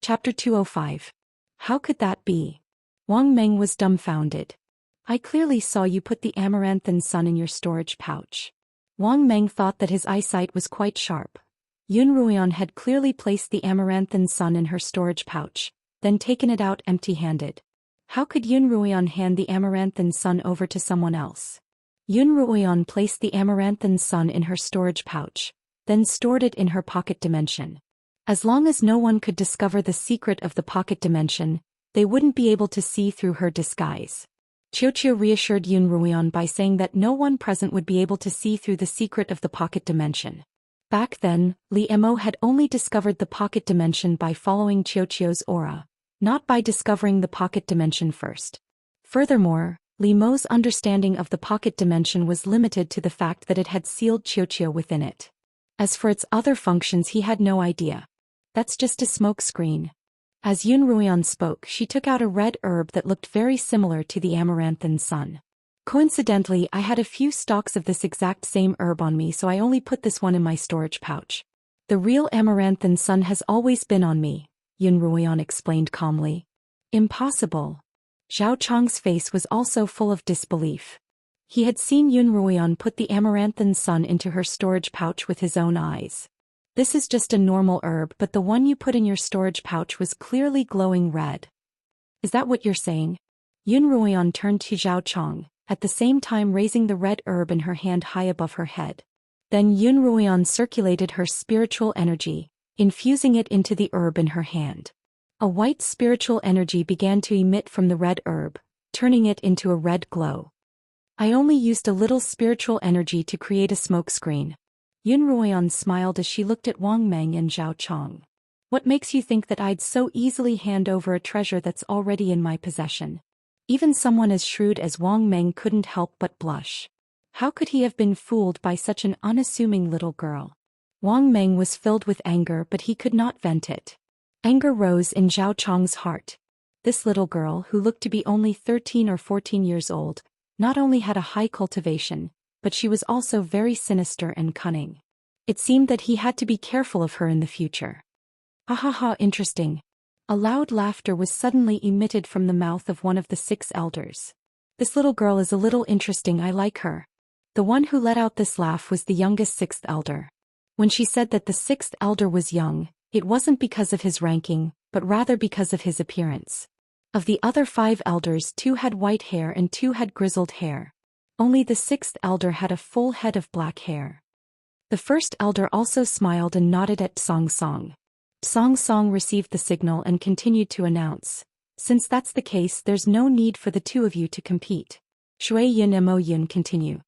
Chapter 205. How could that be? Wang Meng was dumbfounded. I clearly saw you put the amaranthine sun in your storage pouch. Wang Meng thought that his eyesight was quite sharp. Yun Ruoyan had clearly placed the amaranthine sun in her storage pouch, then taken it out empty-handed. How could Yun Ruoyan hand the amaranthine sun over to someone else? Yun Ruoyan placed the amaranthine sun in her storage pouch, then stored it in her pocket dimension. As long as no one could discover the secret of the pocket dimension, they wouldn't be able to see through her disguise. Xianxia reassured Yun Ruoyan by saying that no one present would be able to see through the secret of the pocket dimension. Back then, Li Mo had only discovered the pocket dimension by following Xiaoqiu's aura, not by discovering the pocket dimension first. Furthermore, Li Mo's understanding of the pocket dimension was limited to the fact that it had sealed Xiaoqiu within it. As for its other functions, he had no idea. That's just a smoke screen. As Yun Ruoyan spoke, she took out a red herb that looked very similar to the amaranthine sun. Coincidentally, I had a few stalks of this exact same herb on me, so I only put this one in my storage pouch. The real amaranthine sun has always been on me, Yun Ruoyan explained calmly. Impossible. Zhao Chong's face was also full of disbelief. He had seen Yun Ruoyan put the amaranthine sun into her storage pouch with his own eyes. This is just a normal herb, but the one you put in your storage pouch was clearly glowing red. Is that what you're saying? Yun Ruoyan turned to Zhao Chong, at the same time raising the red herb in her hand high above her head. Then Yun Ruoyan circulated her spiritual energy, infusing it into the herb in her hand. A white spiritual energy began to emit from the red herb, turning it into a red glow. I only used a little spiritual energy to create a smoke screen. Yun Ruoyan smiled as she looked at Wang Meng and Zhao Chong. What makes you think that I'd so easily hand over a treasure that's already in my possession? Even someone as shrewd as Wang Meng couldn't help but blush. How could he have been fooled by such an unassuming little girl? Wang Meng was filled with anger, but he could not vent it. Anger rose in Zhao Chong's heart. This little girl, who looked to be only 13 or 14 years old, not only had a high cultivation, but she was also very sinister and cunning. It seemed that he had to be careful of her in the future. Ha ha ha, interesting. A loud laughter was suddenly emitted from the mouth of one of the 6 elders. This little girl is a little interesting, I like her. The one who let out this laugh was the youngest 6th elder. When she said that the 6th elder was young, it wasn't because of his ranking, but rather because of his appearance. Of the other 5 elders, 2 had white hair and 2 had grizzled hair. Only the 6th elder had a full head of black hair. The 1st elder also smiled and nodded at Song Song. Song Song received the signal and continued to announce, since that's the case, there's no need for the 2 of you to compete. Shui Yun Mo Yun continue.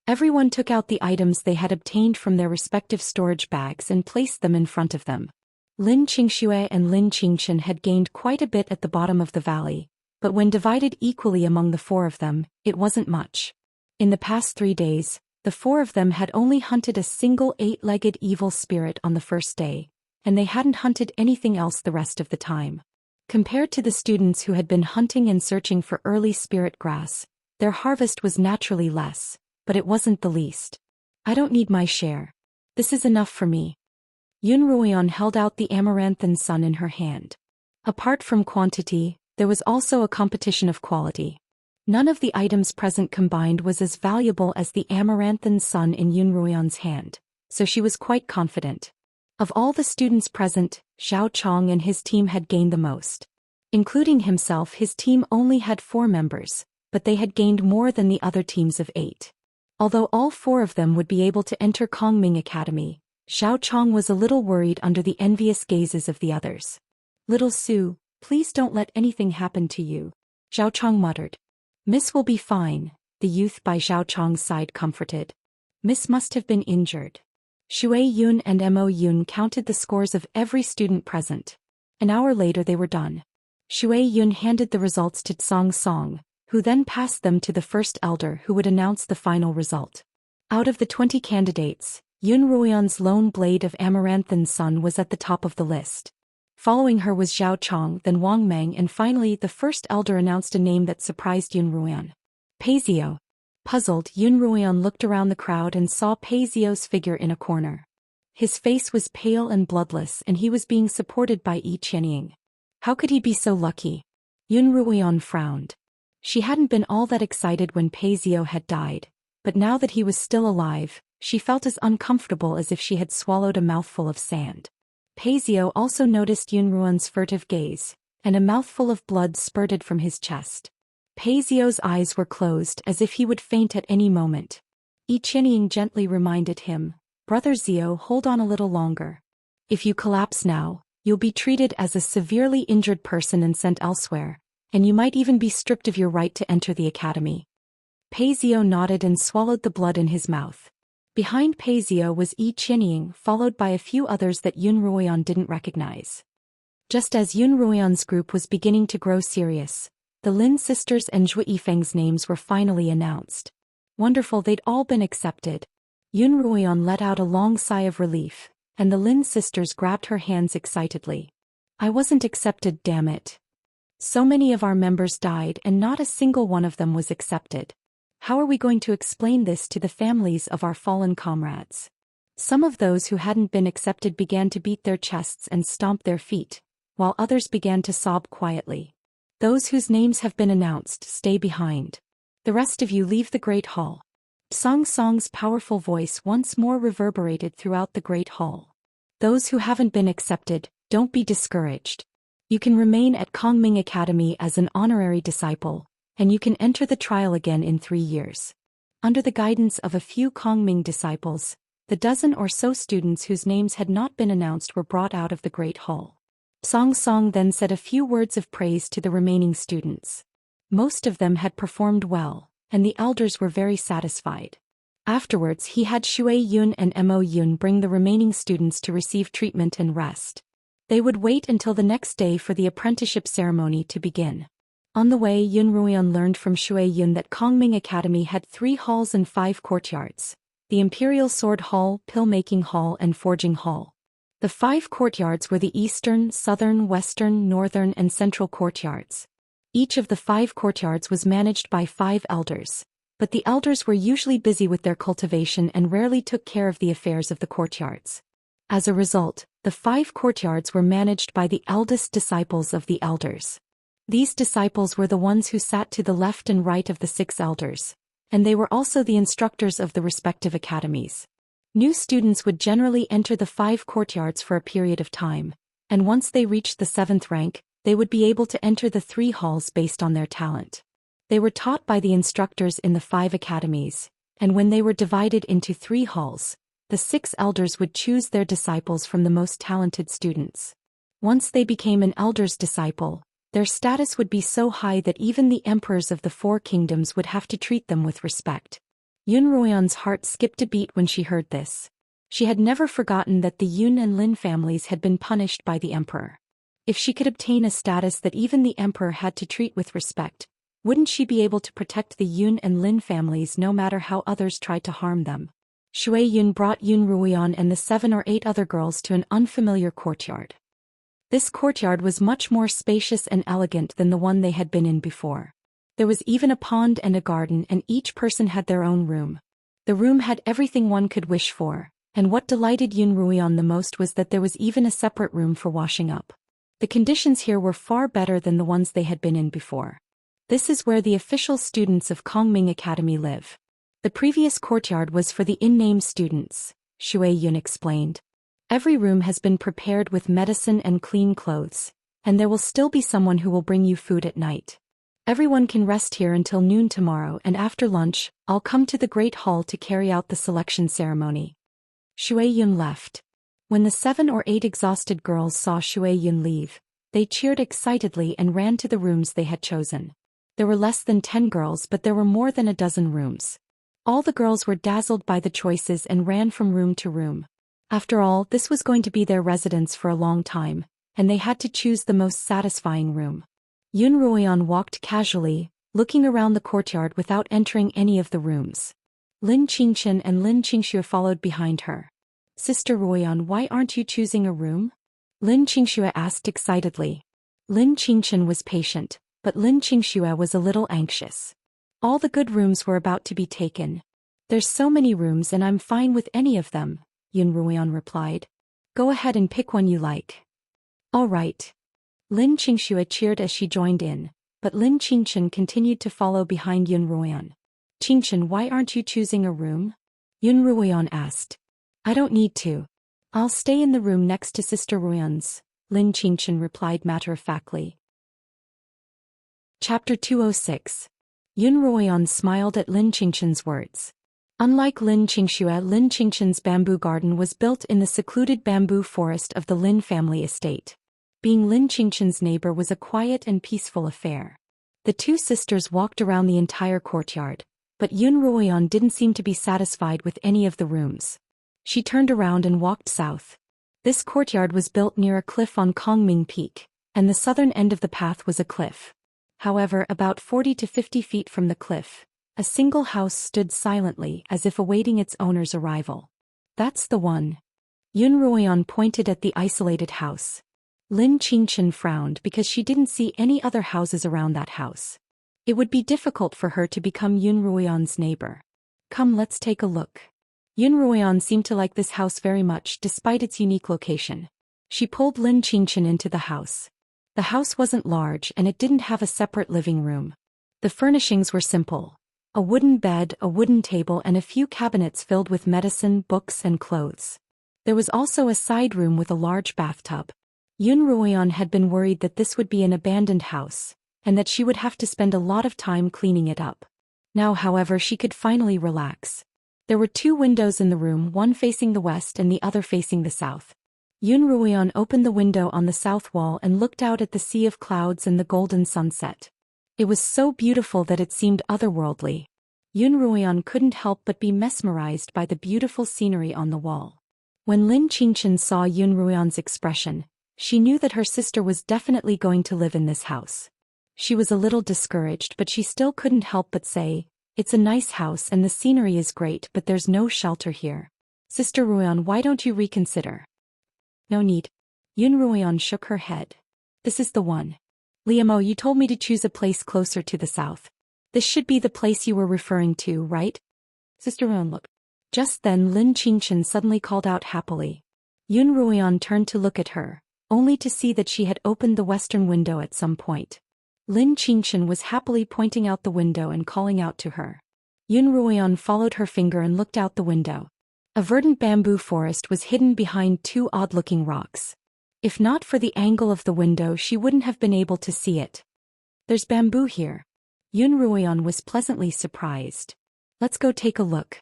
Everyone took out the items they had obtained from their respective storage bags and placed them in front of them. Lin Qingxue and Lin Qingchen had gained quite a bit at the bottom of the valley, but when divided equally among the 4 of them, it wasn't much. In the past 3 days, the 4 of them had only hunted a single 8-legged evil spirit on the first day, and they hadn't hunted anything else the rest of the time. Compared to the students who had been hunting and searching for early spirit grass, their harvest was naturally less, but it wasn't the least. I don't need my share. This is enough for me. Yun Ruoyan held out the amaranthine sun in her hand. Apart from quantity, there was also a competition of quality. None of the items present combined was as valuable as the amaranthine sun in Yun Ruoyan's hand, so she was quite confident. Of all the students present, Zhao Chong and his team had gained the most. Including himself, his team only had 4 members, but they had gained more than the other teams of 8. Although all 4 of them would be able to enter Kongming Academy, Zhao Chong was a little worried under the envious gazes of the others. Little Su, please don't let anything happen to you, Zhao Chong muttered. Miss will be fine, the youth by Zhao Chong's side comforted. Miss must have been injured. Shui Yun and Mo Yun counted the scores of every student present. An hour later they were done. Shui Yun handed the results to Song Song, who then passed them to the 1st elder who would announce the final result. Out of the 20 candidates, Yun Ruoyan's lone blade of amaranthine sun was at the top of the list. Following her was Zhao Chong, then Wang Meng, and finally the 1st elder announced a name that surprised Yun Ruoyan. Paizio. Puzzled, Yun Ruoyan looked around the crowd and saw Paizio's figure in a corner. His face was pale and bloodless and he was being supported by Yi Qianying. How could he be so lucky? Yun Ruoyan frowned. She hadn't been all that excited when Pei Zhou had died, but now that he was still alive, she felt as uncomfortable as if she had swallowed a mouthful of sand. Pei Zhou also noticed Yun Ruoyan's furtive gaze, and a mouthful of blood spurted from his chest. Pei Zhou's eyes were closed as if he would faint at any moment. Yi Qianying gently reminded him, "Brother Zhou, hold on a little longer. If you collapse now, you'll be treated as a severely injured person and sent elsewhere, and you might even be stripped of your right to enter the academy." Pei Zhou nodded and swallowed the blood in his mouth. Behind Pei Zhou was Yi Qianying, followed by a few others that Yun Ruoyan didn't recognize. Just as Yun Ruoyan's group was beginning to grow serious, the Lin sisters and Zhu Yifeng's names were finally announced. Wonderful, they'd all been accepted. Yun Ruoyan let out a long sigh of relief, and the Lin sisters grabbed her hands excitedly. "I wasn't accepted, damn it. So many of our members died and not a single one of them was accepted. How are we going to explain this to the families of our fallen comrades?" Some of those who hadn't been accepted began to beat their chests and stomp their feet, while others began to sob quietly. "Those whose names have been announced, stay behind. The rest of you leave the Great Hall." Song Song's powerful voice once more reverberated throughout the Great Hall. "Those who haven't been accepted, don't be discouraged. You can remain at Kongming Academy as an honorary disciple, and you can enter the trial again in 3 years." Under the guidance of a few Kongming disciples, the dozen or so students whose names had not been announced were brought out of the Great Hall. Song Song then said a few words of praise to the remaining students. Most of them had performed well, and the elders were very satisfied. Afterwards he had Shui Yun and Mo Yun bring the remaining students to receive treatment and rest. They would wait until the next day for the apprenticeship ceremony to begin. On the way, Yun Ruoyan learned from Shui Yun that Kongming Academy had 3 halls and 5 courtyards: the Imperial Sword Hall, Pill-Making Hall and Forging Hall. The 5 courtyards were the Eastern, Southern, Western, Northern and Central courtyards. Each of the 5 courtyards was managed by 5 elders, but the elders were usually busy with their cultivation and rarely took care of the affairs of the courtyards. As a result, the 5 courtyards were managed by the eldest disciples of the elders. These disciples were the ones who sat to the left and right of the 6 elders, and they were also the instructors of the respective academies. New students would generally enter the 5 courtyards for a period of time, and once they reached the 7th rank, they would be able to enter the 3 halls based on their talent. They were taught by the instructors in the 5 academies, and when they were divided into 3 halls, the 6 elders would choose their disciples from the most talented students. Once they became an elder's disciple, their status would be so high that even the emperors of the 4 kingdoms would have to treat them with respect. Yun Ruoyan's heart skipped a beat when she heard this. She had never forgotten that the Yun and Lin families had been punished by the emperor. If she could obtain a status that even the emperor had to treat with respect, wouldn't she be able to protect the Yun and Lin families no matter how others tried to harm them? Shui Yun brought Yun Ruoyan and the 7 or 8 other girls to an unfamiliar courtyard. This courtyard was much more spacious and elegant than the one they had been in before. There was even a pond and a garden, and each person had their own room. The room had everything one could wish for, and what delighted Yun Ruoyan the most was that there was even a separate room for washing up. The conditions here were far better than the ones they had been in before. This is where the official students of Kongming Academy live. The previous courtyard was for the in-name students, Shui Yun explained. Every room has been prepared with medicine and clean clothes, and there will still be someone who will bring you food at night. Everyone can rest here until noon tomorrow, and after lunch, I'll come to the Great Hall to carry out the selection ceremony. Shui Yun left. When the 7 or 8 exhausted girls saw Shui Yun leave, they cheered excitedly and ran to the rooms they had chosen. There were less than 10 girls, but there were more than a dozen rooms. All the girls were dazzled by the choices and ran from room to room. After all, this was going to be their residence for a long time, and they had to choose the most satisfying room. Yun Ruoyan walked casually, looking around the courtyard without entering any of the rooms. Lin Qingchen and Lin Qingxue followed behind her. "Sister Ruoyan, why aren't you choosing a room?" Lin Qingxue asked excitedly. Lin Qingchen was patient, but Lin Qingxue was a little anxious. All the good rooms were about to be taken. "There's so many rooms and I'm fine with any of them," Yun Ruoyan replied. Go ahead and pick one you like. All right. Lin Xianxia cheered as she joined in, but Lin Qingchen continued to follow behind Yun Ruoyan. Qingchen, why aren't you choosing a room? Yun Ruoyan asked. I don't need to. I'll stay in the room next to Sister Ruoyan's, Lin Qingchen replied matter-of-factly. Chapter 206. Yun Ruoyan smiled at Lin Qingchen's words. Unlike Lin Xianxia, Lin Qingchen's bamboo garden was built in the secluded bamboo forest of the Lin family estate. Being Lin Qingchen's neighbor was a quiet and peaceful affair. The two sisters walked around the entire courtyard, but Yun Ruoyan didn't seem to be satisfied with any of the rooms. She turned around and walked south. This courtyard was built near a cliff on Kongming Peak, and the southern end of the path was a cliff. However, about 40 to 50 feet from the cliff, a single house stood silently as if awaiting its owner's arrival. That's the one. Yun Ruoyan pointed at the isolated house. Lin Qingchen frowned because she didn't see any other houses around that house. It would be difficult for her to become Yun Ruoyan's neighbor. Come, let's take a look. Yun Ruoyan seemed to like this house very much despite its unique location. She pulled Lin Qingchen into the house. The house wasn't large and it didn't have a separate living room. The furnishings were simple. A wooden bed, a wooden table and a few cabinets filled with medicine, books and clothes. There was also a side room with a large bathtub. Yun Ruoyan had been worried that this would be an abandoned house, and that she would have to spend a lot of time cleaning it up. Now, however, she could finally relax. There were two windows in the room, one facing the west and the other facing the south. Yun Ruoyan opened the window on the south wall and looked out at the sea of clouds and the golden sunset. It was so beautiful that it seemed otherworldly. Yun Ruoyan couldn't help but be mesmerized by the beautiful scenery on the wall. When Lin Qingchen saw Yun Ruoyan's expression, she knew that her sister was definitely going to live in this house. She was a little discouraged, but she still couldn't help but say, "It's a nice house and the scenery is great, but there's no shelter here. Sister Ruoyan, why don't you reconsider?" No need. Yun Ruoyan shook her head. This is the one. Liamo, you told me to choose a place closer to the south. This should be the place you were referring to, right? Sister Ruoyan looked. Just then Lin Qingchen suddenly called out happily. Yun Ruoyan turned to look at her, only to see that she had opened the western window at some point. Lin Qingchen was happily pointing out the window and calling out to her. Yun Ruoyan followed her finger and looked out the window. A verdant bamboo forest was hidden behind two odd-looking rocks. If not for the angle of the window, she wouldn't have been able to see it. There's bamboo here. Yun Ruoyan was pleasantly surprised. Let's go take a look.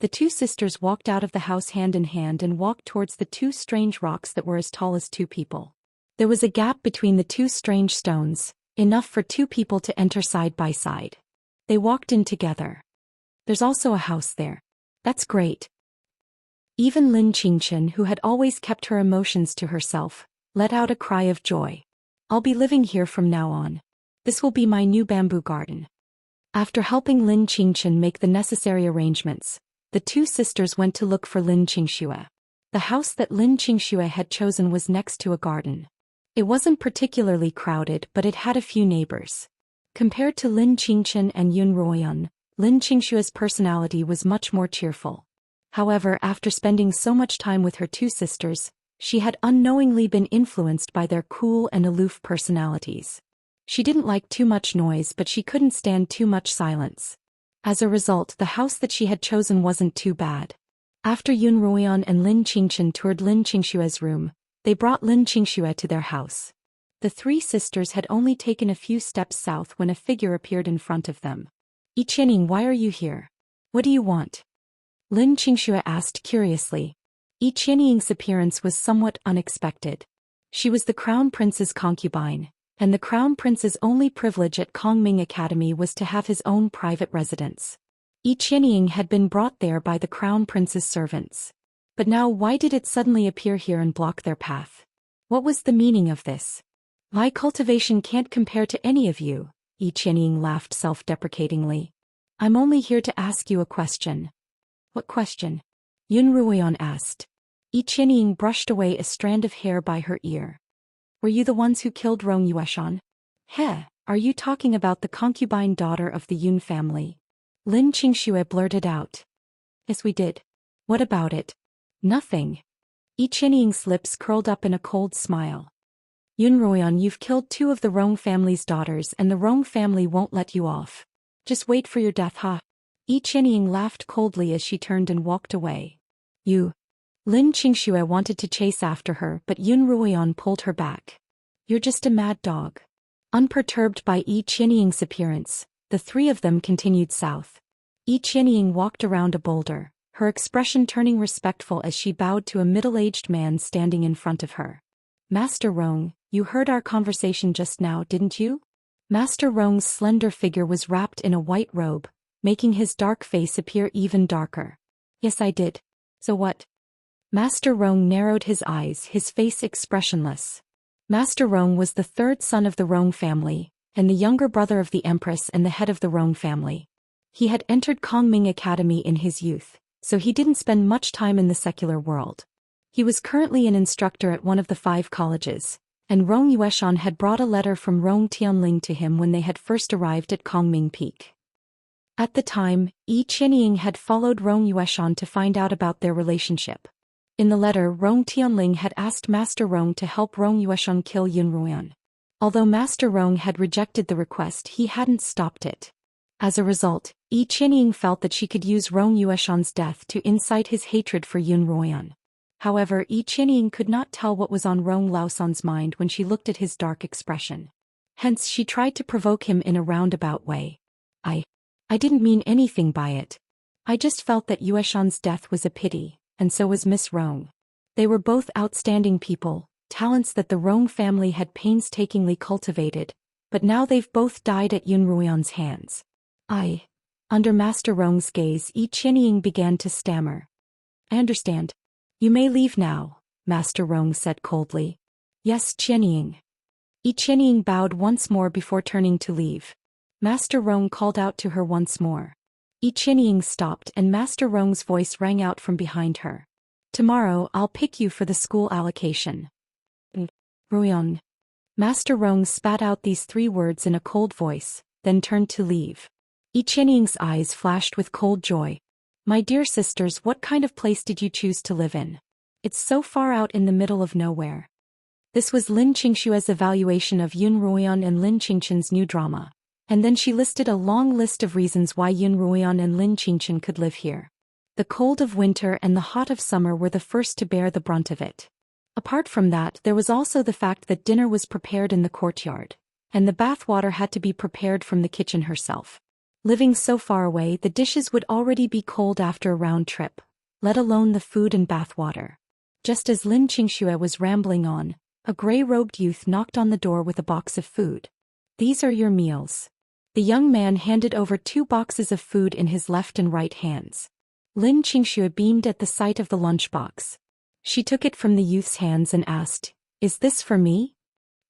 The two sisters walked out of the house hand in hand and walked towards the two strange rocks that were as tall as two people. There was a gap between the two strange stones, enough for two people to enter side by side. They walked in together. There's also a house there. That's great. Even Lin Qingchen, who had always kept her emotions to herself, let out a cry of joy. I'll be living here from now on. This will be my new bamboo garden. After helping Lin Qingchen make the necessary arrangements, the two sisters went to look for Lin Xianxia. The house that Lin Xianxia had chosen was next to a garden. It wasn't particularly crowded, but it had a few neighbors. Compared to Lin Qingchen and Yun Ruoyan, Lin Xianxia's personality was much more cheerful. However, after spending so much time with her two sisters, she had unknowingly been influenced by their cool and aloof personalities. She didn't like too much noise, but she couldn't stand too much silence. As a result, the house that she had chosen wasn't too bad. After Yun Ruoyan and Lin Qingchen toured Lin Xianxia's room, they brought Lin Xianxia to their house. The three sisters had only taken a few steps south when a figure appeared in front of them. Qianing, why are you here? What do you want? Lin Xianxia asked curiously. Qianing's appearance was somewhat unexpected. She was the crown prince's concubine, and the crown prince's only privilege at Kongming Academy was to have his own private residence. Qianing had been brought there by the crown prince's servants. But now why did it suddenly appear here and block their path? What was the meaning of this? My cultivation can't compare to any of you, Qianing laughed self-deprecatingly. I'm only here to ask you a question. What question? Yun Ruoyan asked. Qianing brushed away a strand of hair by her ear. Were you the ones who killed Rong Yueshan? Heh, are you talking about the concubine daughter of the Yun family? Lin Xianxia blurted out. Yes, we did. What about it? Nothing. Yi Qianying's lips curled up in a cold smile. Yunruoyan, you've killed 2 of the Rong family's daughters and the Rong family won't let you off. Just wait for your death, ha. Yi Qianying laughed coldly as she turned and walked away. You. Lin Qingxue wanted to chase after her, but Yunruoyan pulled her back. You're just a mad dog. Unperturbed by Yi Qianying's appearance, the 3 of them continued south. Yi Qianying walked around a boulder, her expression turning respectful as she bowed to a middle-aged man standing in front of her. Master Rong, you heard our conversation just now, didn't you? Master Rong's slender figure was wrapped in a white robe, making his dark face appear even darker. Yes, I did. So what? Master Rong narrowed his eyes, his face expressionless. Master Rong was the 3rd son of the Rong family, and the younger brother of the Empress and the head of the Rong family. He had entered Kongming Academy in his youth, so he didn't spend much time in the secular world. He was currently an instructor at one of the 5 colleges, and Rong Yueshan had brought a letter from Rong Tianling to him when they had first arrived at Kongming Peak. At the time, Yi Qianying had followed Rong Yueshan to find out about their relationship. In the letter, Rong Tianling had asked Master Rong to help Rong Yueshan kill Yunruoyan. Although Master Rong had rejected the request, he hadn't stopped it. As a result, Yi Qianying felt that she could use Rong Yueshan's death to incite his hatred for Yunruoyan. However, Yi Qianying could not tell what was on Rong Laosan's mind when she looked at his dark expression. Hence she tried to provoke him in a roundabout way. I didn't mean anything by it. I just felt that Yueshan's death was a pity, and so was Miss Rong. They were both outstanding people, talents that the Rong family had painstakingly cultivated, but now they've both died at Yunruoyan's hands. Under Master Rong's gaze, Yi Qianying began to stammer. I understand. You may leave now, Master Rong said coldly. Yes, Qianying. Yi Qianying bowed once more before turning to leave. Master Rong called out to her once more. Yi Qianying stopped and Master Rong's voice rang out from behind her. Tomorrow I'll pick you for the school allocation. Ruoyan. Master Rong spat out these 3 words in a cold voice, then turned to leave. Yi Qianying's eyes flashed with cold joy. My dear sisters, what kind of place did you choose to live in? It's so far out in the middle of nowhere. This was Lin Qingshue's evaluation of Yunruoyan and Lin Qingchen's new drama. And then she listed a long list of reasons why Yunruoyan and Lin Qingchen could live here. The cold of winter and the hot of summer were the first to bear the brunt of it. Apart from that, there was also the fact that dinner was prepared in the courtyard, and the bathwater had to be prepared from the kitchen herself. Living so far away, the dishes would already be cold after a round trip, let alone the food and bathwater. Just as Lin Qingxue was rambling on, a gray-robed youth knocked on the door with a box of food. These are your meals. The young man handed over 2 boxes of food in his left and right hands. Lin Qingxue beamed at the sight of the lunchbox. She took it from the youth's hands and asked, Is this for me?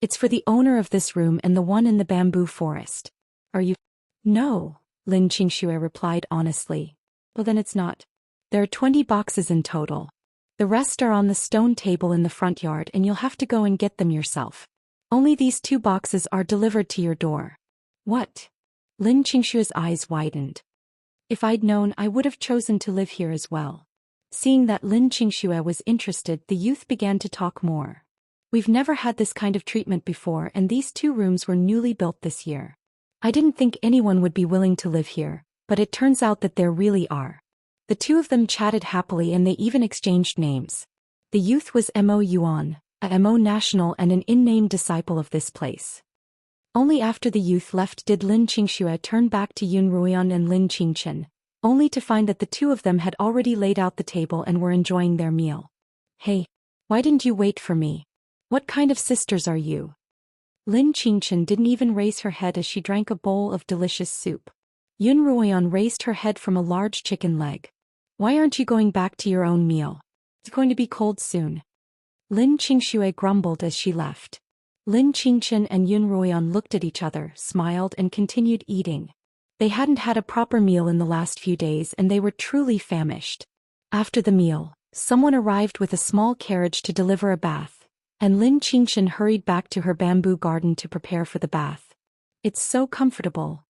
It's for the owner of this room and the one in the bamboo forest. Are you? No, Lin Qingxue replied honestly. Well, then it's not. There are 20 boxes in total. The rest are on the stone table in the front yard and you'll have to go and get them yourself. Only these 2 boxes are delivered to your door. What? Lin Qingshue's eyes widened. If I'd known, I would have chosen to live here as well. Seeing that Lin Qingxue was interested, the youth began to talk more. We've never had this kind of treatment before, and these 2 rooms were newly built this year. I didn't think anyone would be willing to live here, but it turns out that there really are. The 2 of them chatted happily and they even exchanged names. The youth was Mo Yuan, a Mo national and an in-name disciple of this place. Only after the youth left did Lin Qingxue turn back to Yunruoyan and Lin Qingchen, only to find that the 2 of them had already laid out the table and were enjoying their meal. Hey, why didn't you wait for me? What kind of sisters are you? Lin Qingchen didn't even raise her head as she drank a bowl of delicious soup. Yunruoyan raised her head from a large chicken leg. Why aren't you going back to your own meal? It's going to be cold soon. Lin Qingxue grumbled as she left. Lin Qingchen and Yunruoyan looked at each other, smiled and continued eating. They hadn't had a proper meal in the last few days and they were truly famished. After the meal, someone arrived with a small carriage to deliver a bath, and Lin Qingchen hurried back to her bamboo garden to prepare for the bath. It's so comfortable.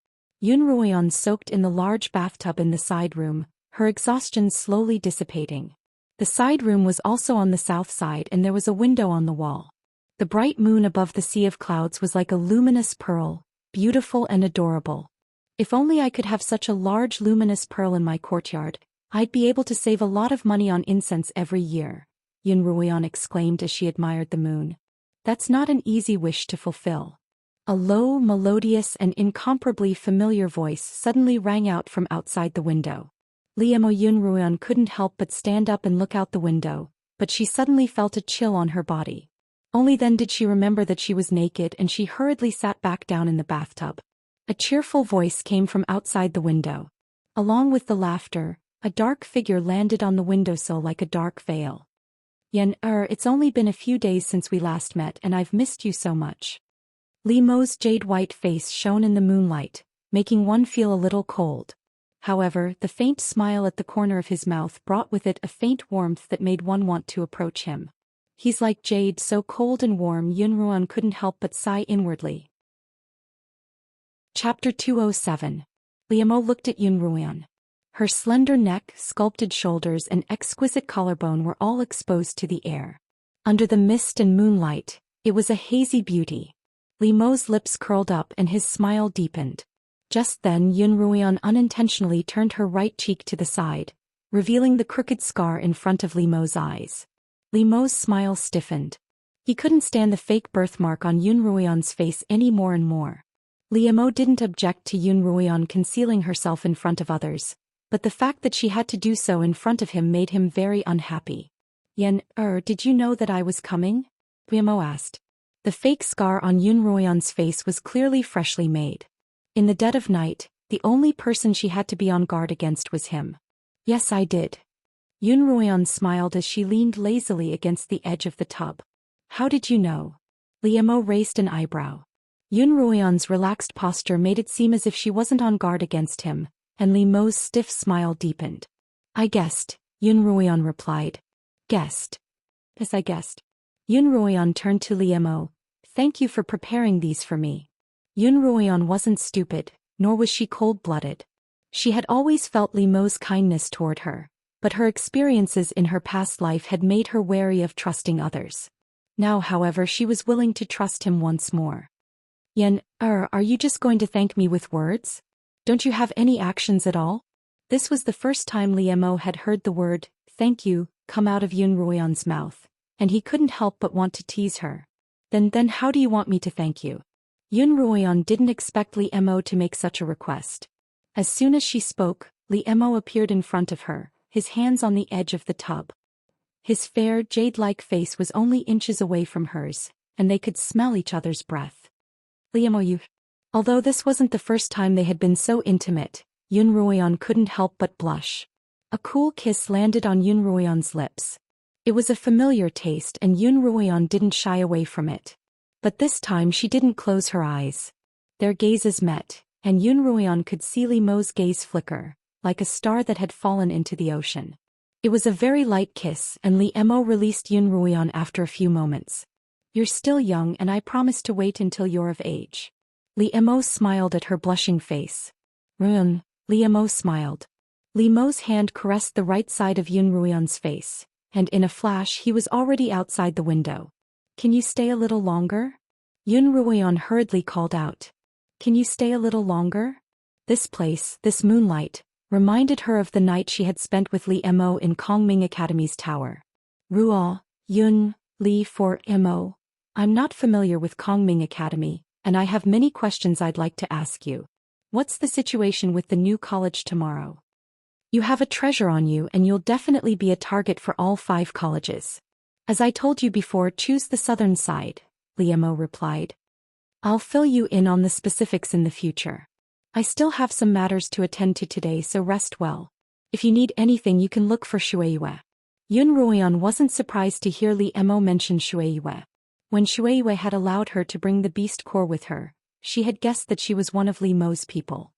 Yunruoyan soaked in the large bathtub in the side room, her exhaustion slowly dissipating. The side room was also on the south side and there was a window on the wall. The bright moon above the sea of clouds was like a luminous pearl, beautiful and adorable. If only I could have such a large luminous pearl in my courtyard, I'd be able to save a lot of money on incense every year, Yunruoyan exclaimed as she admired the moon. That's not an easy wish to fulfill. A low, melodious and incomparably familiar voice suddenly rang out from outside the window. Yunruoyan couldn't help but stand up and look out the window, but she suddenly felt a chill on her body. Only then did she remember that she was naked and she hurriedly sat back down in the bathtub. A cheerful voice came from outside the window. Along with the laughter, a dark figure landed on the windowsill like a dark veil. It's only been a few days since we last met and I've missed you so much. Li Mo's jade-white face shone in the moonlight, making one feel a little cold. However, the faint smile at the corner of his mouth brought with it a faint warmth that made one want to approach him. He's like jade, so cold and warm. Yunruoyan couldn't help but sigh inwardly. Chapter 207. Li Mo looked at Yunruoyan. Her slender neck, sculpted shoulders and exquisite collarbone were all exposed to the air. Under the mist and moonlight, it was a hazy beauty. Li Mo's lips curled up and his smile deepened. Just then Yunruoyan unintentionally turned her right cheek to the side, revealing the crooked scar in front of Li Mo's eyes. Li Mo's smile stiffened. He couldn't stand the fake birthmark on Yunruoyan's face any more and more. Li Mo didn't object to Yunruoyan concealing herself in front of others, but the fact that she had to do so in front of him made him very unhappy. Did you know that I was coming? Li Mo asked. The fake scar on Yunruoyan's face was clearly freshly made. In the dead of night, the only person she had to be on guard against was him. Yes, I did. Yunruoyan smiled as she leaned lazily against the edge of the tub. How did you know? Li Mo raised an eyebrow. Yunruoyan's relaxed posture made it seem as if she wasn't on guard against him, and Li Mo's stiff smile deepened. I guessed, Yunruoyan replied. Guessed? Yes, I guessed. Yunruoyan turned to Li Mo. Thank you for preparing these for me. Yunruoyan wasn't stupid, nor was she cold-blooded. She had always felt Li Mo's kindness toward her, but her experiences in her past life had made her wary of trusting others. Now, however, she was willing to trust him once more. Are you just going to thank me with words? Don't you have any actions at all? This was the first time Li Mo had heard the word, thank you, come out of Yunruoyan's mouth, and he couldn't help but want to tease her. Then how do you want me to thank you? Yunruoyan didn't expect Li Mo to make such a request. As soon as she spoke, Li Mo appeared in front of her, his hands on the edge of the tub. His fair, jade-like face was only inches away from hers, and they could smell each other's breath. Li Mo, you. Although this wasn't the first time they had been so intimate, Yunruoyan couldn't help but blush. A cool kiss landed on Yunruoyan's lips. It was a familiar taste and Yunruoyan didn't shy away from it. But this time she didn't close her eyes. Their gazes met, and Yunruoyan could see Li Mo's gaze flicker, like a star that had fallen into the ocean. It was a very light kiss and Li Mo released Yunruoyan after a few moments. You're still young and I promise to wait until you're of age. Li Mo smiled at her blushing face. Li Mo smiled. Li Mo's hand caressed the right side of Yunruoyan's face, and in a flash he was already outside the window. Can you stay a little longer? Yunruoyan hurriedly called out. Can you stay a little longer? This place, this moonlight, reminded her of the night she had spent with Li Mo in Kongming Academy's tower. Ruo, Yun, Li for Mo. I'm not familiar with Kongming Academy, and I have many questions I'd like to ask you. What's the situation with the new college tomorrow? You have a treasure on you and you'll definitely be a target for all 5 colleges. As I told you before, choose the southern side, Li Mo replied. I'll fill you in on the specifics in the future. I still have some matters to attend to today, so rest well. If you need anything you can look for Shueiyue. Yunruoyan wasn't surprised to hear Li Mo mention Shueiyue. When Shueiyue had allowed her to bring the beast core with her, she had guessed that she was one of Li Mo's people.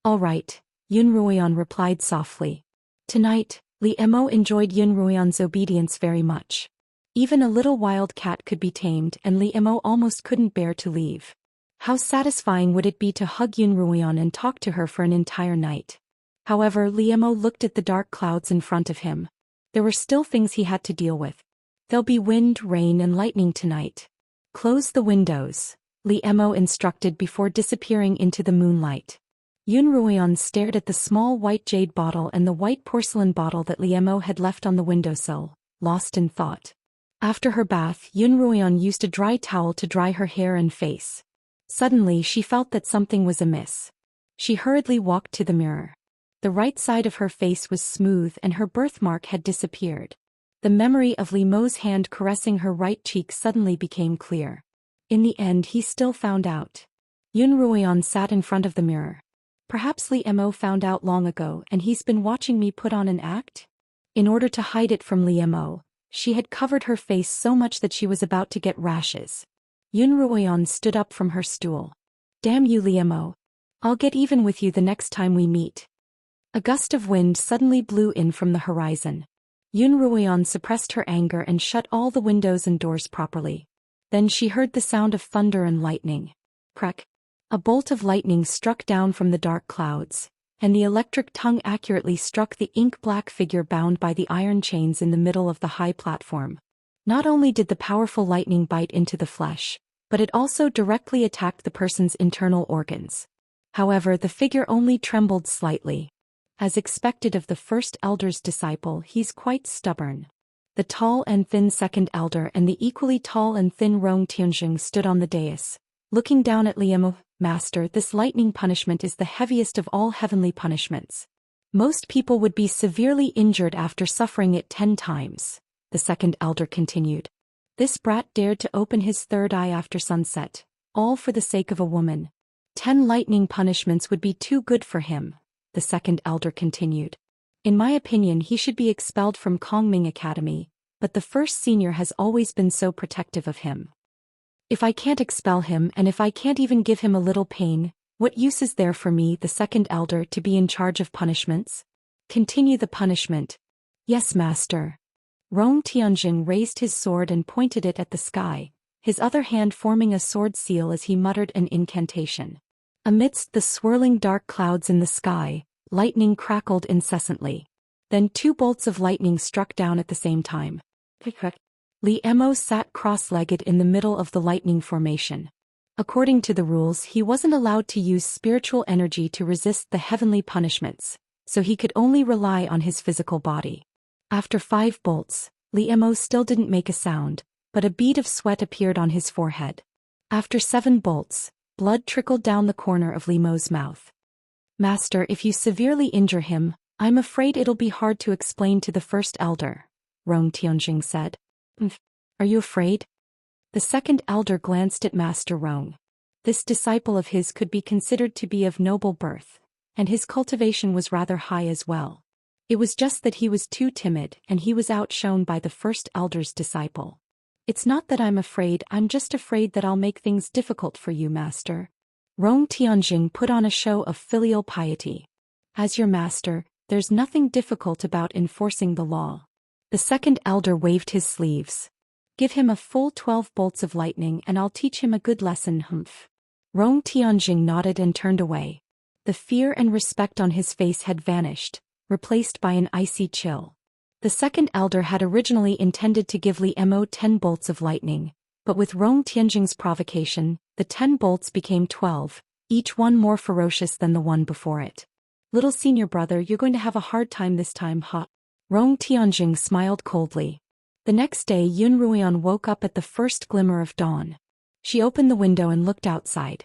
All right, Yunruoyan replied softly. Tonight, Li Mo enjoyed Yunruoyan's obedience very much. Even a little wild cat could be tamed and Li Mo almost couldn't bear to leave. How satisfying would it be to hug Yunruoyan and talk to her for an entire night? However, Li Mo looked at the dark clouds in front of him. There were still things he had to deal with. There'll be wind, rain and lightning tonight. Close the windows, Li Emo instructed before disappearing into the moonlight. Yun Ruoyan stared at the small white jade bottle and the white porcelain bottle that Li Emo had left on the windowsill, lost in thought. After her bath, Yun Ruoyan used a dry towel to dry her hair and face. Suddenly she felt that something was amiss. She hurriedly walked to the mirror. The right side of her face was smooth and her birthmark had disappeared. The memory of Li Mo's hand caressing her right cheek suddenly became clear. In the end he still found out. Yun Ruoyan sat in front of the mirror. Perhaps Li Emo found out long ago and he's been watching me put on an act? In order to hide it from Li Emo, she had covered her face so much that she was about to get rashes. Yun Ruoyan stood up from her stool. Damn you, Li Emo. I'll get even with you the next time we meet. A gust of wind suddenly blew in from the horizon. Yun Ruoyan suppressed her anger and shut all the windows and doors properly. Then she heard the sound of thunder and lightning. Crack! A bolt of lightning struck down from the dark clouds, and the electric tongue accurately struck the ink-black figure bound by the iron chains in the middle of the high platform. Not only did the powerful lightning bite into the flesh, but it also directly attacked the person's internal organs. However, the figure only trembled slightly. As expected of the first elder's disciple, he's quite stubborn. The tall and thin second elder and the equally tall and thin Rong Tianjing stood on the dais, looking down at Li Emo. Master, this lightning punishment is the heaviest of all heavenly punishments. Most people would be severely injured after suffering it 10 times, the second elder continued. This brat dared to open his third eye after sunset, all for the sake of a woman. 10 lightning punishments would be too good for him, the second elder continued. In my opinion, he should be expelled from Kongming Academy, but the first senior has always been so protective of him. If I can't expel him and if I can't even give him a little pain, what use is there for me, the second elder, to be in charge of punishments? Continue the punishment. Yes, master. Rong Tianjing raised his sword and pointed it at the sky, his other hand forming a sword seal as he muttered an incantation. Amidst the swirling dark clouds in the sky, lightning crackled incessantly. Then 2 bolts of lightning struck down at the same time. Li Emo sat cross-legged in the middle of the lightning formation. According to the rules, he wasn't allowed to use spiritual energy to resist the heavenly punishments, so he could only rely on his physical body. After 5 bolts, Li Emo still didn't make a sound, but a bead of sweat appeared on his forehead. After 7 bolts, blood trickled down the corner of Li Mo's mouth. Master, if you severely injure him, I'm afraid it'll be hard to explain to the first elder, Rong Tianjing said. Are you afraid? The second elder glanced at Master Rong. This disciple of his could be considered to be of noble birth, and his cultivation was rather high as well. It was just that he was too timid and he was outshone by the first elder's disciple. It's not that I'm afraid, I'm just afraid that I'll make things difficult for you, master. Rong Tianjing put on a show of filial piety. As your master, there's nothing difficult about enforcing the law. The second elder waved his sleeves. Give him a full 12 bolts of lightning and I'll teach him a good lesson, humph. Rong Tianjing nodded and turned away. The fear and respect on his face had vanished, replaced by an icy chill. The second elder had originally intended to give Li Emo 10 bolts of lightning, but with Rong Tianjing's provocation, the 10 bolts became 12, each one more ferocious than the one before it. Little senior brother, you're going to have a hard time this time, huh? Rong Tianjing smiled coldly. The next day Yun Ruoyan woke up at the first glimmer of dawn. She opened the window and looked outside.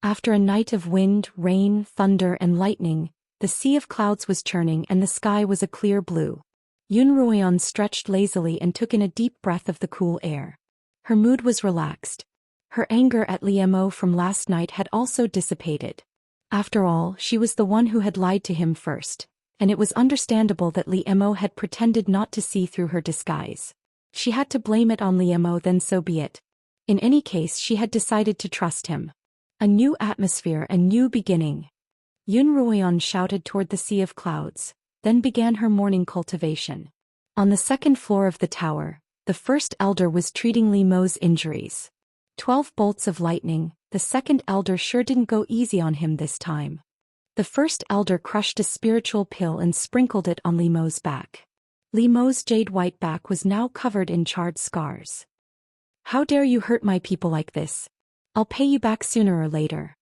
After a night of wind, rain, thunder and lightning, the sea of clouds was churning and the sky was a clear blue. Yun Ruoyan stretched lazily and took in a deep breath of the cool air. Her mood was relaxed. Her anger at Li Emo from last night had also dissipated. After all, she was the one who had lied to him first, and it was understandable that Li Emo had pretended not to see through her disguise. She had to blame it on Li Emo, then so be it. In any case, she had decided to trust him. A new atmosphere, a new beginning. Yun Ruoyan shouted toward the sea of clouds, then began her morning cultivation. On the second floor of the tower, the first elder was treating Li Mo's injuries. 12 bolts of lightning, the second elder sure didn't go easy on him this time. The first elder crushed a spiritual pill and sprinkled it on Li Mo's back. Li Mo's jade-white back was now covered in charred scars. "How dare you hurt my people like this? I'll pay you back sooner or later."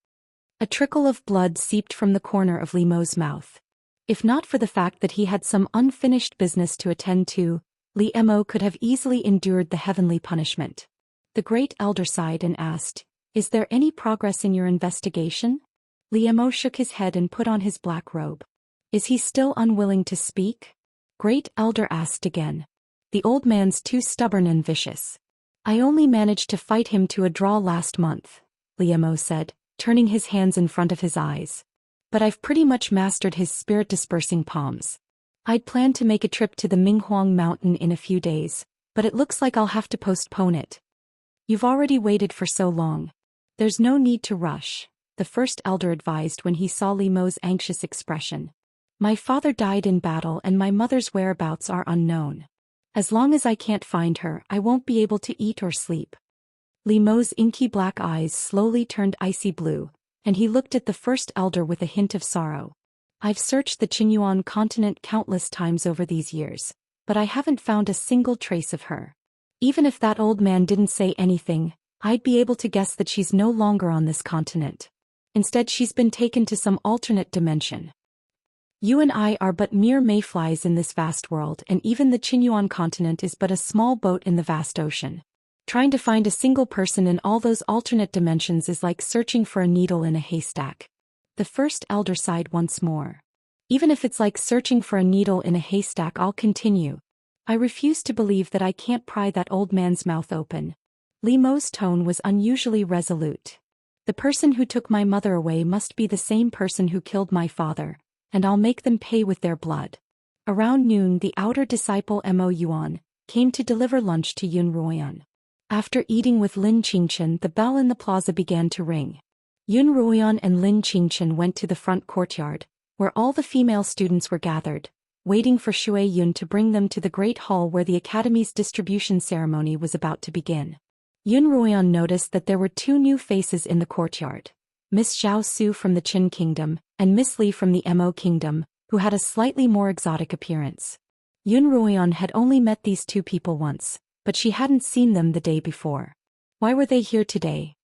A trickle of blood seeped from the corner of Li Mo's mouth. If not for the fact that he had some unfinished business to attend to, Li Mo could have easily endured the heavenly punishment. The great elder sighed and asked, "Is there any progress in your investigation?" Li Mo shook his head and put on his black robe. "Is he still unwilling to speak?" Great elder asked again. "The old man's too stubborn and vicious. I only managed to fight him to a draw last month," Li Mo said, turning his hands in front of his eyes. "But I've pretty much mastered his spirit-dispersing palms. I'd planned to make a trip to the Minghuang Mountain in a few days, but it looks like I'll have to postpone it." "You've already waited for so long. There's no need to rush," the first elder advised when he saw Li Mo's anxious expression. "My father died in battle and my mother's whereabouts are unknown. As long as I can't find her, I won't be able to eat or sleep." Li Mo's inky black eyes slowly turned icy blue, and he looked at the first elder with a hint of sorrow. "I've searched the Qinyuan continent countless times over these years, but I haven't found a single trace of her. Even if that old man didn't say anything, I'd be able to guess that she's no longer on this continent. Instead, she's been taken to some alternate dimension. You and I are but mere mayflies in this vast world, and even the Qinyuan continent is but a small boat in the vast ocean. Trying to find a single person in all those alternate dimensions is like searching for a needle in a haystack." The first elder sighed once more. "Even if it's like searching for a needle in a haystack, I'll continue. I refuse to believe that I can't pry that old man's mouth open." Li Mo's tone was unusually resolute. "The person who took my mother away must be the same person who killed my father, and I'll make them pay with their blood." Around noon, the outer disciple Mo Yuan came to deliver lunch to Yun Ruoyan. After eating with Lin Qingchen, the bell in the plaza began to ring. Yun Ruoyan and Lin Qingchen went to the front courtyard, where all the female students were gathered, waiting for Shui Yun to bring them to the great hall where the academy's distribution ceremony was about to begin. Yun Ruoyan noticed that there were two new faces in the courtyard: Miss Zhao Su from the Qin Kingdom and Miss Li from the Mo Kingdom, who had a slightly more exotic appearance. Yun Ruoyan had only met these two people once, but she hadn't seen them the day before. Why were they here today?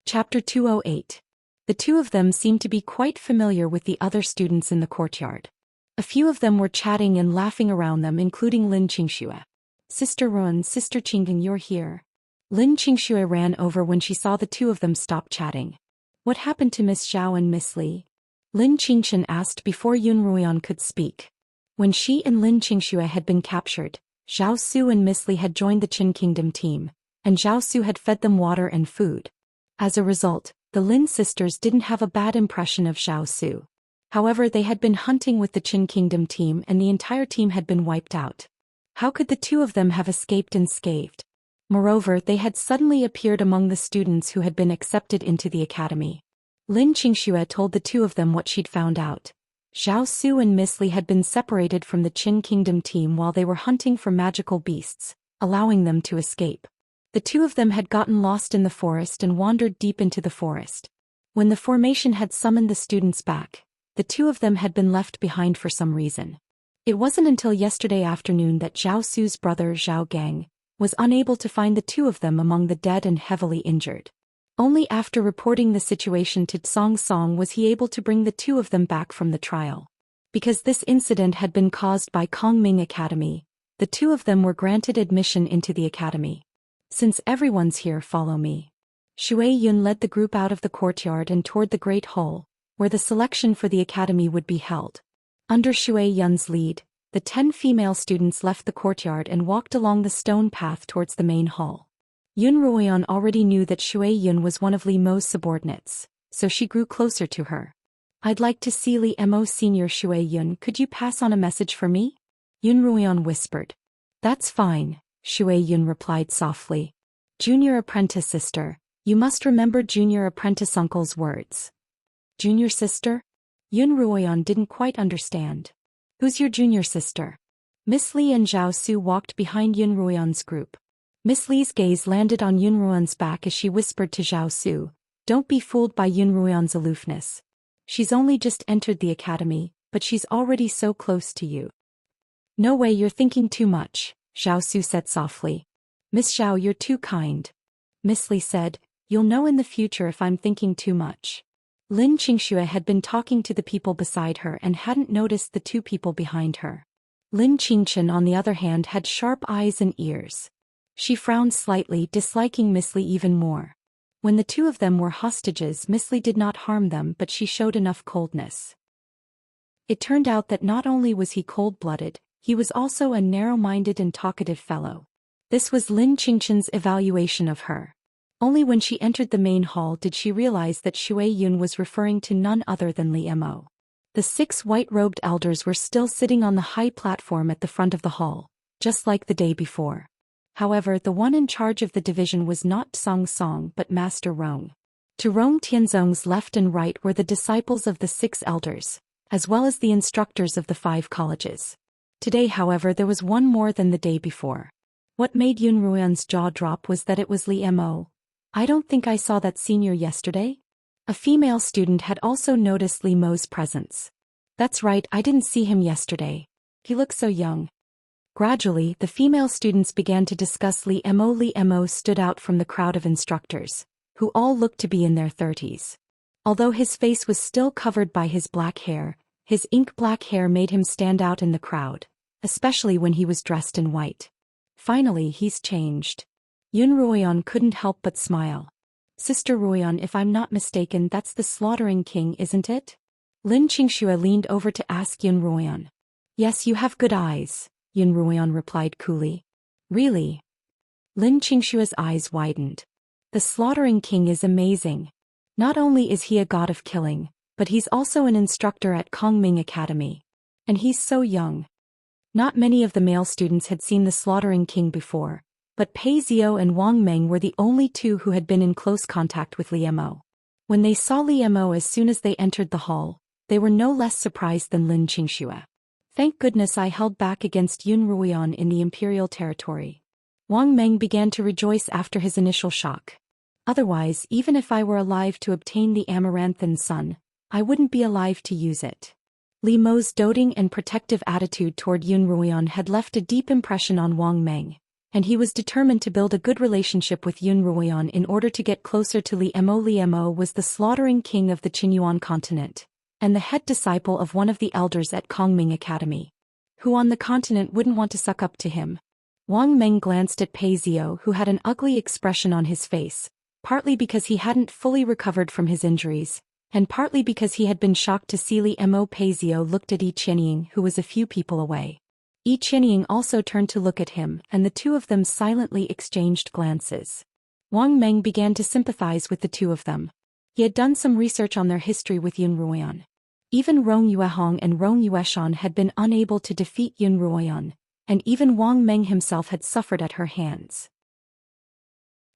Chapter 208. The two of them seemed to be quite familiar with the other students in the courtyard. A few of them were chatting and laughing around them, including Lin Qingxue. "Sister Run, Sister Qingding, you're here." Lin Qingxue ran over when she saw the two of them stop chatting. "What happened to Miss Zhao and Miss Li?" Lin Qingchen asked before Yun Ruoyan could speak. When she and Lin Qingxue had been captured, Zhao Su and Miss Li had joined the Qin Kingdom team, and Zhao Su had fed them water and food. As a result, the Lin sisters didn't have a bad impression of Zhao Su. However, they had been hunting with the Qin Kingdom team and the entire team had been wiped out. How could the two of them have escaped unscathed? Moreover, they had suddenly appeared among the students who had been accepted into the academy. Lin Qingxue told the two of them what she'd found out. Zhao Su and Miss Li had been separated from the Qin Kingdom team while they were hunting for magical beasts, allowing them to escape. The two of them had gotten lost in the forest and wandered deep into the forest. When the formation had summoned the students back, the two of them had been left behind for some reason. It wasn't until yesterday afternoon that Zhao Su's brother Zhao Gang was unable to find the two of them among the dead and heavily injured. Only after reporting the situation to Song Song was he able to bring the two of them back from the trial. Because this incident had been caused by Kongming Academy, the two of them were granted admission into the academy. "Since everyone's here, follow me." Shui Yun led the group out of the courtyard and toward the great hall, where the selection for the academy would be held. Under Shui Yun's lead, the 10 female students left the courtyard and walked along the stone path towards the main hall. Yun Ruoyan already knew that Shui Yun was one of Li Mo's subordinates, so she grew closer to her. "I'd like to see Li Mo Senior. Shui Yun, could you pass on a message for me?" Yun Ruoyan whispered. "That's fine," Shui Yun replied softly. "Junior apprentice sister, you must remember junior apprentice uncle's words." "Junior sister?" Yun Ruoyan didn't quite understand. "Who's your junior sister?" Miss Li and Zhao Su walked behind Yun Ruoyan's group. Miss Li's gaze landed on Yun Ruoyan's back as she whispered to Zhao Su, "Don't be fooled by Yun Ruoyan's aloofness. She's only just entered the academy, but she's already so close to you." No way, you're thinking too much, Zhao Su said softly. Miss Zhao, you're too kind. Miss Li said, you'll know in the future if I'm thinking too much. Lin Qingxue had been talking to the people beside her and hadn't noticed the two people behind her. Lin Qingchen, on the other hand, had sharp eyes and ears. She frowned slightly, disliking Miss Li even more. When the two of them were hostages, Miss Li did not harm them, but she showed enough coldness. It turned out that not only was he cold-blooded, he was also a narrow-minded and talkative fellow. This was Lin Qingchen's evaluation of her. Only when she entered the main hall did she realize that Shui Yun was referring to none other than Li Mo. The 6 white-robed elders were still sitting on the high platform at the front of the hall, just like the day before. However, the one in charge of the division was not Song Song but Master Rong. To Rong Tianzong's left and right were the disciples of the 6 elders, as well as the instructors of the 5 colleges. Today, however, there was one more than the day before. What made Yun Ruoyan's jaw drop was that it was Li Mo. I don't think I saw that senior yesterday? A female student had also noticed Li Mo's presence. That's right, I didn't see him yesterday. He looks so young. Gradually, the female students began to discuss Li Mo. Li Mo stood out from the crowd of instructors, who all looked to be in their 30s. Although his face was still covered by his black hair, his ink-black hair made him stand out in the crowd, especially when he was dressed in white. Finally, he's changed. Yun Ruoyan couldn't help but smile. Sister Ruoyan, if I'm not mistaken, that's the Slaughtering King, isn't it? Lin Qingxue leaned over to ask Yun Ruoyan. Yes, you have good eyes, Yun Ruoyan replied coolly. Really? Lin Qingxue's eyes widened. The Slaughtering King is amazing. Not only is he a god of killing, but he's also an instructor at Kongming Academy. And he's so young. Not many of the male students had seen the Slaughtering King before, but Pei Zhou and Wang Meng were the only two who had been in close contact with Li Mo. When they saw Li Mo as soon as they entered the hall, they were no less surprised than Lin Qingxue. Thank goodness I held back against Yun Ruoyan in the imperial territory. Wang Meng began to rejoice after his initial shock. Otherwise, even if I were alive to obtain the Amaranthan Sun, I wouldn't be alive to use it. Li Mo's doting and protective attitude toward Yun Ruoyan had left a deep impression on Wang Meng, and he was determined to build a good relationship with Yun Ruoyan in order to get closer to Li Mo. Li Mo was the Slaughtering King of the Qinyuan continent, and the head disciple of one of the elders at Kongming Academy. Who on the continent wouldn't want to suck up to him? Wang Meng glanced at Pei Zhou, who had an ugly expression on his face, partly because he hadn't fully recovered from his injuries, and partly because he had been shocked to see Li Mo. Pei Zhou looked at Yi Qianying, who was a few people away. Yi Qianying also turned to look at him, and the two of them silently exchanged glances. Wang Meng began to sympathize with the two of them. He had done some research on their history with Yun Ruoyan. Even Rong Yuehong and Rong Yueshan had been unable to defeat Yun Ruoyan, and even Wang Meng himself had suffered at her hands.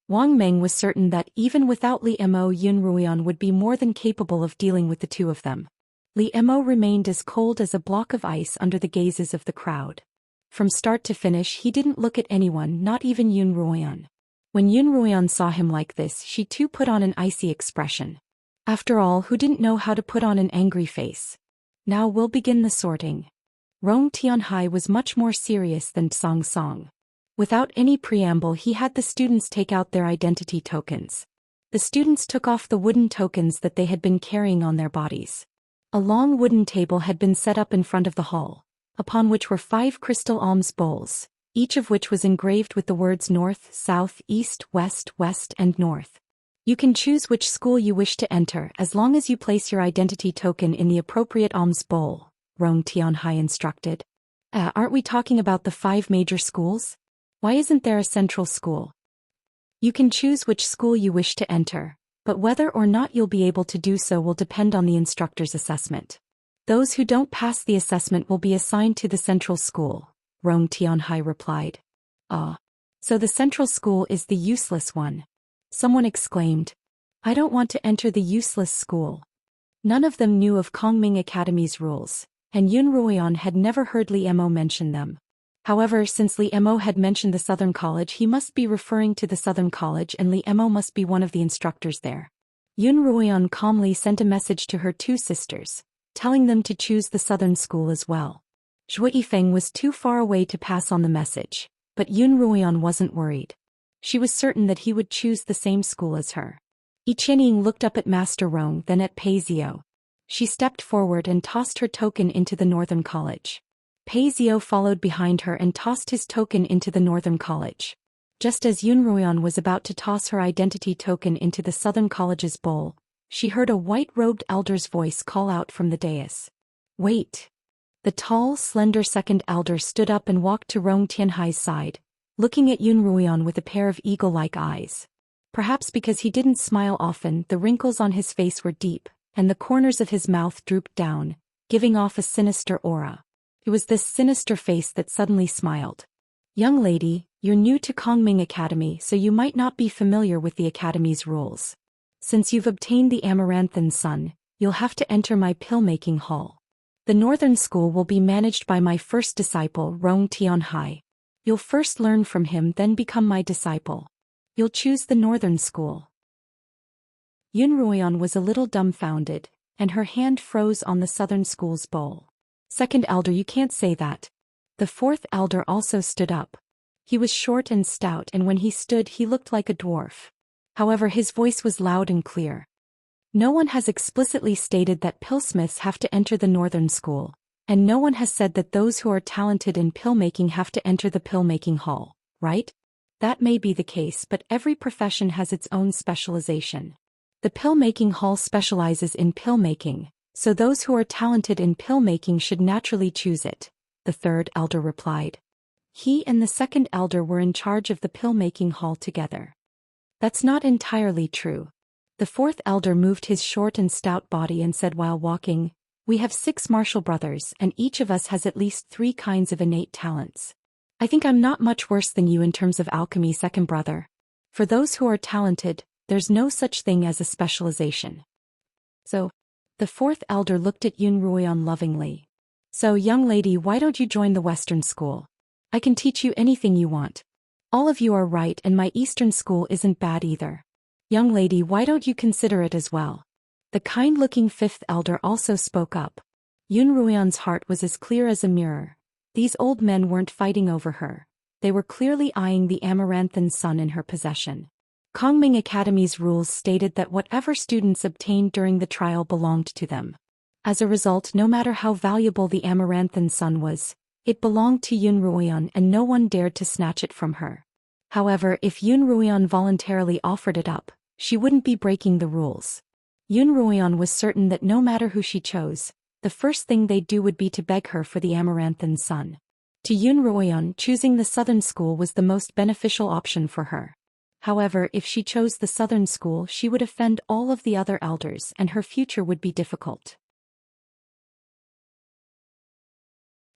Wang Meng was certain that even without Li Mo, Yun Ruoyan would be more than capable of dealing with the two of them. Li Mo remained as cold as a block of ice under the gazes of the crowd. From start to finish, he didn't look at anyone, not even Yun Ruoyan. When Yun Ruoyan saw him like this, she too put on an icy expression. After all, who didn't know how to put on an angry face? Now we'll begin the sorting. Rong Tianhai was much more serious than Song Song. Without any preamble, he had the students take out their identity tokens. The students took off the wooden tokens that they had been carrying on their bodies. A long wooden table had been set up in front of the hall, upon which were 5 crystal alms bowls, each of which was engraved with the words North, South, East, West, West, and North. You can choose which school you wish to enter as long as you place your identity token in the appropriate alms bowl, Rong Tianhai instructed. Aren't we talking about the 5 major schools? Why isn't there a central school? You can choose which school you wish to enter, but whether or not you'll be able to do so will depend on the instructor's assessment. Those who don't pass the assessment will be assigned to the central school, Rong Tianhai replied. So the central school is the useless one. Someone exclaimed. I don't want to enter the useless school. None of them knew of Kongming Academy's rules, and Yun Ruoyan had never heard Li Mo mention them. However, since Li Mo had mentioned the Southern College, he must be referring to the Southern College, and Li Mo must be one of the instructors there. Yun Ruoyan calmly sent a message to her 2 sisters, telling them to choose the Southern School as well. Zhou Yifeng was too far away to pass on the message, but Yun Ruoyan wasn't worried. She was certain that he would choose the same school as her. Qianying looked up at Master Rong, then at Pei Zhou. She stepped forward and tossed her token into the Northern College. Pei Zhou followed behind her and tossed his token into the Northern College. Just as Yun Ruoyan was about to toss her identity token into the Southern College's bowl, she heard a white-robed elder's voice call out from the dais. "Wait." The tall, slender second elder stood up and walked to Rong Tianhai's side, looking at Yun Ruoyan with a pair of eagle-like eyes. Perhaps because he didn't smile often, the wrinkles on his face were deep, and the corners of his mouth drooped down, giving off a sinister aura. It was this sinister face that suddenly smiled. "Young lady, you're new to Kongming Academy, so you might not be familiar with the academy's rules. Since you've obtained the Amaranthan Sun, you'll have to enter my pill-making hall. The Northern School will be managed by my first disciple, Rong Tianhai. You'll first learn from him, then become my disciple. You'll choose the Northern School." Yun Ruoyan was a little dumbfounded, and her hand froze on the Southern School's bowl. "Second elder, you can't say that." The fourth elder also stood up. He was short and stout, and when he stood he looked like a dwarf. However, his voice was loud and clear. "No one has explicitly stated that pillsmiths have to enter the Northern School, and no one has said that those who are talented in pill-making have to enter the pill-making hall, right? That may be the case, but every profession has its own specialization. The pill-making hall specializes in pill-making, so those who are talented in pill-making should naturally choose it," the third elder replied. He and the second elder were in charge of the pill-making hall together. "That's not entirely true." The fourth elder moved his short and stout body and said while walking, "We have 6 martial brothers, and each of us has at least 3 kinds of innate talents. I think I'm not much worse than you in terms of alchemy, second brother. For those who are talented, there's no such thing as a specialization." So, the fourth elder looked at Yun Ruoyan lovingly. "So, young lady, why don't you join the Western School? I can teach you anything you want. All of you are right, and my Eastern School isn't bad either. Young lady, why don't you consider it as well?" The kind-looking fifth elder also spoke up. Yun Ruoyan's heart was as clear as a mirror. These old men weren't fighting over her. They were clearly eyeing the Amaranthan Sun in her possession. Kongming Academy's rules stated that whatever students obtained during the trial belonged to them. As a result, no matter how valuable the Amaranthan Sun was, it belonged to Yun Ruoyan and no one dared to snatch it from her. However, if Yun Ruoyan voluntarily offered it up, she wouldn't be breaking the rules. Yun Ruoyan was certain that no matter who she chose, the first thing they'd do would be to beg her for the Amaranthan Sun. To Yun Ruoyan, choosing the Southern School was the most beneficial option for her. However, if she chose the Southern School, she would offend all of the other elders and her future would be difficult.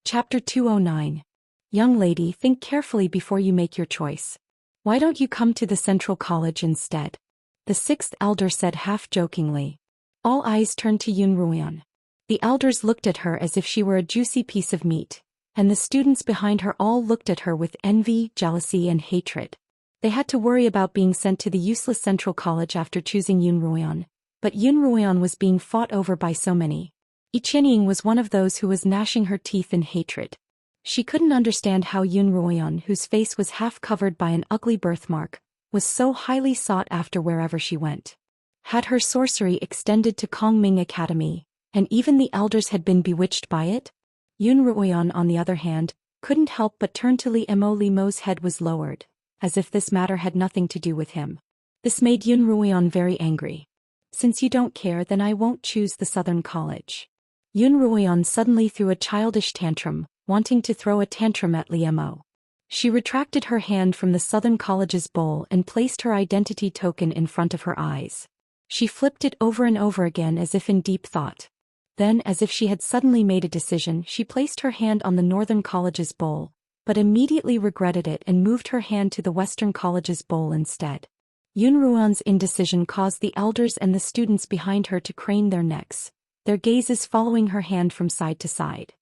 Chapter 209. Young lady, think carefully before you make your choice. Why don't you come to the Central College instead? The sixth elder said half-jokingly. All eyes turned to Yun Ruoyan. The elders looked at her as if she were a juicy piece of meat, and the students behind her all looked at her with envy, jealousy and hatred. They had to worry about being sent to the useless Central College after choosing Yun Ruoyan, but Yun Ruoyan was being fought over by so many. Qianying was one of those who was gnashing her teeth in hatred. She couldn't understand how Yun Ruoyan, whose face was half covered by an ugly birthmark, was so highly sought after wherever she went. Had her sorcery extended to Kongming Academy, and even the elders had been bewitched by it? Yun Ruoyan, on the other hand, couldn't help but turn to Li Mo. Li Mo's head was lowered, as if this matter had nothing to do with him. This made Yun Ruoyan very angry. Since you don't care, then I won't choose the Southern College. Yun Ruoyan suddenly threw a childish tantrum, wanting to throw a tantrum at Li Mo. She retracted her hand from the Southern College's bowl and placed her identity token in front of her eyes. She flipped it over and over again as if in deep thought. Then, as if she had suddenly made a decision, she placed her hand on the Northern College's bowl, but immediately regretted it and moved her hand to the Western College's bowl instead. Yun Ruoyan's indecision caused the elders and the students behind her to crane their necks, their gazes following her hand from side to side.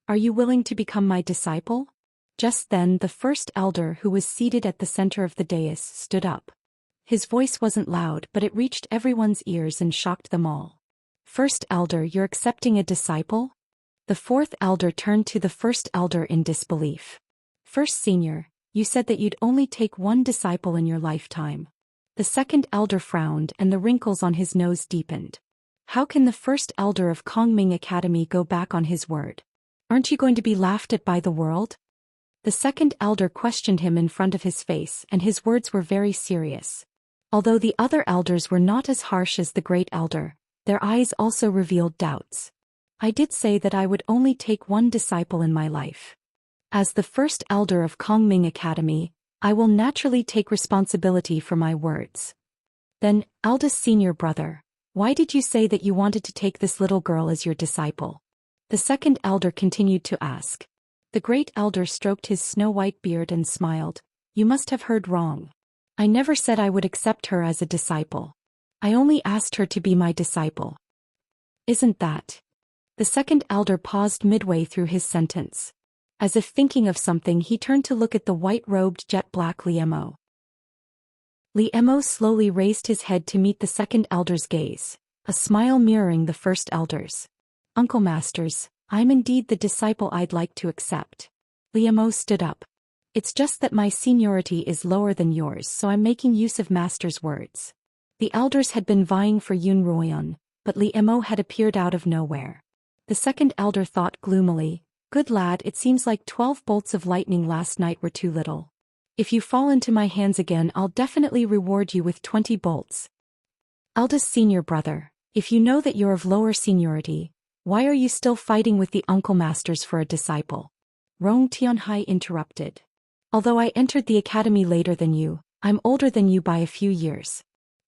Are you willing to become my disciple? Just then, the first elder, who was seated at the center of the dais, stood up. His voice wasn't loud, but it reached everyone's ears and shocked them all. First elder, you're accepting a disciple? The fourth elder turned to the first elder in disbelief. First senior, you said that you'd only take one disciple in your lifetime. The second elder frowned and the wrinkles on his nose deepened. How can the first elder of Kongming Academy go back on his word? Aren't you going to be laughed at by the world? The second elder questioned him in front of his face, and his words were very serious. Although the other elders were not as harsh as the great elder, their eyes also revealed doubts. I did say that I would only take one disciple in my life. As the first elder of Kongming Academy, I will naturally take responsibility for my words. Then, eldest senior brother, why did you say that you wanted to take this little girl as your disciple? The second elder continued to ask. The great elder stroked his snow-white beard and smiled. You must have heard wrong. I never said I would accept her as a disciple. I only asked her to be my disciple. Isn't that? The second elder paused midway through his sentence. As if thinking of something, he turned to look at the white-robed jet-black Liemo. Liemo slowly raised his head to meet the second elder's gaze, a smile mirroring the first elder's. Uncle Masters, I'm indeed the disciple I'd like to accept. Liemo stood up. It's just that my seniority is lower than yours, so I'm making use of Master's words. The elders had been vying for Yun Ruoyan, but Liemo had appeared out of nowhere. The second elder thought gloomily, good lad, it seems like 12 bolts of lightning last night were too little. If you fall into my hands again, I'll definitely reward you with 20 bolts. Eldest senior brother, if you know that you're of lower seniority, why are you still fighting with the uncle masters for a disciple? Rong Tianhai interrupted. Although I entered the academy later than you, I'm older than you by a few years.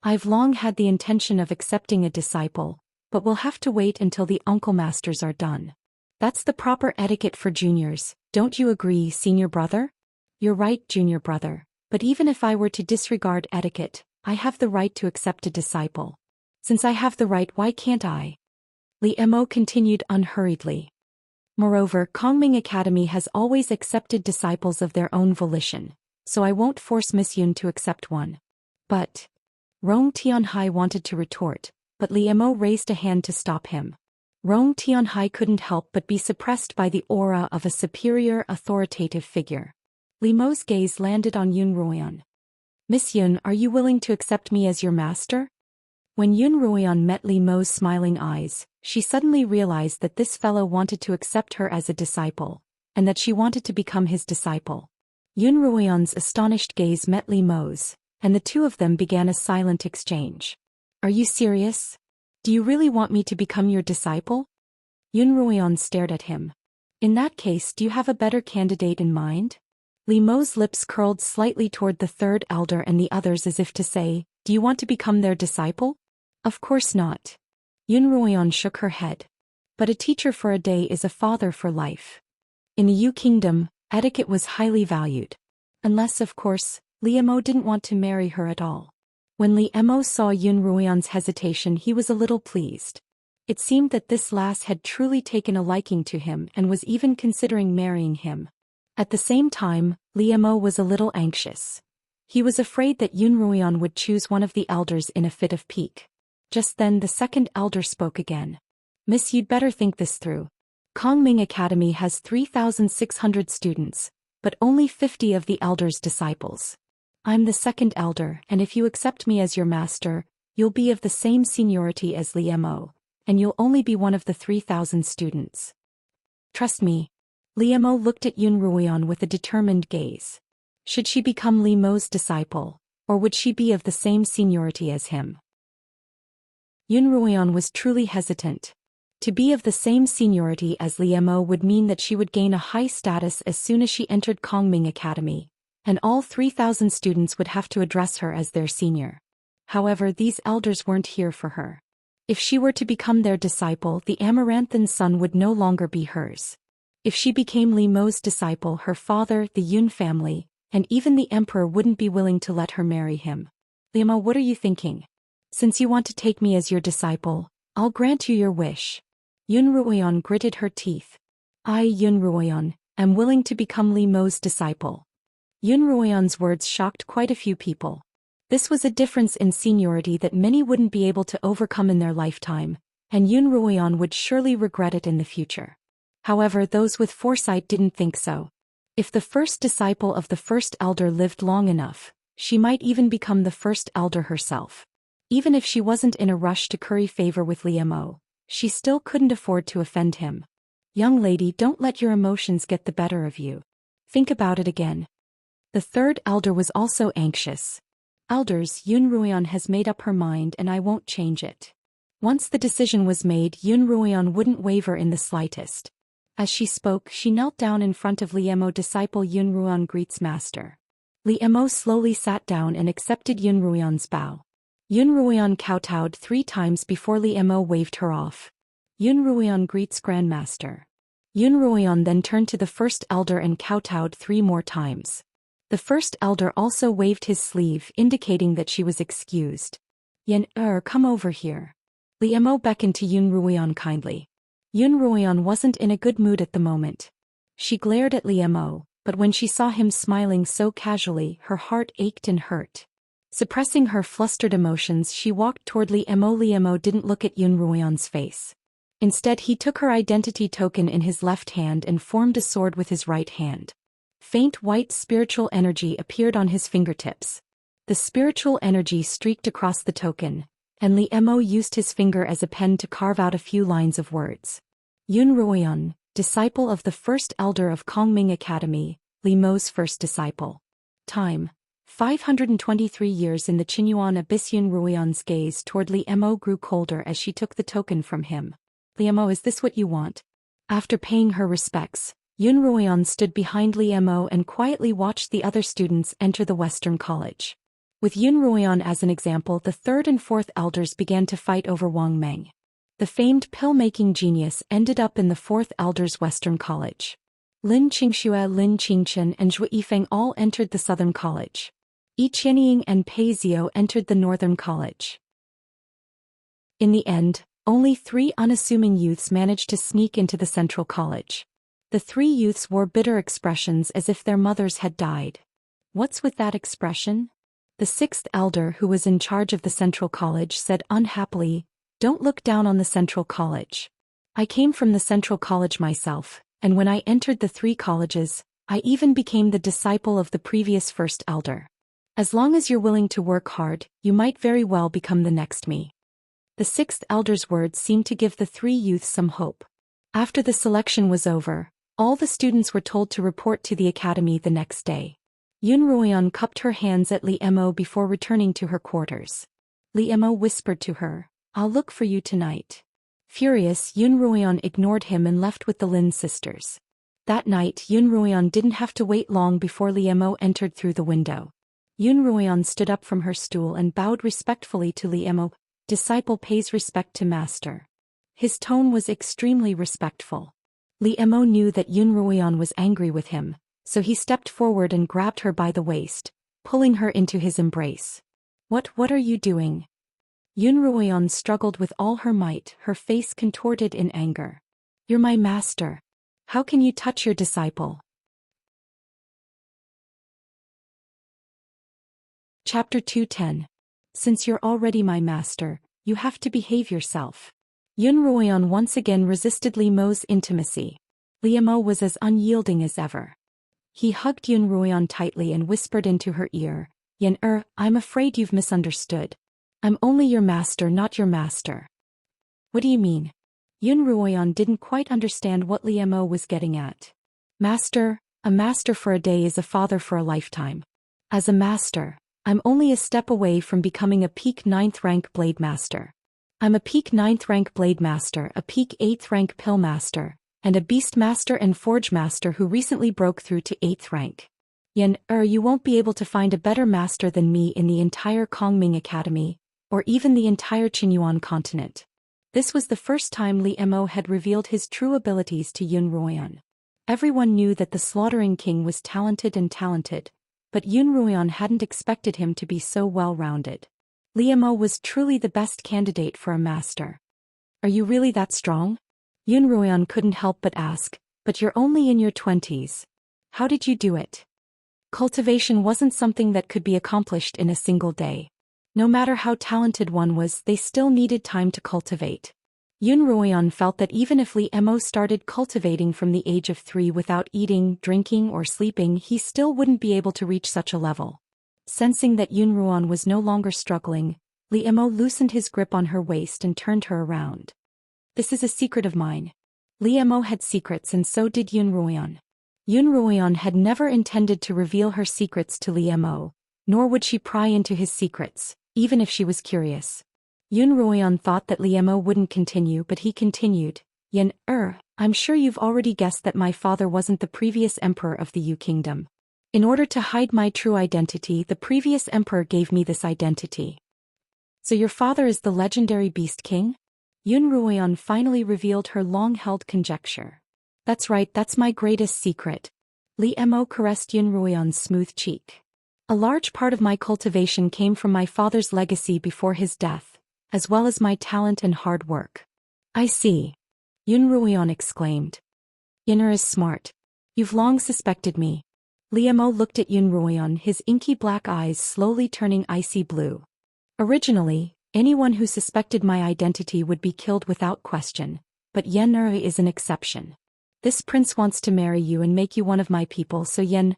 I've long had the intention of accepting a disciple, but we'll have to wait until the uncle masters are done. That's the proper etiquette for juniors, don't you agree, senior brother? You're right, junior brother, but even if I were to disregard etiquette, I have the right to accept a disciple. Since I have the right, why can't I? Liemo continued unhurriedly. Moreover, Kongming Academy has always accepted disciples of their own volition, so I won't force Miss Yun to accept one. But Rong Tianhai wanted to retort, but Liemo raised a hand to stop him. Rong Tianhai couldn't help but be suppressed by the aura of a superior authoritative figure. Liemo's gaze landed on Yun Ruoyan. Miss Yun, are you willing to accept me as your master? When Yun Ruoyan met Liemo's smiling eyes, she suddenly realized that this fellow wanted to accept her as a disciple, and that she wanted to become his disciple. Yun Ruoyan's astonished gaze met Liemo's, and the two of them began a silent exchange. Are you serious? Do you really want me to become your disciple? Yun Ruoyan stared at him. In that case, do you have a better candidate in mind? Liemo's lips curled slightly toward the third elder and the others as if to say, do you want to become their disciple? Of course not. Yun Ruoyan shook her head. But a teacher for a day is a father for life. In the Yu Kingdom, etiquette was highly valued. Unless, of course, Liemo didn't want to marry her at all. When Liemo saw Yun Ruoyan's hesitation, he was a little pleased. It seemed that this lass had truly taken a liking to him and was even considering marrying him. At the same time, Liemo was a little anxious. He was afraid that Yun Ruoyan would choose one of the elders in a fit of pique. Just then the second elder spoke again. Miss, you'd better think this through. Kongming Academy has 3,600 students, but only 50 of the elders' disciples. I'm the second elder, and if you accept me as your master, you'll be of the same seniority as Liemo, and you'll only be one of the 3,000 students. Trust me. Liemo looked at Yun Ruoyan with a determined gaze. Should she become Liemo's disciple, or would she be of the same seniority as him? Yun Ruoyan was truly hesitant. To be of the same seniority as Liemo would mean that she would gain a high status as soon as she entered Kongming Academy, and all 3,000 students would have to address her as their senior. However, these elders weren't here for her. If she were to become their disciple, the Amaranthan sun would no longer be hers. If she became Liemo's disciple, her father, the Yun family, and even the emperor wouldn't be willing to let her marry him. Liemo, what are you thinking? Since you want to take me as your disciple, I'll grant you your wish. Yun Ruoyan gritted her teeth. I, Yun Ruoyan, am willing to become Liemo's disciple. Yun Ruoyan's words shocked quite a few people. This was a difference in seniority that many wouldn't be able to overcome in their lifetime, and Yun Ruoyan would surely regret it in the future. However, those with foresight didn't think so. If the first disciple of the first elder lived long enough, she might even become the first elder herself. Even if she wasn't in a rush to curry favor with Liu Mo, she still couldn't afford to offend him. Young lady, don't let your emotions get the better of you. Think about it again. The third elder was also anxious. Elders, Yun Ruian has made up her mind and I won't change it. Once the decision was made, Yun Ruian wouldn't waver in the slightest. As she spoke, she knelt down in front of Liu Mo. Disciple Yun Ruian greets master. Liu Mo slowly sat down and accepted Yun Ruian's bow. Yun Ruian kowtowed 3 times before Liu Mo waved her off. Yun Ruian greets grandmaster. Yun Ruian then turned to the first elder and kowtowed 3 more times. The first elder also waved his sleeve, indicating that she was excused. Yen come over here. Liu Mo beckoned to Yun Ruian kindly. Yun Ruian wasn't in a good mood at the moment. She glared at Liu Mo, but when she saw him smiling so casually, her heart ached and hurt. Suppressing her flustered emotions, she walked toward Liu Mo. Liu Mo didn't look at Yun Ruian's face. Instead, he took her identity token in his left hand and formed a sword with his right hand. Faint white spiritual energy appeared on his fingertips. The spiritual energy streaked across the token, and Liu Mo used his finger as a pen to carve out a few lines of words. Yun Ruian, disciple of the first elder of Kongming Academy, Liu Mo's first disciple. Time: 523 years in the Qinyuan abyss. Yun Ruian's gaze toward Liu Mo grew colder as she took the token from him. Liu Mo, is this what you want? After paying her respects, Yun Ruian stood behind Liu Mo and quietly watched the other students enter the Western College. With Yun Ruian as an example, the third and fourth elders began to fight over Wang Meng. The famed pill-making genius ended up in the fourth elder's Western College. Lin Qingxue, Lin Qingchen, and Zhu Yifeng all entered the Southern College. Yi Qianying and Pei Xiao entered the Northern College. In the end, only 3 unassuming youths managed to sneak into the Central College. The 3 youths wore bitter expressions as if their mothers had died. What's with that expression? The 6th elder, who was in charge of the Central College, said unhappily, "Don't look down on the Central College. I came from the Central College myself, and when I entered the 3 colleges, I even became the disciple of the previous first elder. As long as you're willing to work hard, you might very well become the next me." The 6th elder's words seemed to give the 3 youths some hope. After the selection was over, all the students were told to report to the academy the next day. Yun Ruian cupped her hands at Liu Mo before returning to her quarters. Liu Mo whispered to her, "I'll look for you tonight." Furious, Yun Ruian ignored him and left with the Lin sisters. That night, Yun Ruian didn't have to wait long before Liu Mo entered through the window. Yun Ruian stood up from her stool and bowed respectfully to Liu Mo. Disciple pays respect to master. His tone was extremely respectful. Liu Mo knew that Yun Ruian was angry with him, so he stepped forward and grabbed her by the waist, pulling her into his embrace. What are you doing?" Yun Ruian struggled with all her might, her face contorted in anger. "You're my master. How can you touch your disciple?" Chapter 210. Since you're already my master, you have to behave yourself. Yun Ruian once again resisted Liu Mo's intimacy. Liu Mo was as unyielding as ever. He hugged Yun Ruian tightly and whispered into her ear, "Yan I'm afraid you've misunderstood. I'm only your master, not your master." "What do you mean?" Yun Ruian didn't quite understand what Liu Mo was getting at. "Master, a master for a day is a father for a lifetime. As a master, I'm only a step away from becoming a peak 9th rank blade master. I'm a peak 9th rank blade master, a peak 8th rank pill master, and a beast master and forge master who recently broke through to 8th rank. Yan you won't be able to find a better master than me in the entire Kongming Academy, or even the entire Qinyuan continent." This was the first time Liu Mo had revealed his true abilities to Yun Ruian. Everyone knew that the Slaughtering King was talented, but Yun Ruian hadn't expected him to be so well-rounded. Liu Mo was truly the best candidate for a master. "Are you really that strong?" Yun Ruian couldn't help but ask, "But you're only in your 20s. How did you do it?" Cultivation wasn't something that could be accomplished in a single day. No matter how talented one was, they still needed time to cultivate. Yun Ruoyan felt that even if Li Emo started cultivating from the age of 3 without eating, drinking or sleeping, he still wouldn't be able to reach such a level. Sensing that Yun Ruoyan was no longer struggling, Li Emo loosened his grip on her waist and turned her around. This is a secret of mine. Li Emo had secrets and so did Yun Ruoyan. Yun Ruoyan had never intended to reveal her secrets to Li Emo, nor would she pry into his secrets, even if she was curious. Yun Ruoyan thought that Li Emo wouldn't continue, but he continued. Yan, I'm sure you've already guessed that my father wasn't the previous emperor of the Yu Kingdom. In order to hide my true identity, the previous emperor gave me this identity. So your father is the legendary Beast King? Yun Ruoyan finally revealed her long-held conjecture. That's right, that's my greatest secret. Li Emo caressed Yun Ruoyan's smooth cheek. A large part of my cultivation came from my father's legacy before his death, as well as my talent and hard work. I see. Yun Ruoyan exclaimed. Yinner is smart. You've long suspected me. Li Emo looked at Yun Ruoyan, his inky black eyes slowly turning icy blue. Originally, anyone who suspected my identity would be killed without question, but Yen is an exception. This prince wants to marry you and make you one of my people, so Yen,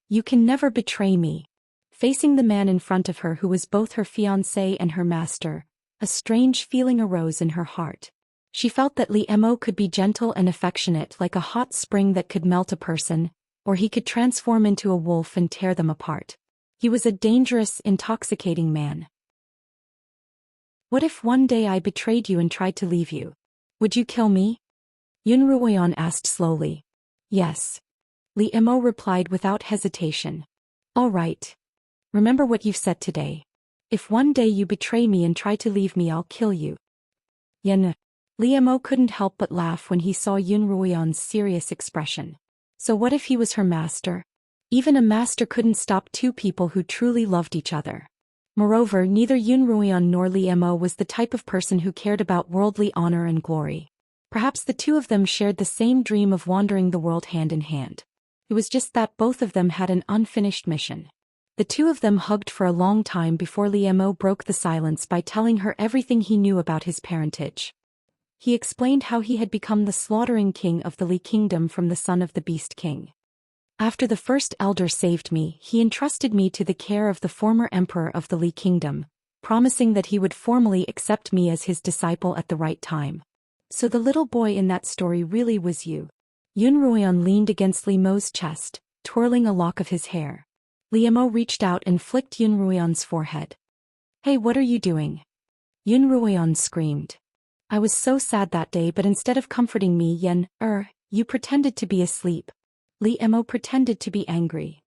you can never betray me. Facing the man in front of her who was both her fiancé and her master, a strange feeling arose in her heart. She felt that Li Emo could be gentle and affectionate like a hot spring that could melt a person, or he could transform into a wolf and tear them apart. He was a dangerous, intoxicating man. What if one day I betrayed you and tried to leave you? Would you kill me? Yun Ruoyan asked slowly. Yes. Li Emo replied without hesitation. All right. Remember what you've said today. If one day you betray me and try to leave me, I'll kill you. Yen. Li Emo couldn't help but laugh when he saw Yun Ruoyan's serious expression. So what if he was her master? Even a master couldn't stop two people who truly loved each other. Moreover, neither Yun Ruoyan nor Li Emo was the type of person who cared about worldly honor and glory. Perhaps the two of them shared the same dream of wandering the world hand in hand. It was just that both of them had an unfinished mission. The two of them hugged for a long time before Li Emo broke the silence by telling her everything he knew about his parentage. He explained how he had become the slaughtering king of the Li Kingdom from the son of the Beast King. After the first elder saved me, he entrusted me to the care of the former emperor of the Li Kingdom, promising that he would formally accept me as his disciple at the right time. So the little boy in that story really was you. Yun Ruoyan leaned against Li Emo's chest, twirling a lock of his hair. Li Emo reached out and flicked Yun Ruoyan's forehead. Hey, what are you doing? Yun Ruoyan screamed. I was so sad that day, but instead of comforting me, Yen, you pretended to be asleep. Li Emo pretended to be angry.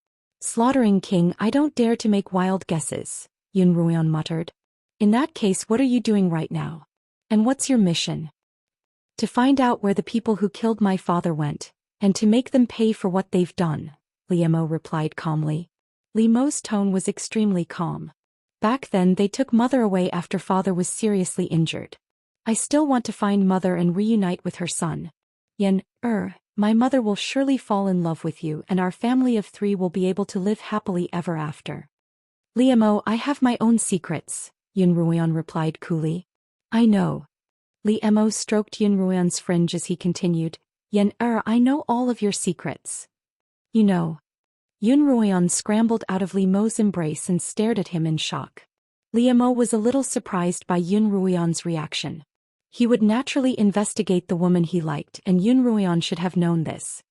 Slaughtering king, I don't dare to make wild guesses, Yun Ruoyan muttered. In that case, what are you doing right now? And what's your mission? To find out where the people who killed my father went, and to make them pay for what they've done, Li Emo replied calmly. Li Emo's tone was extremely calm. Back then they took mother away after father was seriously injured. I still want to find mother and reunite with her son. Yen, my mother will surely fall in love with you and our family of 3 will be able to live happily ever after. Li Emo, I have my own secrets, Yun Ruoyan replied coolly. I know. Li Emo stroked Yun Ruoyan's fringe as he continued. Yen, I know all of your secrets. You know. Yun Ruoyan scrambled out of Li Emo's embrace and stared at him in shock. Li Emo was a little surprised by Yun Ruoyan's reaction. He would naturally investigate the woman he liked, and Yun Ruoyan should have known this.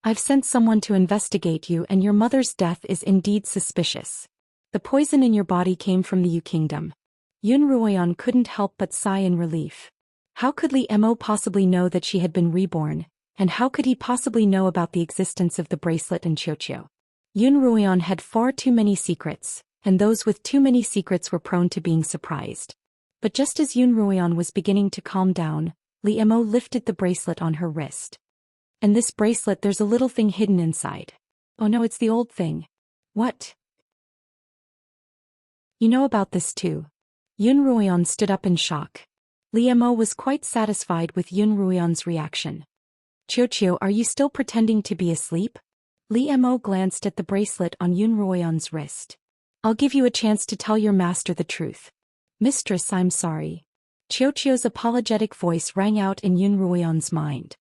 I've sent someone to investigate you, and your mother's death is indeed suspicious. The poison in your body came from the Yu Kingdom. Yun Ruoyan couldn't help but sigh in relief. How could Li Emo possibly know that she had been reborn, and how could he possibly know about the existence of the bracelet and Xianxia? Yun Ruoyan had far too many secrets, and those with too many secrets were prone to being surprised. But just as Yun Ruoyan was beginning to calm down, Li Emo lifted the bracelet on her wrist. And this bracelet, there's a little thing hidden inside. Oh no, it's the old thing. What? You know about this too. Yun Ruoyan stood up in shock. Li Emo was quite satisfied with Yun Ruoyan's reaction. Xianxia, are you still pretending to be asleep? Li Emo glanced at the bracelet on Yun Ruoyan's wrist. I'll give you a chance to tell your master the truth. Mistress, I'm sorry. Xiao's apologetic voice rang out in Yun Ruoyan's mind.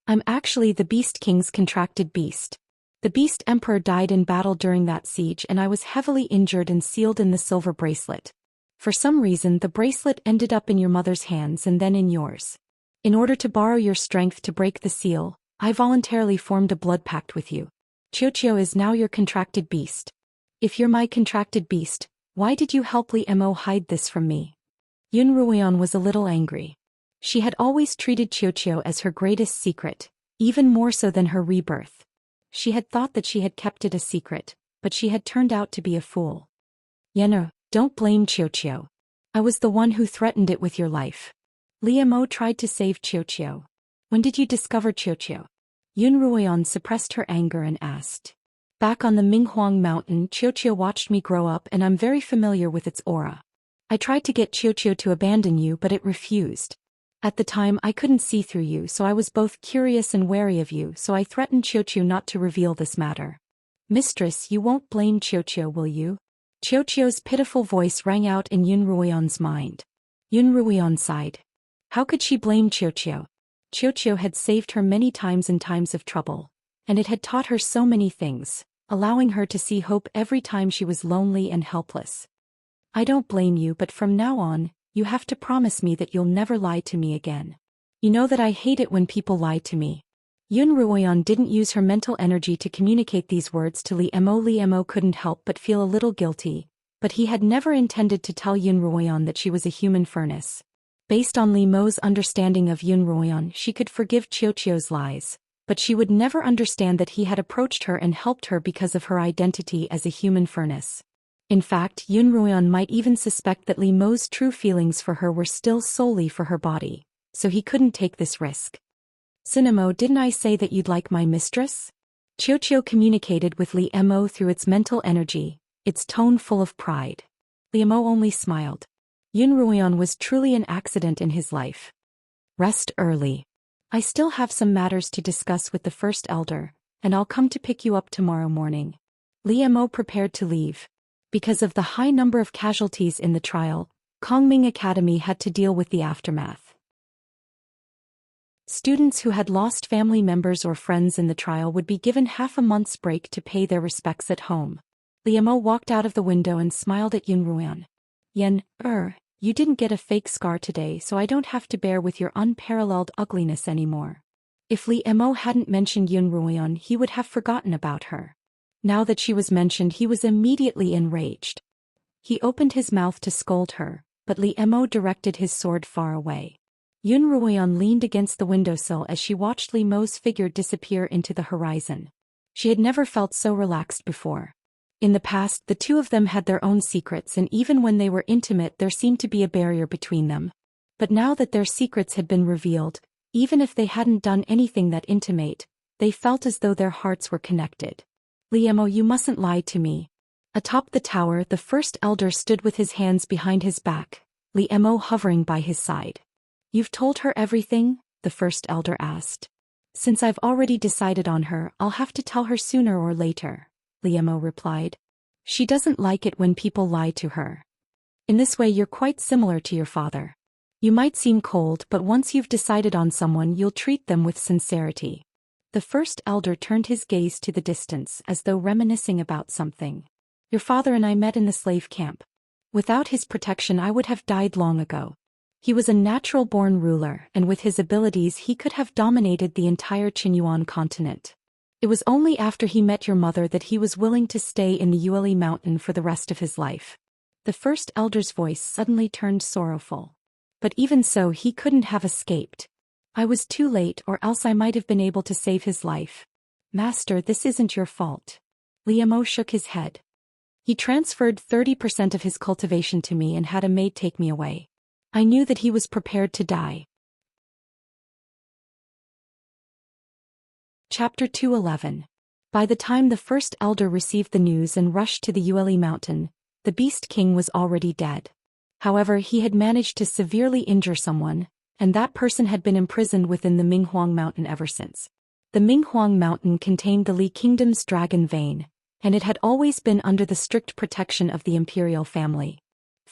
I'm actually the Beast King's contracted beast. The Beast Emperor died in battle during that siege and I was heavily injured and sealed in the silver bracelet. For some reason the bracelet ended up in your mother's hands and then in yours. In order to borrow your strength to break the seal, I voluntarily formed a blood pact with you. Xiao is now your contracted beast. If you're my contracted beast, why did you help Li Mo hide this from me? Yun Ruoyan was a little angry. She had always treated Xiao as her greatest secret, even more so than her rebirth. She had thought that she had kept it a secret, but she had turned out to be a fool. Yenna, don't blame Xiao. I was the one who threatened it with your life. Li Mo tried to save Xiao. When did you discover Xiao? Yun Ruoyan suppressed her anger and asked. Back on the Minghuang Mountain, Xiao watched me grow up and I'm very familiar with its aura. I tried to get Xiao to abandon you but it refused. At the time I couldn't see through you so I was both curious and wary of you so I threatened Xiao not to reveal this matter. Mistress, you won't blame Xiao, will you? Xiao's pitiful voice rang out in Yun Ruoyan's mind. Yun Ruoyan sighed. How could she blame Xiao? Xiao had saved her many times in times of trouble, and it had taught her so many things, allowing her to see hope every time she was lonely and helpless. I don't blame you but from now on, you have to promise me that you'll never lie to me again. You know that I hate it when people lie to me. Yun Ruoyan didn't use her mental energy to communicate these words to Li Mo. Li Mo couldn't help but feel a little guilty, but he had never intended to tell Yun Ruoyan that she was a human furnace. Based on Li Mo's understanding of Yun Ruoyan, she could forgive Xiao's lies, but she would never understand that he had approached her and helped her because of her identity as a human furnace. In fact, Yun Ruoyan might even suspect that Li Mo's true feelings for her were still solely for her body, so he couldn't take this risk. Sinamo, didn't I say that you'd like my mistress? Xiao communicated with Li Mo through its mental energy, its tone full of pride. Li Mo only smiled. Yun Ruoyan was truly an accident in his life. Rest early. I still have some matters to discuss with the First Elder, and I'll come to pick you up tomorrow morning. Li Mo prepared to leave. Because of the high number of casualties in the trial, Kongming Academy had to deal with the aftermath. Students who had lost family members or friends in the trial would be given half a month's break to pay their respects at home. Li Mo walked out of the window and smiled at Yun Ruoyan. Yen, you didn't get a fake scar today so I don't have to bear with your unparalleled ugliness anymore. If Li Mo hadn't mentioned Yun Ruoyan, he would have forgotten about her. Now that she was mentioned, he was immediately enraged. He opened his mouth to scold her, but Li Mo directed his sword far away. Yun Ruoyan leaned against the windowsill as she watched Li Mo's figure disappear into the horizon. She had never felt so relaxed before. In the past, the two of them had their own secrets, and even when they were intimate there seemed to be a barrier between them. But now that their secrets had been revealed, even if they hadn't done anything that intimate, they felt as though their hearts were connected. Li Mo, you mustn't lie to me. Atop the tower, the First Elder stood with his hands behind his back, Li Mo hovering by his side. You've told her everything? The First Elder asked. Since I've already decided on her, I'll have to tell her sooner or later, Li Mo replied. She doesn't like it when people lie to her. In this way you're quite similar to your father. You might seem cold, but once you've decided on someone you'll treat them with sincerity. The First Elder turned his gaze to the distance as though reminiscing about something. Your father and I met in the slave camp. Without his protection I would have died long ago. He was a natural-born ruler, and with his abilities he could have dominated the entire Qinyuan continent. It was only after he met your mother that he was willing to stay in the Yueli mountain for the rest of his life. The First Elder's voice suddenly turned sorrowful. But even so he couldn't have escaped. I was too late, or else I might have been able to save his life. Master, this isn't your fault. Li Mo shook his head. He transferred 30% of his cultivation to me and had a maid take me away. I knew that he was prepared to die. Chapter 211. By the time the First Elder received the news and rushed to the Yueli mountain, the Beast King was already dead. However, he had managed to severely injure someone, and that person had been imprisoned within the Minghuang mountain ever since. The Minghuang mountain contained the Li Kingdom's dragon vein, and it had always been under the strict protection of the imperial family.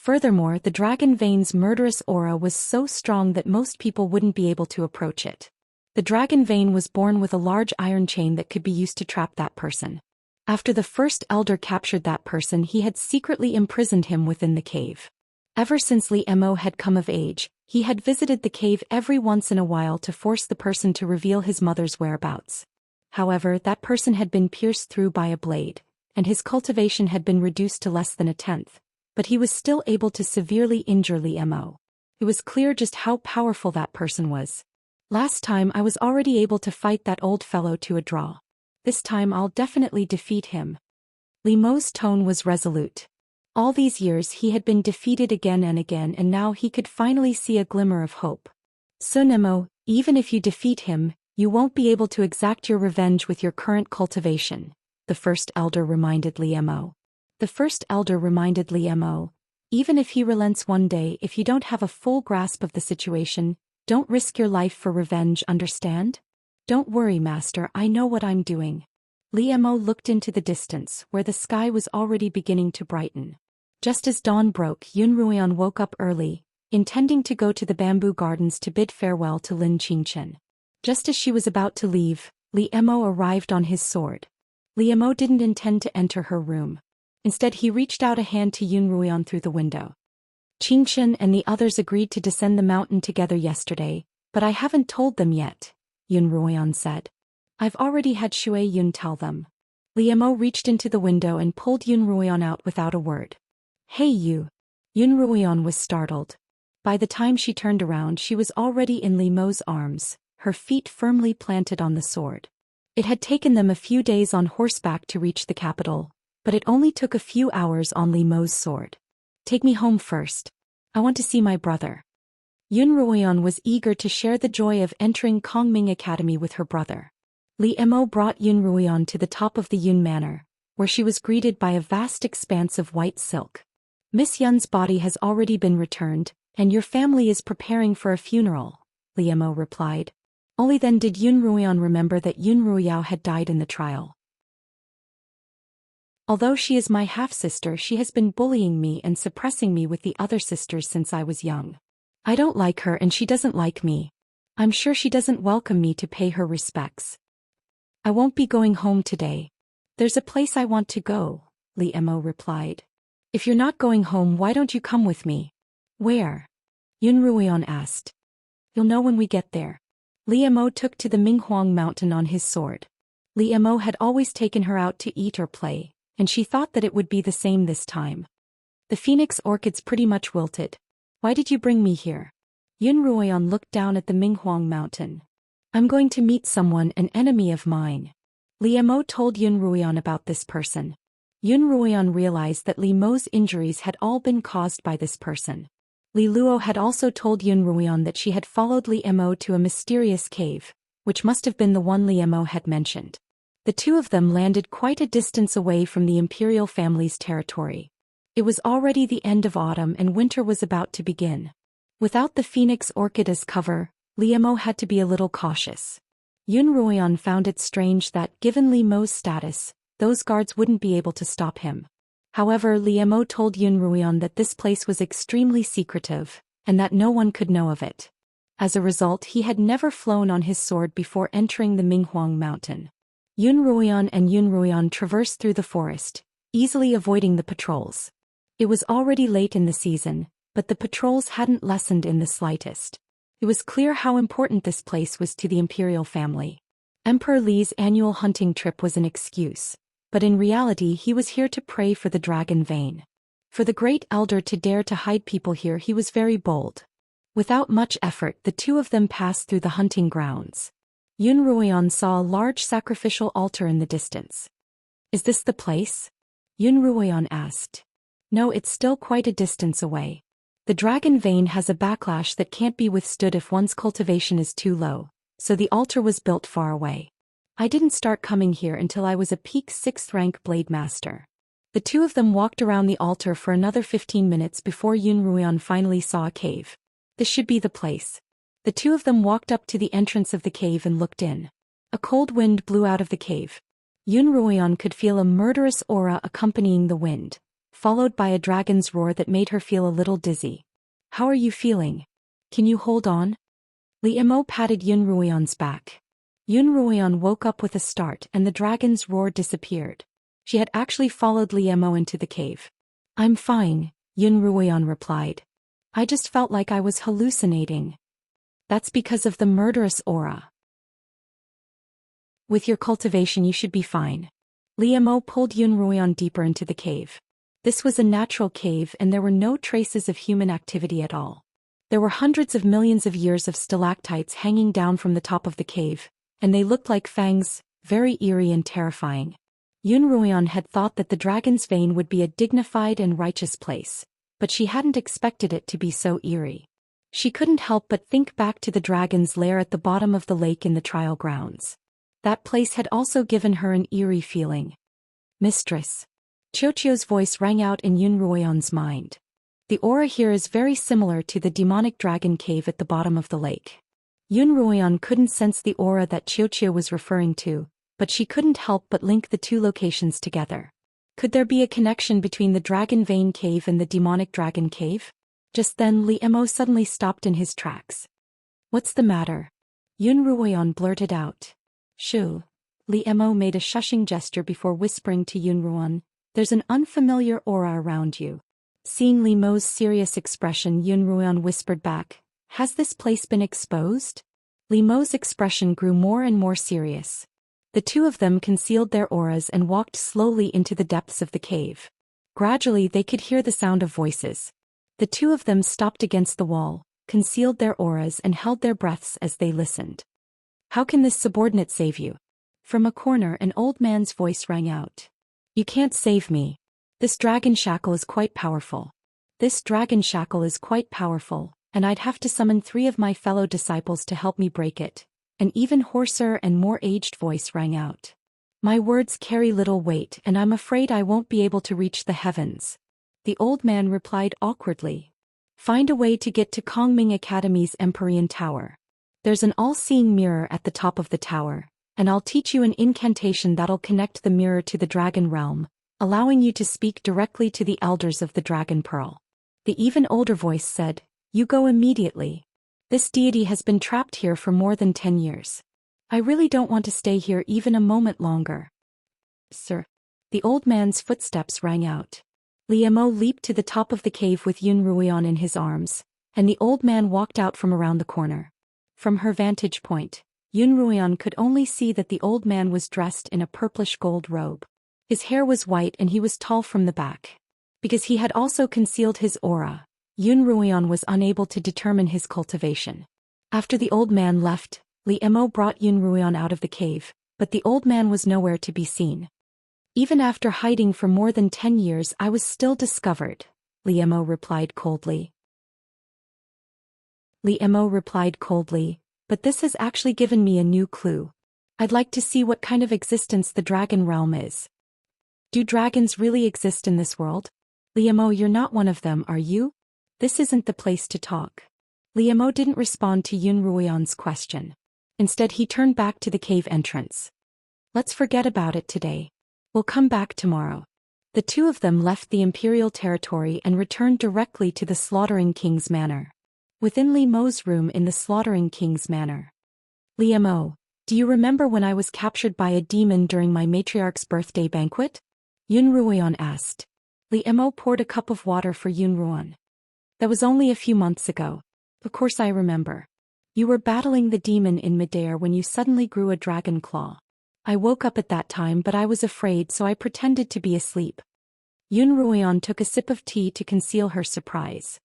Furthermore, the dragon vein's murderous aura was so strong that most people wouldn't be able to approach it. The dragon vein was born with a large iron chain that could be used to trap that person. After the first elder captured that person, he had secretly imprisoned him within the cave. Ever since Li Mo had come of age, he had visited the cave every once in a while to force the person to reveal his mother's whereabouts. However, that person had been pierced through by a blade, and his cultivation had been reduced to less than a tenth, but he was still able to severely injure Li Mo. It was clear just how powerful that person was. Last time I was already able to fight that old fellow to a draw. This time I'll definitely defeat him. Li Mo's tone was resolute. All these years he had been defeated again and again, and now he could finally see a glimmer of hope. Sun Mo, even if you defeat him, you won't be able to exact your revenge with your current cultivation, the first elder reminded Li Mo. The first elder reminded Li Mo, even if he relents one day, if you don't have a full grasp of the situation, don't risk your life for revenge, understand? Don't worry, master, I know what I'm doing. Li Mo looked into the distance, where the sky was already beginning to brighten. Just as dawn broke, Yun Ruian woke up early, intending to go to the bamboo gardens to bid farewell to Lin Qingchen. Just as she was about to leave, Li Mo arrived on his sword. Li Mo didn't intend to enter her room. Instead, he reached out a hand to Yun Ruian through the window. Qingchen and the others agreed to descend the mountain together yesterday, but I haven't told them yet, Yun Ruian said. I've already had Shui Yun tell them. Li Mo reached into the window and pulled Yun Ruian out without a word. Hey you! Yun Ruian was startled. By the time she turned around, she was already in Li Mo's arms, her feet firmly planted on the sword. It had taken them a few days on horseback to reach the capital, but it only took a few hours on Li Mo's sword. Take me home first. I want to see my brother. Yun Ruian was eager to share the joy of entering Kongming Academy with her brother. Li Mo brought Yun Ruian to the top of the Yun Manor, where she was greeted by a vast expanse of white silk. Miss Yun's body has already been returned, and your family is preparing for a funeral, Li Mo replied. Only then did Yun Ruian remember that Yun Ruyao had died in the trial. Although she is my half-sister, she has been bullying me and suppressing me with the other sisters since I was young. I don't like her and she doesn't like me. I'm sure she doesn't welcome me to pay her respects. I won't be going home today. There's a place I want to go, Li Mo replied. If you're not going home, why don't you come with me? Where? Yun Ruian asked. You'll know when we get there. Li Mo took to the Minghuang mountain on his sword. Li Mo had always taken her out to eat or play, and she thought that it would be the same this time. The phoenix orchids pretty much wilted. Why did you bring me here? Yun Ruian looked down at the Minghuang mountain. I'm going to meet someone, an enemy of mine. Li Mo told Yun Ruian about this person. Yun Ruian realized that Li Mo's injuries had all been caused by this person. Li Luo had also told Yun Ruian that she had followed Li Mo to a mysterious cave, which must have been the one Li Mo had mentioned. The two of them landed quite a distance away from the imperial family's territory. It was already the end of autumn and winter was about to begin. Without the phoenix orchid as cover, Li Mo had to be a little cautious. Yun Ruian found it strange that, given Li Mo's status, those guards wouldn't be able to stop him. However, Li Mo told Yun Ruian that this place was extremely secretive, and that no one could know of it. As a result, he had never flown on his sword before entering the Minghuang mountain. Yun Ruian traversed through the forest, easily avoiding the patrols. It was already late in the season, but the patrols hadn't lessened in the slightest. It was clear how important this place was to the imperial family. Emperor Li's annual hunting trip was an excuse, but in reality he was here to pray for the dragon vein. For the great elder to dare to hide people here, he was very bold. Without much effort, the two of them passed through the hunting grounds. Yun Ruian saw a large sacrificial altar in the distance. Is this the place? Yun Ruian asked. No, it's still quite a distance away. The dragon vein has a backlash that can't be withstood if one's cultivation is too low, so the altar was built far away. I didn't start coming here until I was a peak 6th rank blade master. The two of them walked around the altar for another 15 minutes before Yun Ruian finally saw a cave. This should be the place. The two of them walked up to the entrance of the cave and looked in. A cold wind blew out of the cave. Yun Ruian could feel a murderous aura accompanying the wind, followed by a dragon's roar that made her feel a little dizzy. How are you feeling? Can you hold on? Li Emo patted Yun Ruoyan's back. Yun Ruoyan woke up with a start and the dragon's roar disappeared. She had actually followed Li Emo into the cave. I'm fine, Yun Ruoyan replied. I just felt like I was hallucinating. That's because of the murderous aura. With your cultivation you should be fine. Li Emo pulled Yun Ruoyan deeper into the cave. This was a natural cave and there were no traces of human activity at all. There were hundreds of millions of years of stalactites hanging down from the top of the cave, and they looked like fangs, very eerie and terrifying. Yun Ruoyan had thought that the dragon's vein would be a dignified and righteous place, but she hadn't expected it to be so eerie. She couldn't help but think back to the dragon's lair at the bottom of the lake in the trial grounds. That place had also given her an eerie feeling. Mistress. Qiuqiu's voice rang out in Yun Ruoyan's mind. The aura here is very similar to the demonic dragon cave at the bottom of the lake. Yun Ruoyan couldn't sense the aura that Qiuqiu was referring to, but she couldn't help but link the two locations together. Could there be a connection between the Dragon Vein Cave and the demonic dragon cave? Just then Li Emo suddenly stopped in his tracks. What's the matter? Yun Ruoyan blurted out. Shoo. Li Emo made a shushing gesture before whispering to Yun Ruoyan, there's an unfamiliar aura around you. Seeing Li Mo's serious expression, Yun Ruoyan whispered back, has this place been exposed? Li Mo's expression grew more and more serious. The two of them concealed their auras and walked slowly into the depths of the cave. Gradually they could hear the sound of voices. The two of them stopped against the wall, concealed their auras and held their breaths as they listened. How can this subordinate save you? From a corner an old man's voice rang out. You can't save me. This dragon shackle is quite powerful. This dragon shackle is quite powerful, and I'd have to summon 3 of my fellow disciples to help me break it. An even hoarser and more aged voice rang out. My words carry little weight and I'm afraid I won't be able to reach the heavens. The old man replied awkwardly. Find a way to get to Kongming Academy's Empyrean Tower. There's an all-seeing mirror at the top of the tower, and I'll teach you an incantation that'll connect the mirror to the dragon realm, allowing you to speak directly to the elders of the Dragon Pearl. The even older voice said, You go immediately. This deity has been trapped here for more than 10 years. I really don't want to stay here even a moment longer. Sir. The old man's footsteps rang out. Li Emo leaped to the top of the cave with Yun Ruoyan in his arms, and the old man walked out from around the corner. From her vantage point, Yun Ruoyan could only see that the old man was dressed in a purplish gold robe. His hair was white and he was tall from the back. Because he had also concealed his aura, Yun Ruoyan was unable to determine his cultivation. After the old man left, Li Emo brought Yun Ruoyan out of the cave, but the old man was nowhere to be seen. Even after hiding for more than 10 years I was still discovered, Li Emo replied coldly. Li Emo replied coldly, but this has actually given me a new clue. I'd like to see what kind of existence the dragon realm is. Do dragons really exist in this world? Li Emo, you're not one of them, are you? This isn't the place to talk. Li Emo didn't respond to Yun Ruoyan's question. Instead he turned back to the cave entrance. Let's forget about it today. We'll come back tomorrow. The two of them left the imperial territory and returned directly to the Slaughtering King's manor. Within Li Mo's room in the Slaughtering King's manor. Li Mo, do you remember when I was captured by a demon during my matriarch's birthday banquet? Yun Ruoyan asked. Li Mo poured a cup of water for Yun Ruoyan. That was only a few months ago. Of course I remember. You were battling the demon in midair when you suddenly grew a dragon claw. I woke up at that time but I was afraid so I pretended to be asleep. Yun Ruoyan took a sip of tea to conceal her surprise.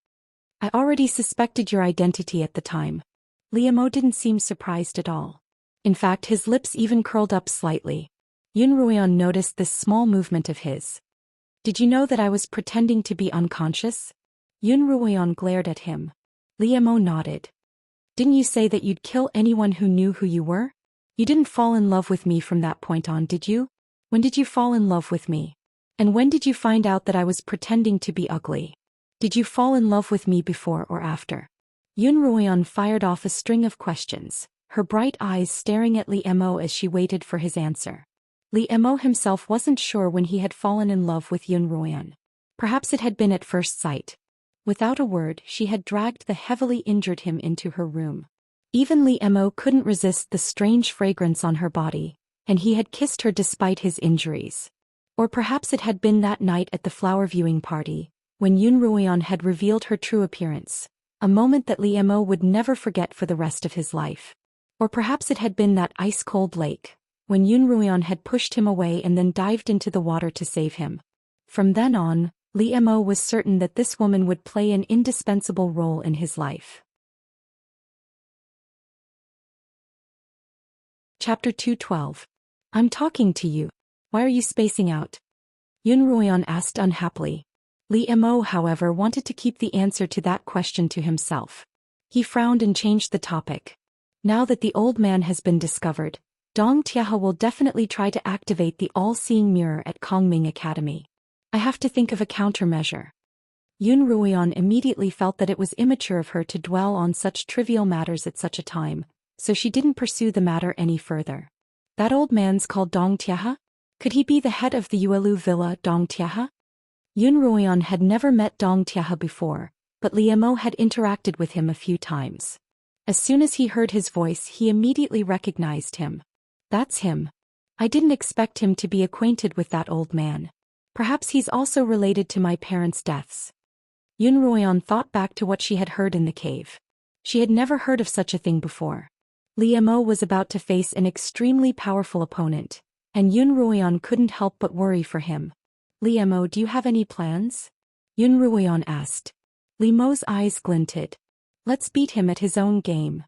I already suspected your identity at the time. Li Mo didn't seem surprised at all. In fact his lips even curled up slightly. Yun Ruoyan noticed this small movement of his. Did you know that I was pretending to be unconscious? Yun Ruoyan glared at him. Li Mo nodded. Didn't you say that you'd kill anyone who knew who you were? You didn't fall in love with me from that point on, did you? When did you fall in love with me? And when did you find out that I was pretending to be ugly? Did you fall in love with me before or after? Yun Ruoyan fired off a string of questions, her bright eyes staring at Li Mo as she waited for his answer. Li Mo himself wasn't sure when he had fallen in love with Yun Ruoyan. Perhaps it had been at first sight. Without a word, she had dragged the heavily injured him into her room. Even Li Mo couldn't resist the strange fragrance on her body, and he had kissed her despite his injuries. Or perhaps it had been that night at the flower viewing party, when Yun Ruoyan had revealed her true appearance, a moment that Li Mo would never forget for the rest of his life. Or perhaps it had been that ice-cold lake, when Yun Ruoyan had pushed him away and then dived into the water to save him. From then on, Li Mo was certain that this woman would play an indispensable role in his life. Chapter 212. I'm talking to you. Why are you spacing out? Yun Ruoyan asked unhappily. Li Mo, however, wanted to keep the answer to that question to himself. He frowned and changed the topic. Now that the old man has been discovered, Dong Tiahe will definitely try to activate the all-seeing mirror at Kongming Academy. I have to think of a countermeasure. Yun Ruoyan immediately felt that it was immature of her to dwell on such trivial matters at such a time, so she didn't pursue the matter any further. That old man's called Dong Tiahe? Could he be the head of the Yuelu Villa Dong Tiahe? Yun Ruoyan had never met Dong Tiahe before, but Li Mo had interacted with him a few times. As soon as he heard his voice, he immediately recognized him. That's him. I didn't expect him to be acquainted with that old man. Perhaps he's also related to my parents' deaths. Yun Ruoyan thought back to what she had heard in the cave. She had never heard of such a thing before. Li Mo was about to face an extremely powerful opponent, and Yun Ruoyan couldn't help but worry for him. Li Mo, do you have any plans? Yun Ruoyan asked. Li Mo's eyes glinted. Let's beat him at his own game.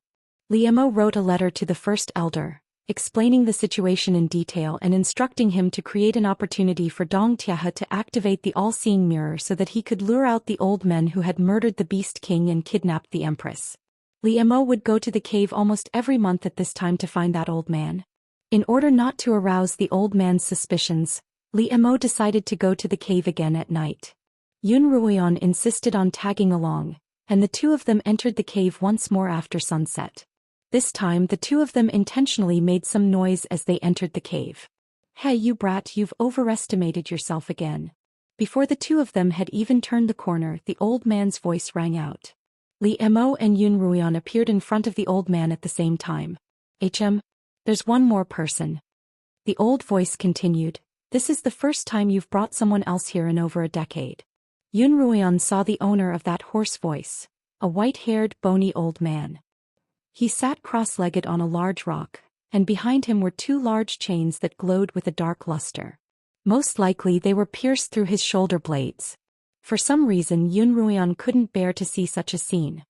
Li Mo wrote a letter to the first elder, explaining the situation in detail and instructing him to create an opportunity for Dong Tiahe to activate the all-seeing mirror so that he could lure out the old men who had murdered the Beast King and kidnapped the Empress. Li Mo would go to the cave almost every month at this time to find that old man. In order not to arouse the old man's suspicions, Li Mo decided to go to the cave again at night. Yun Ruoyan insisted on tagging along, and the two of them entered the cave once more after sunset. This time the two of them intentionally made some noise as they entered the cave. Hey you brat, you've overestimated yourself again. Before the two of them had even turned the corner, the old man's voice rang out. Li Mo and Yun Ruoyan appeared in front of the old man at the same time. There's one more person. The old voice continued, this is the first time you've brought someone else here in over a decade. Yun Ruoyan saw the owner of that hoarse voice, a white-haired, bony old man. He sat cross-legged on a large rock, and behind him were two large chains that glowed with a dark luster. Most likely they were pierced through his shoulder blades. For some reason Yun Ruoyan couldn't bear to see such a scene.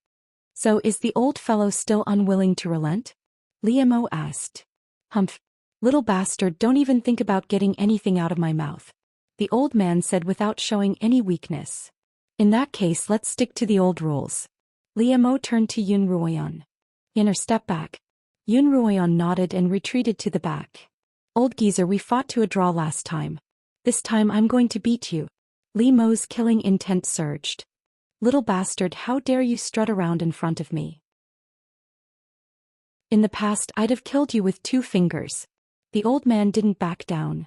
So is the old fellow still unwilling to relent? Li Mo asked. Humph. Little bastard, don't even think about getting anything out of my mouth. The old man said without showing any weakness. In that case, let's stick to the old rules. Li Mo turned to Yun Ruoyan. Step back. Yun Ruoyan nodded and retreated to the back. Old geezer, we fought to a draw last time. This time I'm going to beat you. Li Mo's killing intent surged. Little bastard, how dare you strut around in front of me? In the past I'd have killed you with 2 fingers. The old man didn't back down.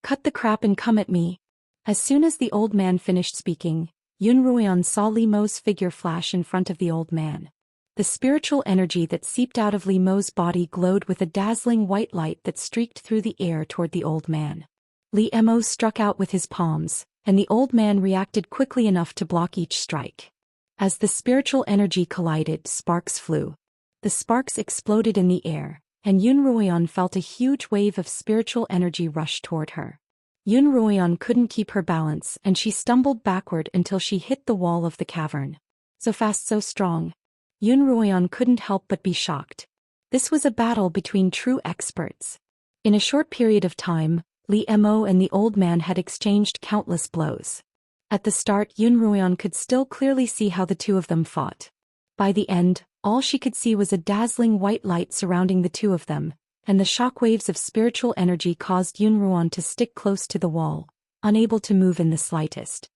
Cut the crap and come at me. As soon as the old man finished speaking, Yun Ruoyan saw Li Mo's figure flash in front of the old man. The spiritual energy that seeped out of Li Mo's body glowed with a dazzling white light that streaked through the air toward the old man. Li Mo struck out with his palms, and the old man reacted quickly enough to block each strike. As the spiritual energy collided, sparks flew. The sparks exploded in the air, and Yun Ruoyan felt a huge wave of spiritual energy rush toward her. Yun Ruoyan couldn't keep her balance and she stumbled backward until she hit the wall of the cavern. So fast, so strong. Yun Ruoyan couldn't help but be shocked. This was a battle between true experts. In a short period of time, Li Mo and the old man had exchanged countless blows. At the start, Yun Ruoyan could still clearly see how the two of them fought. By the end, all she could see was a dazzling white light surrounding the two of them, and the shockwaves of spiritual energy caused Yun Ruoyan to stick close to the wall, unable to move in the slightest.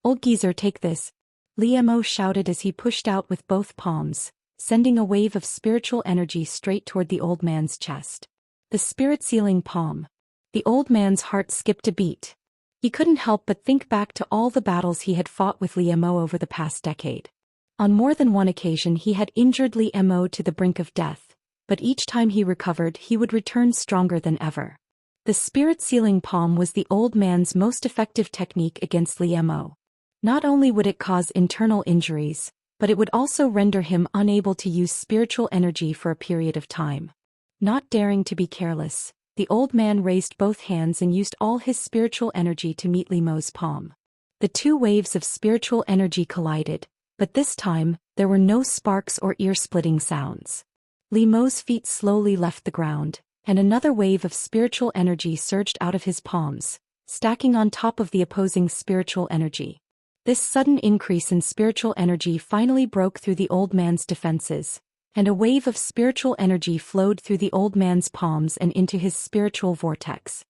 Old geezer, take this. Li Mo shouted as he pushed out with both palms, sending a wave of spiritual energy straight toward the old man's chest. The spirit sealing palm. The old man's heart skipped a beat. He couldn't help but think back to all the battles he had fought with Li Mo over the past decade. On more than one occasion he had injured Li Mo to the brink of death, but each time he recovered he would return stronger than ever. The spirit sealing palm was the old man's most effective technique against Li Mo. Not only would it cause internal injuries, but it would also render him unable to use spiritual energy for a period of time. Not daring to be careless, the old man raised both hands and used all his spiritual energy to meet Li Mo's palm. The two waves of spiritual energy collided, but this time, there were no sparks or ear-splitting sounds. Li Mo's feet slowly left the ground, and another wave of spiritual energy surged out of his palms, stacking on top of the opposing spiritual energy. This sudden increase in spiritual energy finally broke through the old man's defenses, and a wave of spiritual energy flowed through the old man's palms and into his spiritual vortex.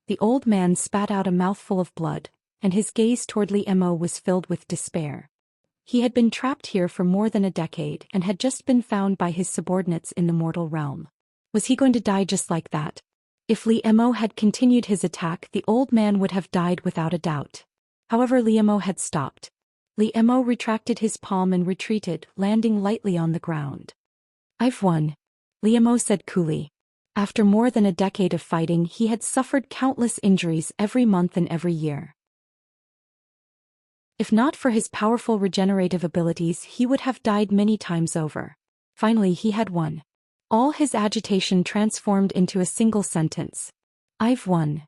The old man spat out a mouthful of blood, and his gaze toward Li Mo was filled with despair. He had been trapped here for more than a decade and had just been found by his subordinates in the mortal realm. Was he going to die just like that? If Li Mo had continued his attack, the old man would have died without a doubt. However, Li Mo had stopped. Li Mo retracted his palm and retreated, landing lightly on the ground. "I've won," Li Mo said coolly. After more than a decade of fighting, he had suffered countless injuries every month and every year. If not for his powerful regenerative abilities, he would have died many times over. Finally, he had won. All his agitation transformed into a single sentence. "I've won.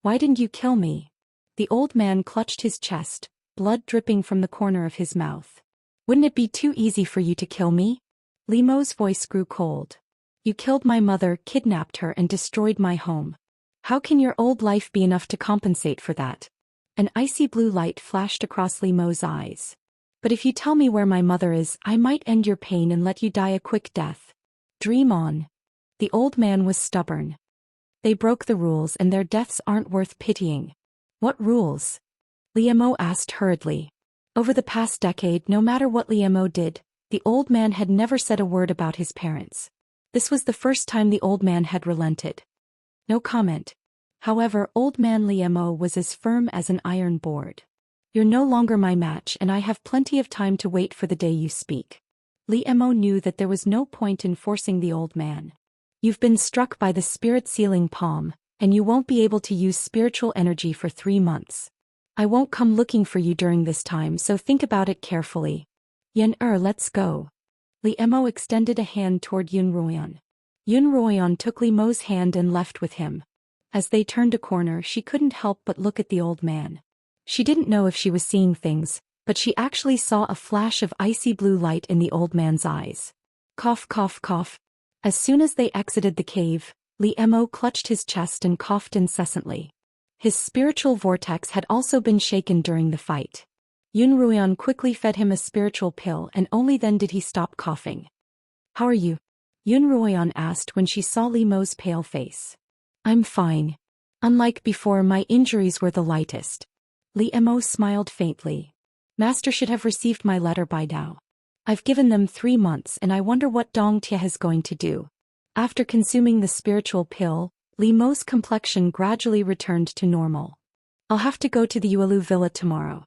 Why didn't you kill me?" The old man clutched his chest, blood dripping from the corner of his mouth. "Wouldn't it be too easy for you to kill me?" Li Mo's voice grew cold. "You killed my mother, kidnapped her, and destroyed my home. How can your old life be enough to compensate for that?" An icy blue light flashed across Li Mo's eyes. "But if you tell me where my mother is, I might end your pain and let you die a quick death. Dream on." The old man was stubborn. "They broke the rules and their deaths aren't worth pitying." "What rules?" Li Mo asked hurriedly. Over the past decade, no matter what Li Mo did, the old man had never said a word about his parents. This was the first time the old man had relented. No comment. However, old man Li Mo was as firm as an iron board. "You're no longer my match and I have plenty of time to wait for the day you speak." Li Mo knew that there was no point in forcing the old man. "You've been struck by the spirit sealing palm, and you won't be able to use spiritual energy for 3 months. I won't come looking for you during this time, so think about it carefully. Let's go." Li Mo extended a hand toward Yun Ruoyan. Yun Ruoyan took Li Mo's hand and left with him. As they turned a corner, she couldn't help but look at the old man. She didn't know if she was seeing things, but she actually saw a flash of icy blue light in the old man's eyes. Cough, cough, cough. As soon as they exited the cave, Li Mo clutched his chest and coughed incessantly. His spiritual vortex had also been shaken during the fight. Yun Ruoyan quickly fed him a spiritual pill and only then did he stop coughing. "How are you?" Yun Ruoyan asked when she saw Li Mo's pale face. "I'm fine. Unlike before, my injuries were the lightest." Li Mo smiled faintly. "Master should have received my letter by now. I've given them 3 months and I wonder what Dong Tia is going to do." After consuming the spiritual pill, Li Mo's complexion gradually returned to normal. "I'll have to go to the Yuelu villa tomorrow."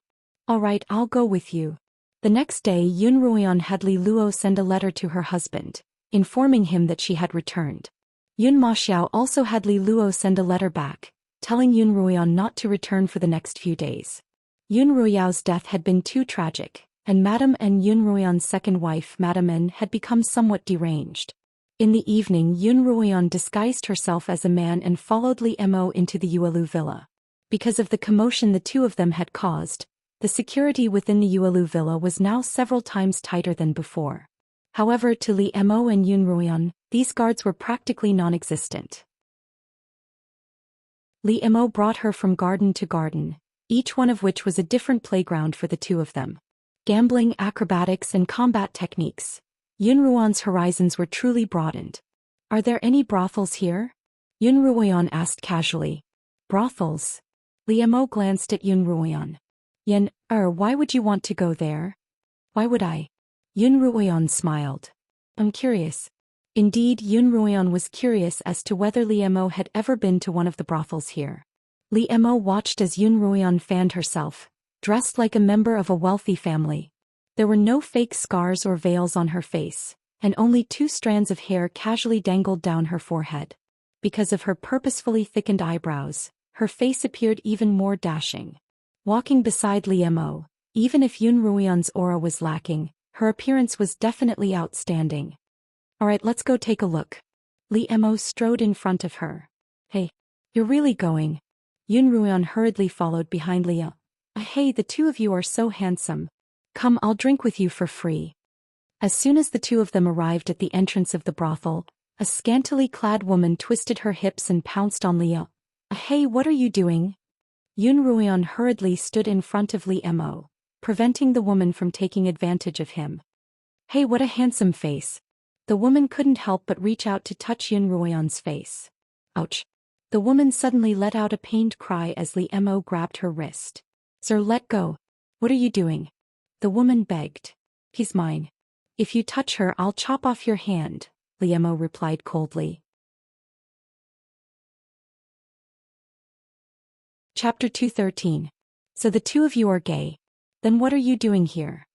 "All right, I'll go with you." The next day, Yun Ruoyan had Li Luo send a letter to her husband, informing him that she had returned. Yun Maxiao also had Li Luo send a letter back, telling Yun Ruoyan not to return for the next few days. Yun Ruoyao's death had been too tragic, and Madame N, Yun Ruoyan's second wife, Madame N, had become somewhat deranged. In the evening, Yun Ruoyan disguised herself as a man and followed Li Mo into the Yuelu villa. Because of the commotion the two of them had caused, the security within the Yuelu villa was now several times tighter than before. However, to Li Mo and Yun Ruoyan, these guards were practically non-existent. Li Mo brought her from garden to garden, each one of which was a different playground for the two of them. Gambling, acrobatics, and combat techniques. Yun Ruoyan's horizons were truly broadened. "Are there any brothels here?" Yun Ruoyan asked casually. "Brothels?" Li Mo glanced at Yun Ruoyan. Why would you want to go there?" "Why would I?" Yun Ruoyan smiled. "I'm curious." Indeed, Yun Ruoyan was curious as to whether Li Mo had ever been to one of the brothels here. Li Mo watched as Yun Ruian fanned herself, dressed like a member of a wealthy family. There were no fake scars or veils on her face, and only 2 strands of hair casually dangled down her forehead. Because of her purposefully thickened eyebrows, her face appeared even more dashing. Walking beside Li Mo, even if Yun Ruian's aura was lacking, her appearance was definitely outstanding. Alright, let's go take a look. Li Mo strode in front of her. Hey, you're really going? Yun Ruian hurriedly followed behind Li. Hey, the 2 of you are so handsome. Come, I'll drink with you for free. As soon as the 2 of them arrived at the entrance of the brothel, a scantily clad woman twisted her hips and pounced on Li. Hey, what are you doing? Yun Ruian hurriedly stood in front of Li Mo, preventing the woman from taking advantage of him. Hey, what a handsome face. The woman couldn't help but reach out to touch Yun Ruian's face. Ouch. The woman suddenly let out a pained cry as Li Mo grabbed her wrist. Sir, let go. What are you doing? The woman begged. He's mine. If you touch her, I'll chop off your hand, Li Mo replied coldly. Chapter 213. So the 2 of you are gay. Then what are you doing here?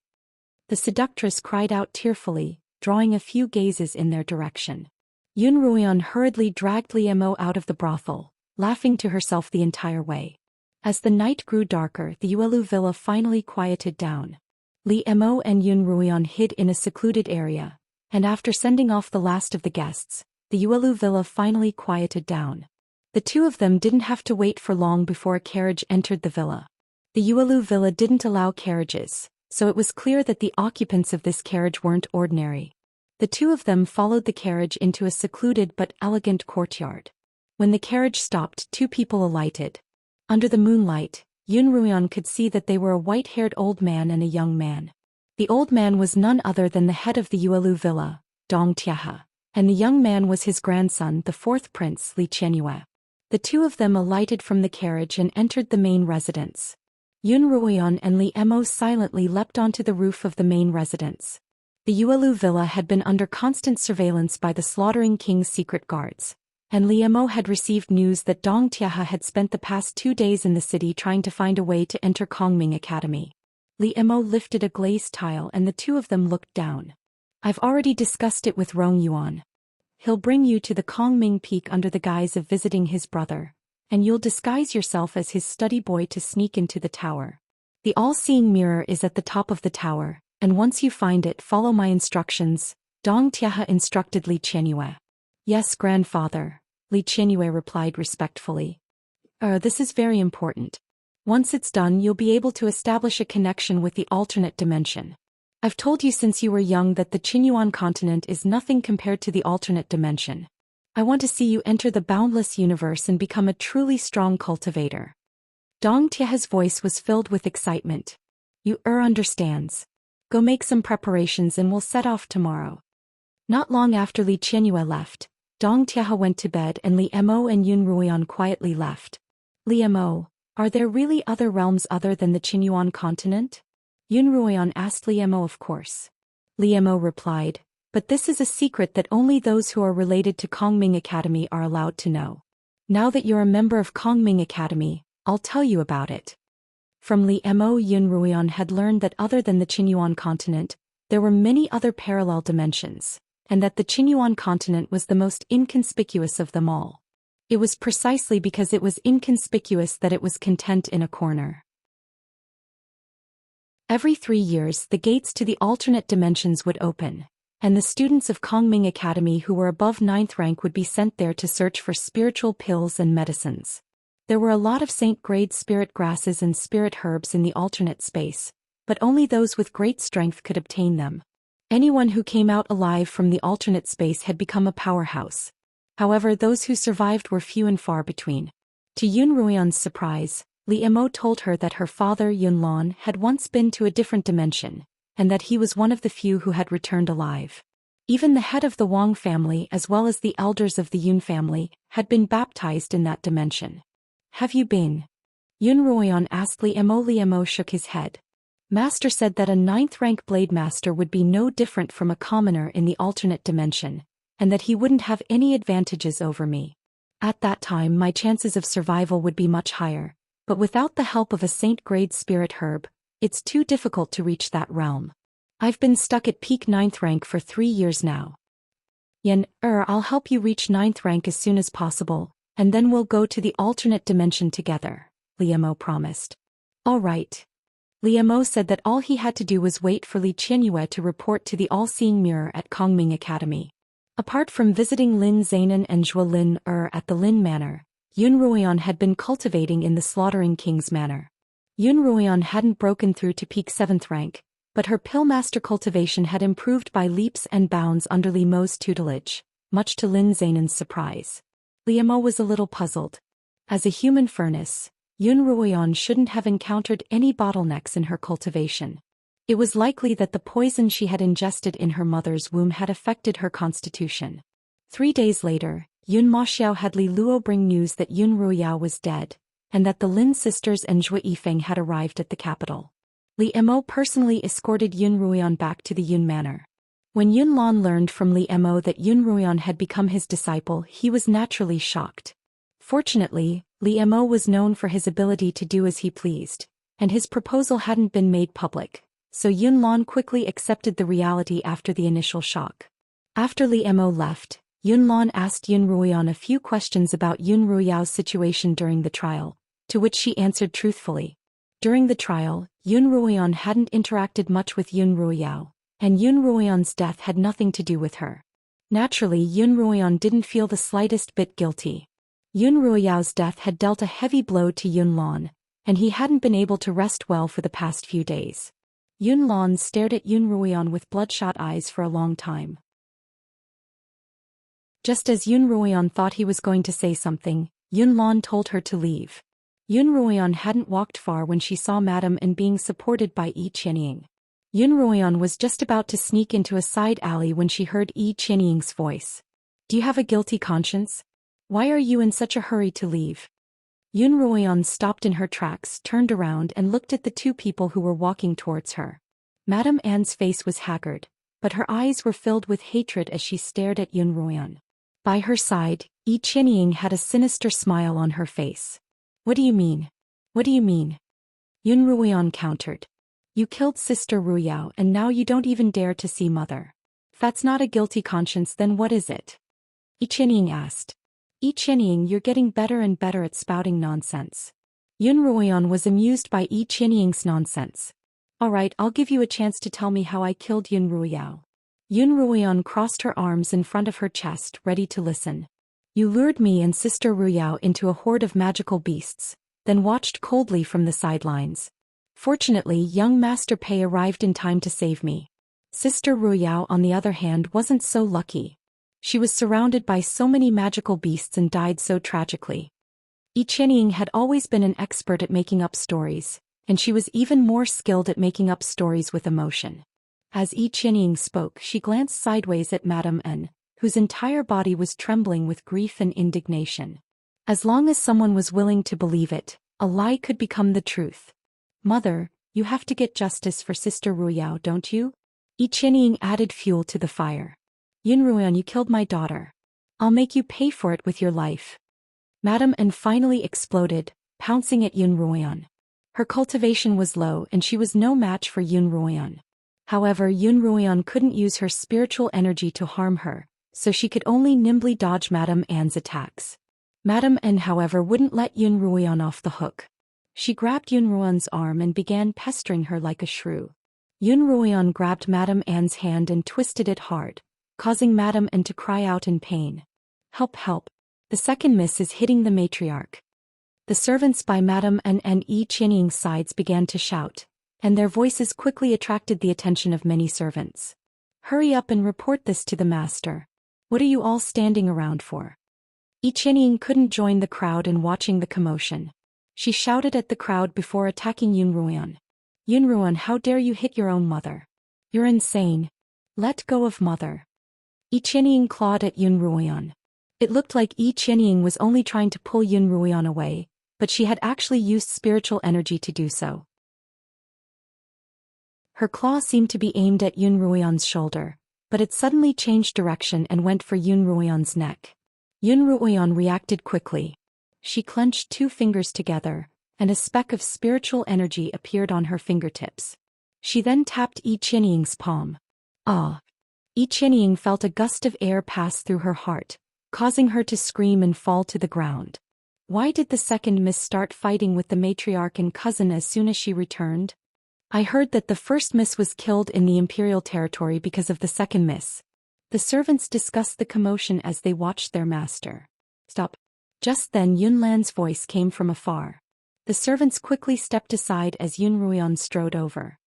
The seductress cried out tearfully, drawing a few gazes in their direction. Yun Ruian hurriedly dragged Li Mo out of the brothel, laughing to herself the entire way. As the night grew darker, the Yuelu villa finally quieted down. Li Mo and Yun Ruian hid in a secluded area, and after sending off the last of the guests, the Yuelu villa finally quieted down. The 2 of them didn't have to wait for long before a carriage entered the villa. The Yuelu villa didn't allow carriages, so it was clear that the occupants of this carriage weren't ordinary. The 2 of them followed the carriage into a secluded but elegant courtyard. When the carriage stopped, 2 people alighted. Under the moonlight, Yun Ruian could see that they were a white-haired old man and a young man. The old man was none other than the head of the Yuelu villa, Dong Tiahe, and the young man was his grandson, the 4th prince, Li Qianyue. The 2 of them alighted from the carriage and entered the main residence. Yun Ruian and Li Mo silently leapt onto the roof of the main residence. The Yuelu villa had been under constant surveillance by the slaughtering king's secret guards, and Li Mo had received news that Dong Tiahe had spent the past 2 days in the city trying to find a way to enter Kongming Academy. Li Mo lifted a glazed tile and the 2 of them looked down. I've already discussed it with Rong Yuan. He'll bring you to the Kongming Peak under the guise of visiting his brother, and you'll disguise yourself as his study boy to sneak into the tower. The all-seeing mirror is at the top of the tower, and once you find it, follow my instructions, Dong Tiahe instructed Li Qianyue. Yes, grandfather, Li Qianyue replied respectfully. This is very important. Once it's done, you'll be able to establish a connection with the alternate dimension. I've told you since you were young that the Qinyuan continent is nothing compared to the alternate dimension. I want to see you enter the boundless universe and become a truly strong cultivator. Dong Tiahe's voice was filled with excitement. You understands. Go make some preparations and we'll set off tomorrow. Not long after Li Qianyue left, Dong Tiahe went to bed and Li Mo and Yun Ruian quietly left. Li Mo, are there really other realms other than the Qinyuan continent? Yun Ruian asked Li Mo. Of course. Li Mo replied, but this is a secret that only those who are related to Kongming Academy are allowed to know. Now that you're a member of Kongming Academy, I'll tell you about it. From Li Mo, Yun Ruian had learned that other than the Qinyuan continent, there were many other parallel dimensions, and that the Qinyuan continent was the most inconspicuous of them all. It was precisely because it was inconspicuous that it was content in a corner. Every 3 years, the gates to the alternate dimensions would open, and the students of Kongming Academy who were above 9th rank would be sent there to search for spiritual pills and medicines. There were a lot of saint-grade spirit grasses and spirit herbs in the alternate space, but only those with great strength could obtain them. Anyone who came out alive from the alternate space had become a powerhouse. However, those who survived were few and far between. To Yun Ruian's surprise, Li Mo told her that her father Yun Lan had once been to a different dimension, and that he was one of the few who had returned alive. Even the head of the Wang family as well as the elders of the Yun family had been baptized in that dimension. Have you been? Yun Ruian asked Li Mo. Li Mo shook his head. Master said that a 9th rank blade master would be no different from a commoner in the alternate dimension, and that he wouldn't have any advantages over me. At that time my chances of survival would be much higher, but without the help of a saint-grade spirit herb, it's too difficult to reach that realm. I've been stuck at peak 9th rank for 3 years now. I'll help you reach 9th rank as soon as possible, and then we'll go to the alternate dimension together, Liemo promised. All right. Liemo said that all he had to do was wait for Li Qianyue to report to the all-seeing mirror at Kongming Academy. Apart from visiting Lin Zainan and Zhuo Lin at the Lin Manor, Yun Ruoyan had been cultivating in the Slaughtering King's Manor. Yun Ruoyan hadn't broken through to peak 7th rank, but her Pillmaster cultivation had improved by leaps and bounds under Li Mo's tutelage, much to Lin Zainan's surprise. Liemo was a little puzzled. As a human furnace, Yun Ruoyan shouldn't have encountered any bottlenecks in her cultivation. It was likely that the poison she had ingested in her mother's womb had affected her constitution. 3 days later, Yun Maxiao had Li Luo bring news that Yun Ruoyao was dead, and that the Lin sisters and Zhui Yifeng had arrived at the capital. Liemo personally escorted Yun Ruoyan back to the Yun Manor. When Yun Lan learned from Liemo that Yun Ruoyan had become his disciple, he was naturally shocked. Fortunately, Liemo was known for his ability to do as he pleased, and his proposal hadn't been made public, so Yun Lan quickly accepted the reality after the initial shock. After Liemo left, Yun Lan asked Yun Ruoyan a few questions about Yun Ruoyao's situation during the trial, to which she answered truthfully. During the trial, Yun Ruoyan hadn't interacted much with Yun Ruoyao, and Yun Ruoyan's death had nothing to do with her. Naturally, Yun Ruoyan didn't feel the slightest bit guilty. Yun Ruoyao's death had dealt a heavy blow to Yun Lan, and he hadn't been able to rest well for the past few days. Yun Lan stared at Yun Ruoyan with bloodshot eyes for a long time. Just as Yun Ruoyan thought he was going to say something, Yun Lan told her to leave. Yun Ruoyan hadn't walked far when she saw Madame N being supported by Yi Qianying. Yun Ruoyan was just about to sneak into a side alley when she heard Yi Qianying's voice. Do you have a guilty conscience? Why are you in such a hurry to leave? Yun Ruoyan stopped in her tracks, turned around and looked at the 2 people who were walking towards her. Madame Anne's face was haggard, but her eyes were filled with hatred as she stared at Yun Ruoyan. By her side, Yi Qianying had a sinister smile on her face. What do you mean? What do you mean? Yun Ruoyan countered. You killed Sister Ruoyao and now you don't even dare to see Mother. If that's not a guilty conscience, then what is it? Yi Qianying asked. Yi Qianying, you're getting better and better at spouting nonsense. Yun Ruoyan was amused by Yi Qianying's nonsense. Alright, I'll give you a chance to tell me how I killed Yun Ruoyao. Yun Ruoyan crossed her arms in front of her chest, ready to listen. You lured me and Sister Ruoyao into a horde of magical beasts, then watched coldly from the sidelines. Fortunately, young Master Pei arrived in time to save me. Sister Ruoyao, on the other hand, wasn't so lucky. She was surrounded by so many magical beasts and died so tragically. Yi Qianying had always been an expert at making up stories, and she was even more skilled at making up stories with emotion. As Yi Qianying spoke, she glanced sideways at Madame N, whose entire body was trembling with grief and indignation. As long as someone was willing to believe it, a lie could become the truth. Mother, you have to get justice for Sister Ruoyao, don't you? Yi Qianying added fuel to the fire. Yun Ruoyan, you killed my daughter. I'll make you pay for it with your life. Madame N finally exploded, pouncing at Yun Ruoyan. Her cultivation was low and she was no match for Yun Ruoyan. However, Yun Ruoyan couldn't use her spiritual energy to harm her, so she could only nimbly dodge Madame Anne's attacks. Madame N, however, wouldn't let Yun Ruoyan off the hook. She grabbed Yun Ruoyan's arm and began pestering her like a shrew. Yun Ruoyan grabbed Madame Anne's hand and twisted it hard, causing Madame N to cry out in pain. Help, help. The second miss is hitting the matriarch. The servants by Madame N and Yi Qianying's sides began to shout, and their voices quickly attracted the attention of many servants. Hurry up and report this to the master. What are you all standing around for? Yi Qianying couldn't join the crowd in watching the commotion. She shouted at the crowd before attacking Yun Ruoyan. Yun Ruoyan, how dare you hit your own mother? You're insane. Let go of Mother. Yi Qianying clawed at Yun Ruoyan. It looked like Yi Qianying was only trying to pull Yun Ruoyan away, but she had actually used spiritual energy to do so. Her claw seemed to be aimed at Yun Ruoyan's shoulder, but it suddenly changed direction and went for Yun Ruoyan's neck. Yun Ruoyan reacted quickly. She clenched 2 fingers together, and a speck of spiritual energy appeared on her fingertips. She then tapped Yi Qianying's palm. Ah! Yi Qianying felt a gust of air pass through her heart, causing her to scream and fall to the ground. Why did the second miss start fighting with the matriarch and cousin as soon as she returned? I heard that the first miss was killed in the imperial territory because of the second miss. The servants discussed the commotion as they watched their master. Stop. Just then Yunlan's voice came from afar. The servants quickly stepped aside as Yun Ruoyan strode over.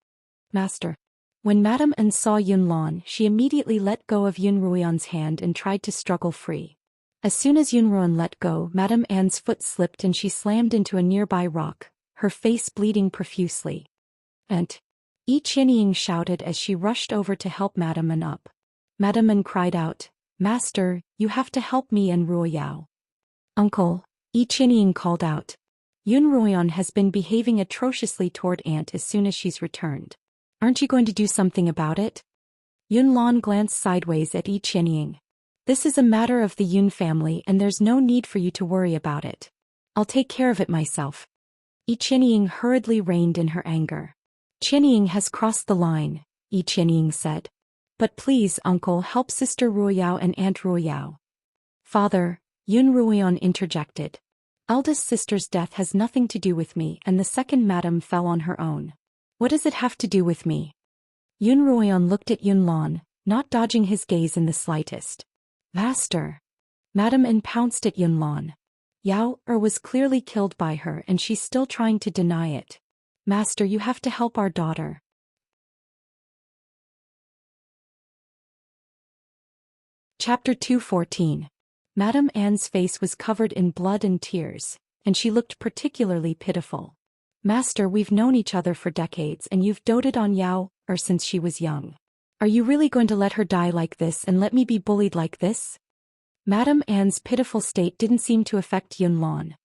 Master. When Madame An saw Yunlan, she immediately let go of Yun Ruoyan's hand and tried to struggle free. As soon as Yun Ruoyan let go, Madame An's foot slipped and she slammed into a nearby rock, her face bleeding profusely. And Yi Qianying shouted as she rushed over to help Madame An up. Madame An cried out, Master, you have to help me and Ruoyao. Uncle, Yi Qianying called out. Yun Ruoyan has been behaving atrociously toward Aunt as soon as she's returned. Aren't you going to do something about it? Yunlan glanced sideways at Yi Qianying. This is a matter of the Yun family and there's no need for you to worry about it. I'll take care of it myself. Yi Qianying hurriedly reined in her anger. Qianying has crossed the line, Yi Qianying said. But please, uncle, help Sister Ruoyao and Aunt Ruoyao. Father, Yun Ruoyan interjected. Eldest sister's death has nothing to do with me and the second madam fell on her own. What does it have to do with me? Yun Ruoyan looked at Yunlan, not dodging his gaze in the slightest. Master. Madame An pounced at Yunlan. Yao was clearly killed by her and she's still trying to deny it. Master, you have to help our daughter. Chapter 214. Madame Anne's face was covered in blood and tears, and she looked particularly pitiful. Master, we've known each other for decades and you've doted on Yao since she was young. Are you really going to let her die like this and let me be bullied like this? Madame Anne's pitiful state didn't seem to affect Yunlan.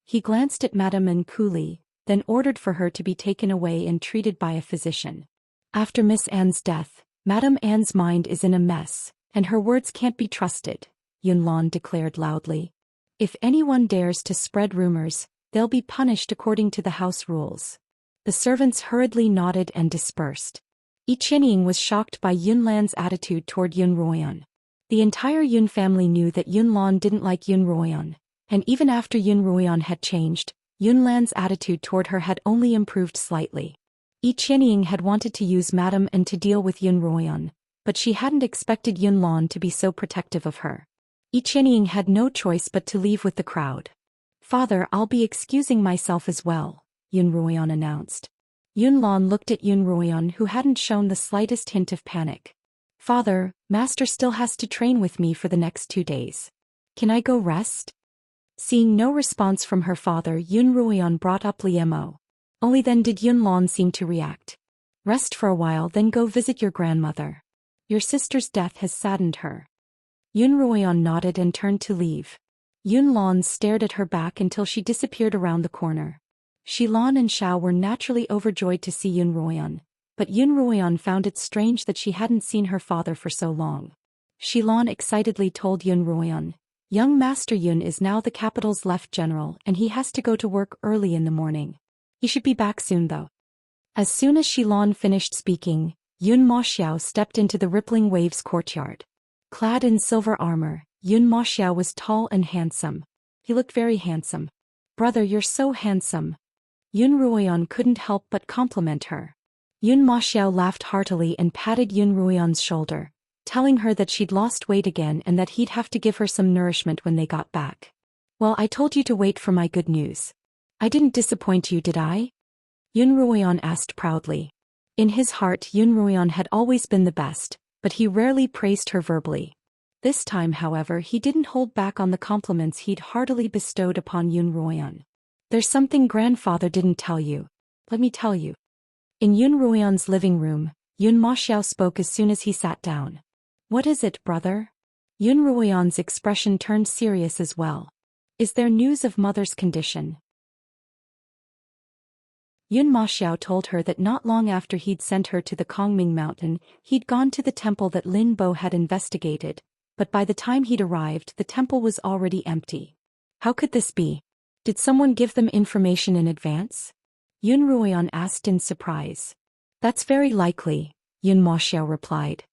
He glanced at Madame An coolly, then ordered for her to be taken away and treated by a physician. After Miss Anne's death, Madame Anne's mind is in a mess, and her words can't be trusted, Yunlan declared loudly. If anyone dares to spread rumors, they'll be punished according to the house rules. The servants hurriedly nodded and dispersed. Yi Qianying was shocked by Yunlan's attitude toward Yun Ruoyan. The entire Yun family knew that Yunlan didn't like Yun Ruoyan, and even after Yun Ruoyan had changed, Yunlan's attitude toward her had only improved slightly. Yi Qianying had wanted to use Madame An to deal with Yun Ruoyan, but she hadn't expected Yunlan to be so protective of her. Yi Qianying had no choice but to leave with the crowd. Father, I'll be excusing myself as well, Yun Ruoyan announced. Yunlan looked at Yun Ruoyan, who hadn't shown the slightest hint of panic. Father, Master still has to train with me for the next 2 days. Can I go rest? Seeing no response from her father, Yun Ruoyan brought up Liemo. Only then did Yunlan seem to react. Rest for a while, then go visit your grandmother. Your sister's death has saddened her. Yun Ruoyan nodded and turned to leave. Yunlan stared at her back until she disappeared around the corner. Shilan and Xiao were naturally overjoyed to see Yun Ruoyan, but Yun Ruoyan found it strange that she hadn't seen her father for so long. Shilan excitedly told Yun Ruoyan, young Master Yun is now the capital's left general and he has to go to work early in the morning. He should be back soon though. As soon as Shilan finished speaking, Yun Moxiao stepped into the rippling waves courtyard. Clad in silver armor, Yun Moxiao was tall and handsome. He looked very handsome. Brother, you're so handsome. Yun Ruoyan couldn't help but compliment her. Yun Moxiao laughed heartily and patted Yun Ruoyan's shoulder, telling her that she'd lost weight again and that he'd have to give her some nourishment when they got back. Well, I told you to wait for my good news. I didn't disappoint you, did I? Yun Ruoyan asked proudly. In his heart, Yun Ruoyan had always been the best, but he rarely praised her verbally. This time, however, he didn't hold back on the compliments he'd heartily bestowed upon Yun Ruoyan. There's something grandfather didn't tell you. Let me tell you. In Yun Ruoyan's living room, Yun Moxiao spoke as soon as he sat down. What is it, brother? Yun Ruoyan's expression turned serious as well. Is there news of mother's condition? Yun Moxiao told her that not long after he'd sent her to the Kongming mountain, he'd gone to the temple that Lin Bo had investigated, but by the time he'd arrived, the temple was already empty. How could this be? Did someone give them information in advance? Yun Ruoyan asked in surprise. That's very likely, Yun Maxiao replied.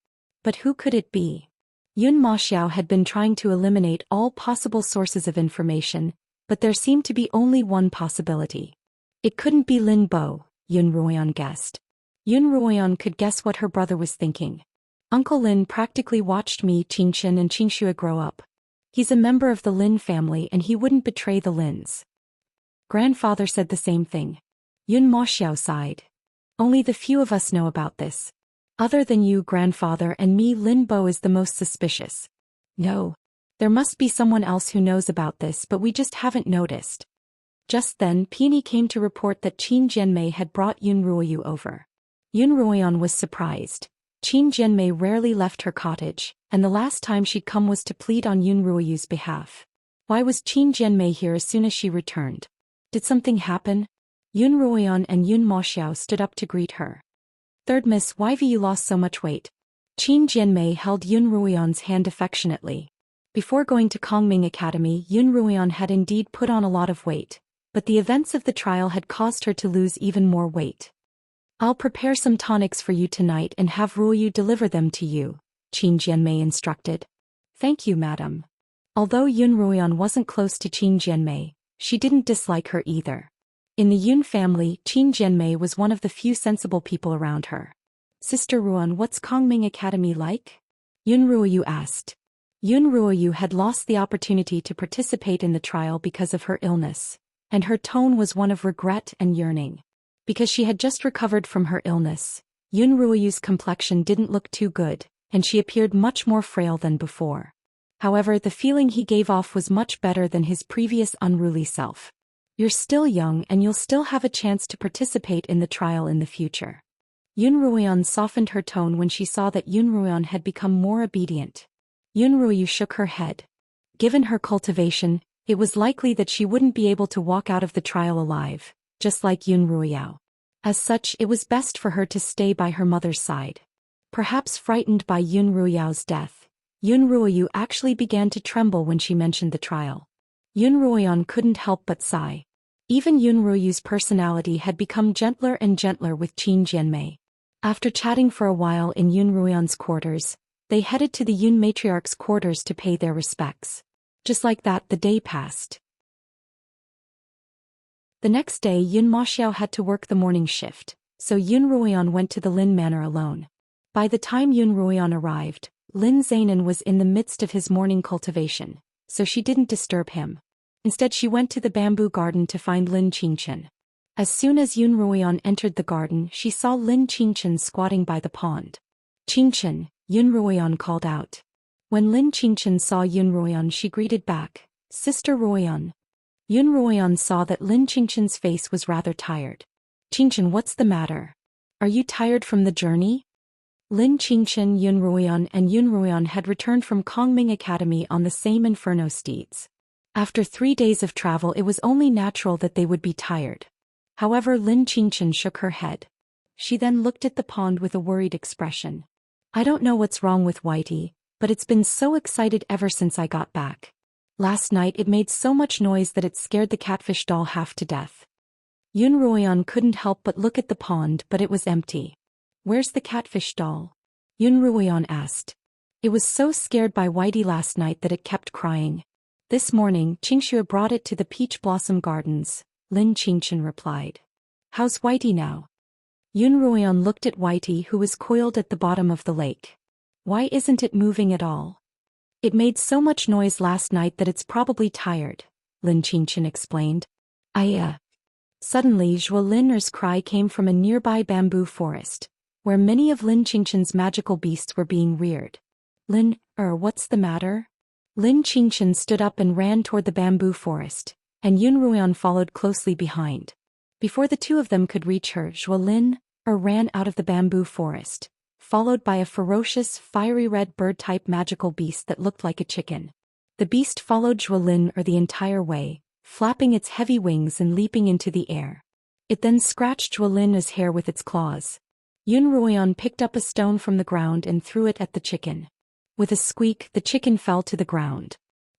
But who could it be? Yun Maxiao had been trying to eliminate all possible sources of information, but there seemed to be only one possibility. It couldn't be Lin Bo, Yun Ruoyan guessed. Yun Ruoyan could guess what her brother was thinking. Uncle Lin practically watched me, Xianxia and Xianxia grow up. He's a member of the Lin family and he wouldn't betray the Lins. Grandfather said the same thing. Yun Maxiao sighed. Only the few of us know about this. Other than you, grandfather, and me, Lin Bo is the most suspicious. No. There must be someone else who knows about this, but we just haven't noticed. Just then, Peony came to report that Qin Jianmei had brought Yun Ruoyu over. Yun Ruoyan was surprised. Qin Jianmei rarely left her cottage, and the last time she'd come was to plead on Yun Ruoyu's behalf. Why was Qin Jianmei here as soon as she returned? Did something happen? Yun Ruoyan and Yun Maxiao stood up to greet her. Third Miss, why have you lost so much weight? Qin Jianmei held Yun Ruoyan's hand affectionately. Before going to Kongming Academy, Yun Ruoyan had indeed put on a lot of weight, but the events of the trial had caused her to lose even more weight. I'll prepare some tonics for you tonight and have Ruoyu deliver them to you, Qin Jianmei instructed. Thank you, madam. Although Yun Ruoyan wasn't close to Qin Jianmei, she didn't dislike her either. In the Yun family, Qin Jianmei was one of the few sensible people around her. Sister Ruoyan, what's Kongming Academy like? Yun Ruoyu asked. Yun Ruoyu had lost the opportunity to participate in the trial because of her illness, and her tone was one of regret and yearning. Because she had just recovered from her illness, Yun Ruoyu's complexion didn't look too good, and she appeared much more frail than before. However, the feeling he gave off was much better than his previous unruly self. You're still young and you'll still have a chance to participate in the trial in the future. Yun Ruoyan softened her tone when she saw that Yun Ruoyan had become more obedient. Yun Ruoyu shook her head. Given her cultivation, it was likely that she wouldn't be able to walk out of the trial alive, just like Yun Ruoyao. As such, it was best for her to stay by her mother's side. Perhaps frightened by Yun Ruoyao's death, Yun Ruoyu actually began to tremble when she mentioned the trial. Yun Ruoyan couldn't help but sigh. Even Yun Ruoyu's personality had become gentler and gentler with Qin Jianmei. After chatting for a while in Yun Ruoyan's quarters, they headed to the Yun matriarch's quarters to pay their respects. Just like that, the day passed. The next day, Yun Maxiao had to work the morning shift, so Yun Ruoyan went to the Lin Manor alone. By the time Yun Ruoyan arrived, Lin Zainan was in the midst of his morning cultivation, so she didn't disturb him. Instead, she went to the bamboo garden to find Lin Qingchen. As soon as Yun Ruoyan entered the garden, she saw Lin Qingchen squatting by the pond. Qingchen, Yun Ruoyan called out. When Lin Qingchen saw Yun Ruoyan, she greeted back, Sister Ruoyan. Yun Ruoyan saw that Lin Qingchen's face was rather tired. Qingchen, what's the matter? Are you tired from the journey? Lin Qingchen, Yun Ruoyan and Yun Ruoyan had returned from Kongming Academy on the same inferno steeds. After 3 days of travel, it was only natural that they would be tired. However, Lin Qingchen shook her head. She then looked at the pond with a worried expression. I don't know what's wrong with Whitey, but it's been so excited ever since I got back. Last night it made so much noise that it scared the catfish doll half to death. Yun Ruoyan couldn't help but look at the pond, but it was empty. Where's the catfish doll? Yun Ruoyan asked. It was so scared by Whitey last night that it kept crying. This morning, Xianxia brought it to the Peach Blossom Gardens, Lin Qingchen replied. How's Whitey now? Yun Ruoyan looked at Whitey, who was coiled at the bottom of the lake. Why isn't it moving at all? It made so much noise last night that it's probably tired, Lin Qingchen explained. Suddenly, Zhou Lin's cry came from a nearby bamboo forest, where many of Lin Qingchen's magical beasts were being reared. What's the matter? Lin Qingchen stood up and ran toward the bamboo forest, and Yun Ruoyan followed closely behind. Before the two of them could reach her, Zhou Lin ran out of the bamboo forest, followed by a ferocious, fiery red bird-type magical beast that looked like a chicken. The beast followed Zhou Lin the entire way, flapping its heavy wings and leaping into the air. It then scratched Zhou Lin's hair with its claws. Yun Ruoyan picked up a stone from the ground and threw it at the chicken. With a squeak, the chicken fell to the ground.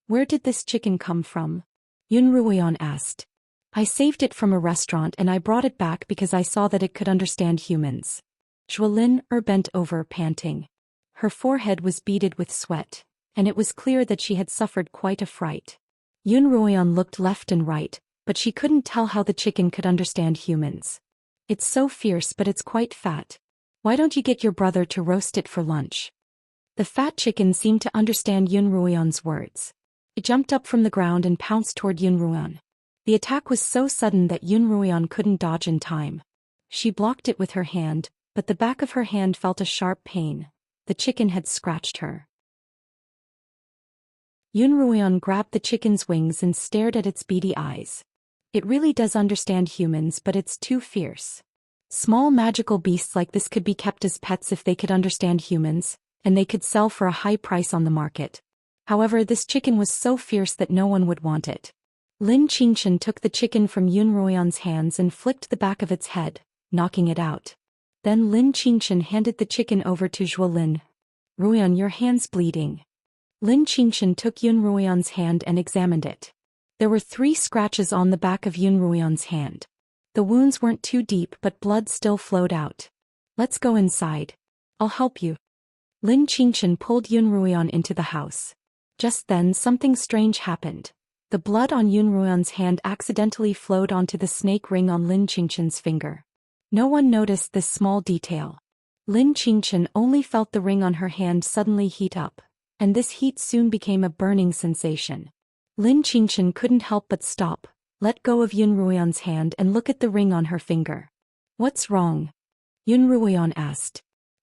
Where did this chicken come from? Yun Ruoyan asked. I saved it from a restaurant and I brought it back because I saw that it could understand humans. Zhuolin bent over, panting. Her forehead was beaded with sweat, and it was clear that she had suffered quite a fright. Yun Ruoyan looked left and right, but she couldn't tell how the chicken could understand humans. It's so fierce, but it's quite fat. Why don't you get your brother to roast it for lunch? The fat chicken seemed to understand Yun Ruoyan's words. It jumped up from the ground and pounced toward Yun Ruoyan. The attack was so sudden that Yun Ruoyan couldn't dodge in time. She blocked it with her hand, but the back of her hand felt a sharp pain. The chicken had scratched her. Yun Ruoyan grabbed the chicken's wings and stared at its beady eyes. It really does understand humans, but it's too fierce. Small magical beasts like this could be kept as pets if they could understand humans, and they could sell for a high price on the market. However, this chicken was so fierce that no one would want it. Lin Xianxia took the chicken from Yun Ruoyan's hands and flicked the back of its head, knocking it out. Then Lin Xianxia handed the chicken over to Zhuolin. Ruoyan, your hand's bleeding. Lin Xianxia took Yun Ruoyan's hand and examined it. There were 3 scratches on the back of Yun Ruoyan's hand. The wounds weren't too deep, but blood still flowed out. Let's go inside. I'll help you. Lin Xianxia pulled Yun Ruoyan into the house. Just then something strange happened. The blood on Yun Ruoyan's hand accidentally flowed onto the snake ring on Lin Xianxia's finger. No one noticed this small detail. Lin Xianxia only felt the ring on her hand suddenly heat up, and this heat soon became a burning sensation. Lin Xianxia couldn't help but stop, let go of Yun Ruoyan's hand and look at the ring on her finger. What's wrong? Yun Ruoyan asked.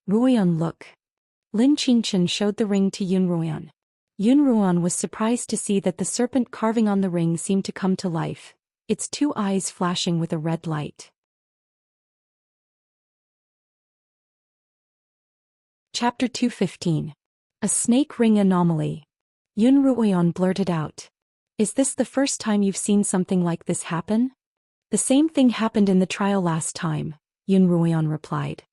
Ruoyan, look. Lin Xianxia showed the ring to Yun Ruoyan. Yun Ruoyan was surprised to see that the serpent carving on the ring seemed to come to life, its 2 eyes flashing with a red light. Chapter 215. A Snake Ring Anomaly. Yun Ruoyan blurted out. Is this the first time you've seen something like this happen? The same thing happened in the trial last time, Yun Ruoyan replied.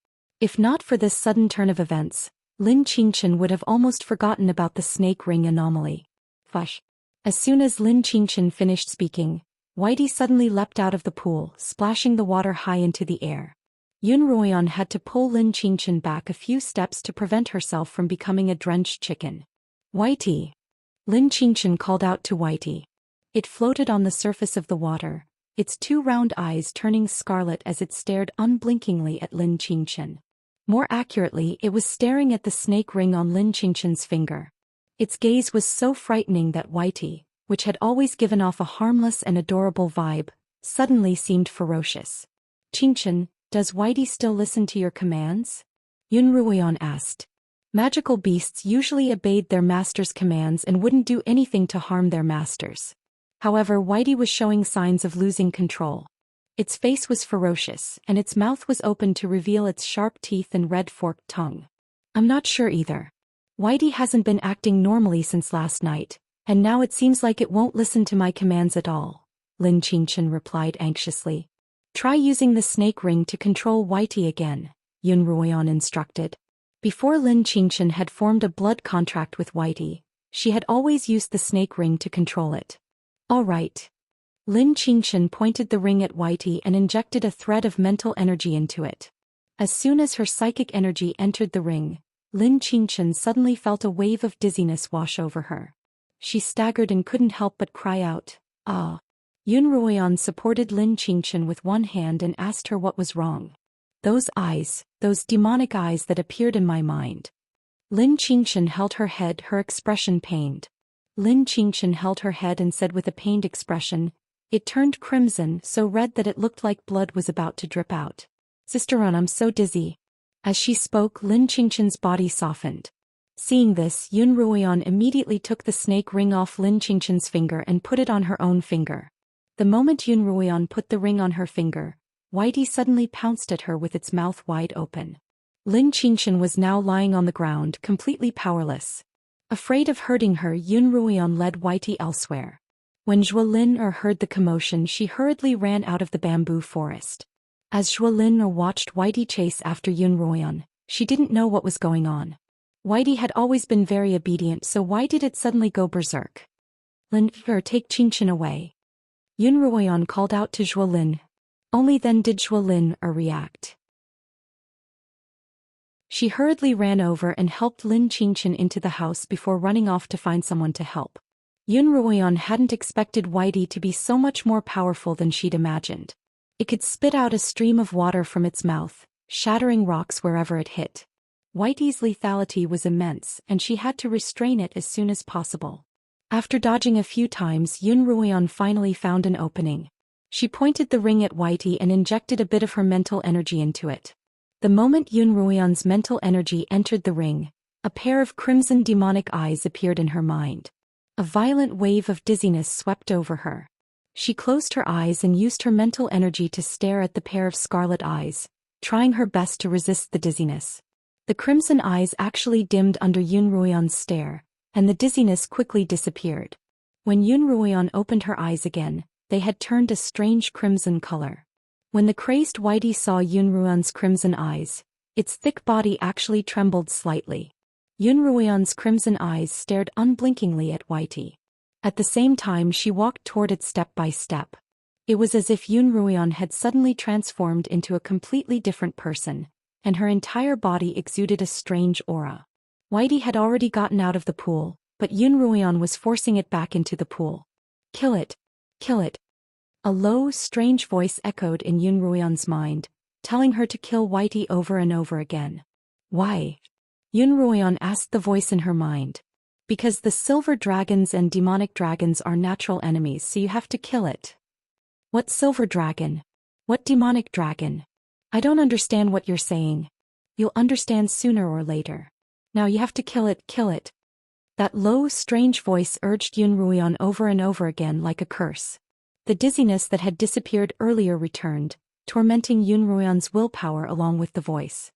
If not for this sudden turn of events, Lin Xianxia would have almost forgotten about the snake ring anomaly. Fush. As soon as Lin Xianxia finished speaking, Whitey suddenly leapt out of the pool, splashing the water high into the air. Yun Ruoyan had to pull Lin Xianxia back a few steps to prevent herself from becoming a drenched chicken. Whitey! Lin Xianxia called out to Whitey. It floated on the surface of the water, its 2 round eyes turning scarlet as it stared unblinkingly at Lin Xianxia. More accurately, it was staring at the snake ring on Lin Xianxia's finger. Its gaze was so frightening that Whitey, which had always given off a harmless and adorable vibe, suddenly seemed ferocious. Xianxia, does Whitey still listen to your commands? Yun Ruoyan asked. Magical beasts usually obeyed their master's commands and wouldn't do anything to harm their masters. However, Whitey was showing signs of losing control. Its face was ferocious, and its mouth was open to reveal its sharp teeth and red forked tongue. I'm not sure either. Whitey hasn't been acting normally since last night, and now it seems like it won't listen to my commands at all, Lin Xianxia replied anxiously. Try using the snake ring to control Whitey again, Yun Ruoyan instructed. Before Lin Xianxia had formed a blood contract with Whitey, she had always used the snake ring to control it. All right. Lin Xianxia pointed the ring at Whitey and injected a thread of mental energy into it. As soon as her psychic energy entered the ring, Lin Xianxia suddenly felt a wave of dizziness wash over her. She staggered and couldn't help but cry out, ah. Yun Ruoyan supported Lin Xianxia with one hand and asked her what was wrong. Those eyes, those demonic eyes that appeared in my mind. Lin Xianxia held her head, her expression pained. Lin Xianxia held her head and said with a pained expression, it turned crimson, so red that it looked like blood was about to drip out. Sister-on, I'm so dizzy. As she spoke, Lin Xianxia's body softened. Seeing this, Yun Ruoyan immediately took the snake ring off Lin Xianxia's finger and put it on her own finger. The moment Yun Ruoyan put the ring on her finger, Whitey suddenly pounced at her with its mouth wide open. Lin Xianxia was now lying on the ground, completely powerless. Afraid of hurting her, Yun Ruoyan led Whitey elsewhere. When Zhuolin heard the commotion, she hurriedly ran out of the bamboo forest. As Zhuolin watched Whitey chase after Yun Ruoyan, she didn't know what was going on. Whitey had always been very obedient, so why did it suddenly go berserk? Lin, take Xianxia away. Yun Ruoyan called out to Zhou Lin. Only then did Zhou Lin react. She hurriedly ran over and helped Lin Xianxia into the house before running off to find someone to help. Yun Ruoyan hadn't expected Whitey to be so much more powerful than she'd imagined. It could spit out a stream of water from its mouth, shattering rocks wherever it hit. Whitey's lethality was immense, and she had to restrain it as soon as possible. After dodging a few times, Yun Ruoyan finally found an opening. She pointed the ring at Whitey and injected a bit of her mental energy into it. The moment Yun Ruoyan's mental energy entered the ring, a pair of crimson demonic eyes appeared in her mind. A violent wave of dizziness swept over her. She closed her eyes and used her mental energy to stare at the pair of scarlet eyes, trying her best to resist the dizziness. The crimson eyes actually dimmed under Yun Ruoyan's stare, and the dizziness quickly disappeared. When Yun Ruoyan opened her eyes again, they had turned a strange crimson color. When the crazed Whitey saw Yun Ruoyan's crimson eyes, its thick body actually trembled slightly. Yun Ruoyan's crimson eyes stared unblinkingly at Whitey. At the same time she walked toward it step by step. It was as if Yun Ruoyan had suddenly transformed into a completely different person, and her entire body exuded a strange aura. Whitey had already gotten out of the pool, but Yun Ruoyan was forcing it back into the pool. Kill it! Kill it! A low, strange voice echoed in Yun Ruoyan's mind, telling her to kill Whitey over and over again. Why? Yun Ruoyan asked the voice in her mind. Because the silver dragons and demonic dragons are natural enemies, so you have to kill it. What silver dragon? What demonic dragon? I don't understand what you're saying. You'll understand sooner or later. Now you have to kill it, kill it. That low, strange voice urged Yun Ruoyan over and over again like a curse. The dizziness that had disappeared earlier returned, tormenting Yun Ruoyan's willpower along with the voice.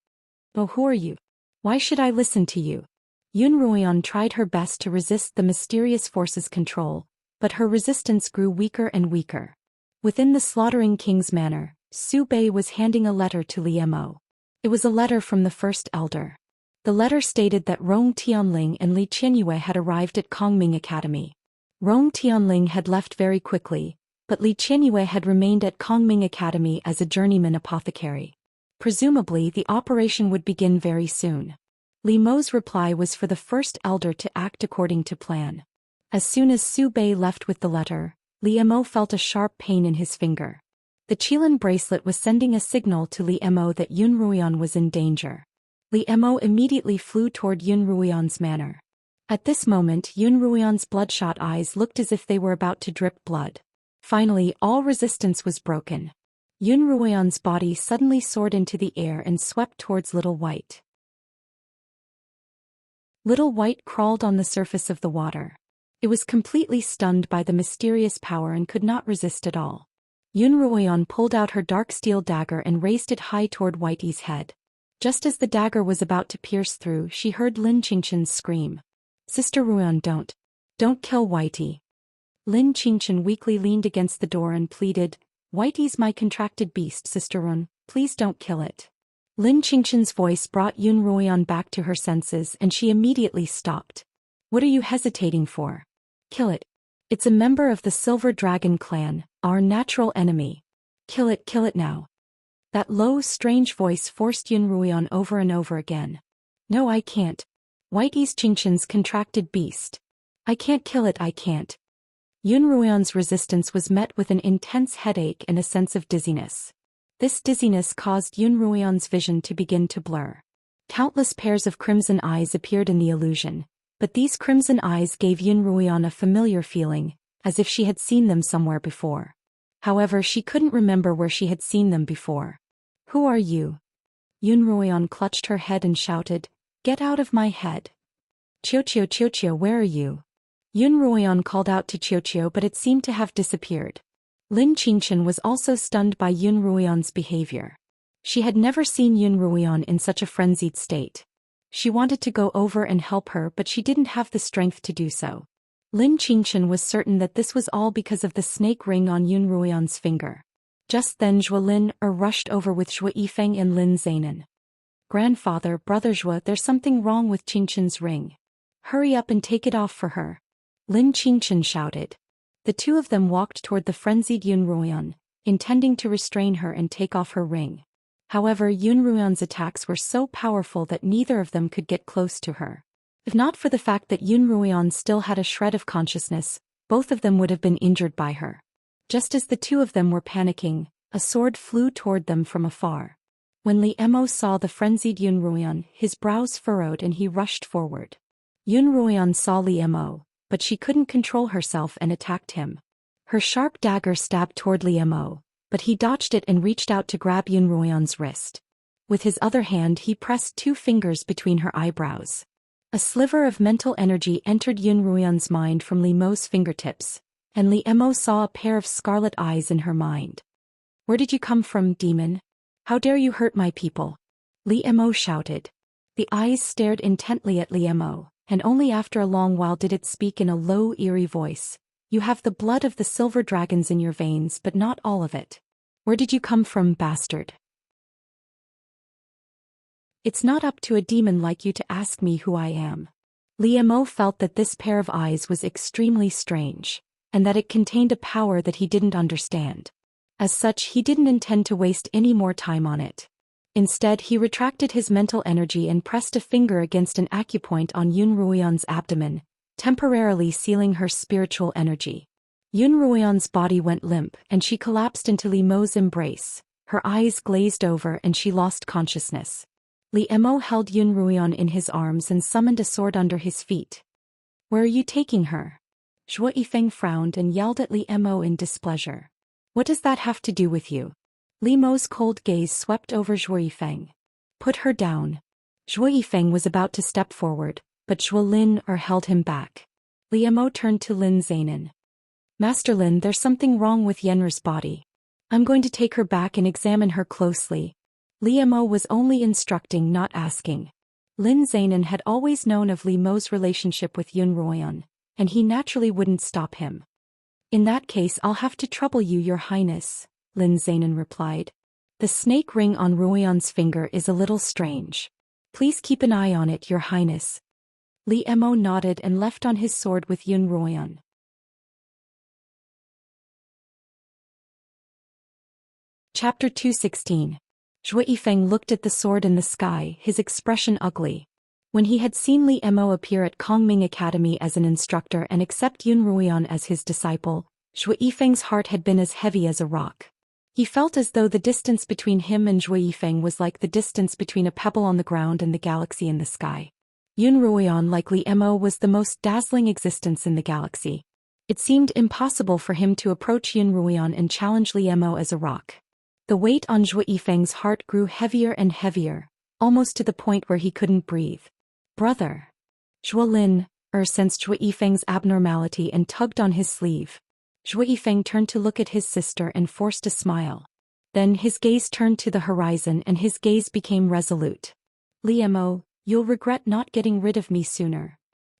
Oh, who are you? Why should I listen to you? Yun Ruoyan tried her best to resist the mysterious force's control, but her resistance grew weaker and weaker. Within the slaughtering king's manor, Su Bei was handing a letter to Li Mo. It was a letter from the first elder. The letter stated that Rong Tianling and Li Qianyue had arrived at Kongming Academy. Rong Tianling had left very quickly, but Li Qianyue had remained at Kongming Academy as a journeyman apothecary. Presumably the operation would begin very soon. Li Mo's reply was for the first elder to act according to plan. As soon as Su Bei left with the letter, Li Mo felt a sharp pain in his finger. The Qilin bracelet was sending a signal to Li Mo that Yun Ruoyan was in danger. Li Mo immediately flew toward Yun Ruoyan's manor. At this moment Yun Ruoyan's bloodshot eyes looked as if they were about to drip blood. Finally all resistance was broken. Yun Ruoyan's body suddenly soared into the air and swept towards Little White. Little White crawled on the surface of the water. It was completely stunned by the mysterious power and could not resist at all. Yun Ruoyan pulled out her dark steel dagger and raised it high toward Whitey's head. Just as the dagger was about to pierce through, she heard Lin Qianxian scream. Sister Ruoyan, don't kill Whitey. Lin Qianxian weakly leaned against the door and pleaded, Whitey's my contracted beast, Sister Run, please don't kill it. Lin Qianxian's voice brought Yun Ruoyan back to her senses and she immediately stopped. What are you hesitating for? Kill it. It's a member of the Silver Dragon clan, our natural enemy. Kill it now. That low, strange voice forced Yun Ruoyan over and over again. No, I can't. Whitey's Qianxian's contracted beast. I can't kill it, I can't. Yun Ruoyan's resistance was met with an intense headache and a sense of dizziness. This dizziness caused Yun Ruoyan's vision to begin to blur. Countless pairs of crimson eyes appeared in the illusion, but these crimson eyes gave Yun Ruoyan a familiar feeling, as if she had seen them somewhere before. However, she couldn't remember where she had seen them before. Who are you? Yun Ruoyan clutched her head and shouted, Get out of my head. Qiu, where are you? Yun Ruoyan called out to Qiu, but it seemed to have disappeared. Lin Qianxian was also stunned by Yun Ruoyan's behavior. She had never seen Yun Ruoyan in such a frenzied state. She wanted to go over and help her, but she didn't have the strength to do so. Lin Qianxian was certain that this was all because of the snake ring on Yun Ruoyan's finger. Just then Zhou Lin rushed over with Zhou Yifeng and Lin Zainan. Grandfather, Brother Zhou, there's something wrong with Qingqin's ring. Hurry up and take it off for her. Lin Qingqin shouted. The two of them walked toward the frenzied Yun Ruoyan, intending to restrain her and take off her ring. However, Yun Ruoyan's attacks were so powerful that neither of them could get close to her. If not for the fact that Yun Ruoyan still had a shred of consciousness, both of them would have been injured by her. Just as the two of them were panicking, a sword flew toward them from afar. When Li Emo saw the frenzied Yun Ruoyan, his brows furrowed and he rushed forward. Yun Ruoyan saw Li Emo, but she couldn't control herself and attacked him. Her sharp dagger stabbed toward Li Emo, but he dodged it and reached out to grab Yun Ruoyan's wrist. With his other hand he pressed 2 fingers between her eyebrows. A sliver of mental energy entered Yun Ruoyan's mind from Li Mo's fingertips, and Li Emo saw a pair of scarlet eyes in her mind. Where did you come from, demon? How dare you hurt my people? Li Emo shouted. The eyes stared intently at Li Emo, and only after a long while did it speak in a low, eerie voice. You have the blood of the silver dragons in your veins, but not all of it. Where did you come from, bastard? It's not up to a demon like you to ask me who I am. Li Emo felt that this pair of eyes was extremely strange, and that it contained a power that he didn't understand. As such, he didn't intend to waste any more time on it. Instead, he retracted his mental energy and pressed a finger against an acupoint on Yun Ruoyan's abdomen, temporarily sealing her spiritual energy. Yun Ruoyan's body went limp and she collapsed into Li Mo's embrace. Her eyes glazed over and she lost consciousness. Li Emo held Yun Ruoyan in his arms and summoned a sword under his feet. Where are you taking her? Zhou Yifeng frowned and yelled at Li Emo in displeasure. What does that have to do with you? Li Mo's cold gaze swept over Zhou Yifeng. Put her down. Zhou Yifeng was about to step forward, but Zhou Lin held him back. Li Emo turned to Lin Zainan. Master Lin, there's something wrong with Yenru's body. I'm going to take her back and examine her closely. Li Emo was only instructing, not asking. Lin Zainan had always known of Li Mo's relationship with Yun Ruoyan, and he naturally wouldn't stop him. In that case, I'll have to trouble you, Your Highness, Lin Zainan replied. The snake ring on Ruoyan's finger is a little strange. Please keep an eye on it, Your Highness. Li Emo nodded and left on his sword with Yun Ruoyan. Chapter 216. Zhou Yifeng looked at the sword in the sky, his expression ugly. When he had seen Li Emo appear at Kongming Academy as an instructor and accept Yun Ruoyan as his disciple, Zhou Yifeng's heart had been as heavy as a rock. He felt as though the distance between him and Zhou Yifeng was like the distance between a pebble on the ground and the galaxy in the sky. Yun Ruoyan, like Li Emo, was the most dazzling existence in the galaxy. It seemed impossible for him to approach Yun Ruoyan and challenge Li Emo as a rock. The weight on Zhou Yifeng's heart grew heavier and heavier, almost to the point where he couldn't breathe. Brother. Zhou Lin sensed Zhou Yifeng's abnormality and tugged on his sleeve. Zhou Yifeng turned to look at his sister and forced a smile. Then his gaze turned to the horizon and his gaze became resolute. Li Emo, you'll regret not getting rid of me sooner.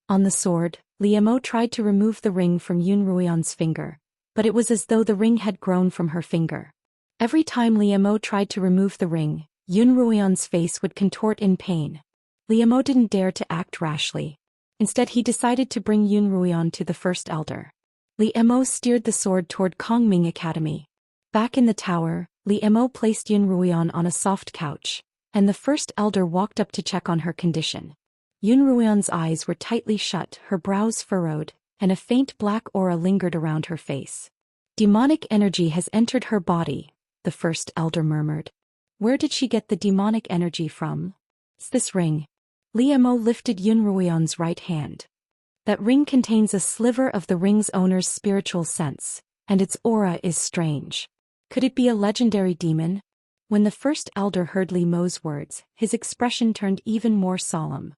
On the sword, Li Emo tried to remove the ring from Yun Ruoyan's finger, but it was as though the ring had grown from her finger. Every time Li Emo tried to remove the ring, Yun Ruoyan's face would contort in pain. Li Emo didn't dare to act rashly. Instead, he decided to bring Yun Ruoyan to the First Elder. Li Emo steered the sword toward Kongming Academy. Back in the tower, Li Emo placed Yun Ruoyan on a soft couch, and the First Elder walked up to check on her condition. Yun Ruoyan's eyes were tightly shut, her brows furrowed, and a faint black aura lingered around her face. Demonic energy has entered her body, the First Elder murmured. Where did she get the demonic energy from? It's this ring. Li Emo lifted Yun Ruoyan's right hand. That ring contains a sliver of the ring's owner's spiritual sense, and its aura is strange. Could it be a legendary demon? When the First Elder heard Li Mo's words, his expression turned even more solemn.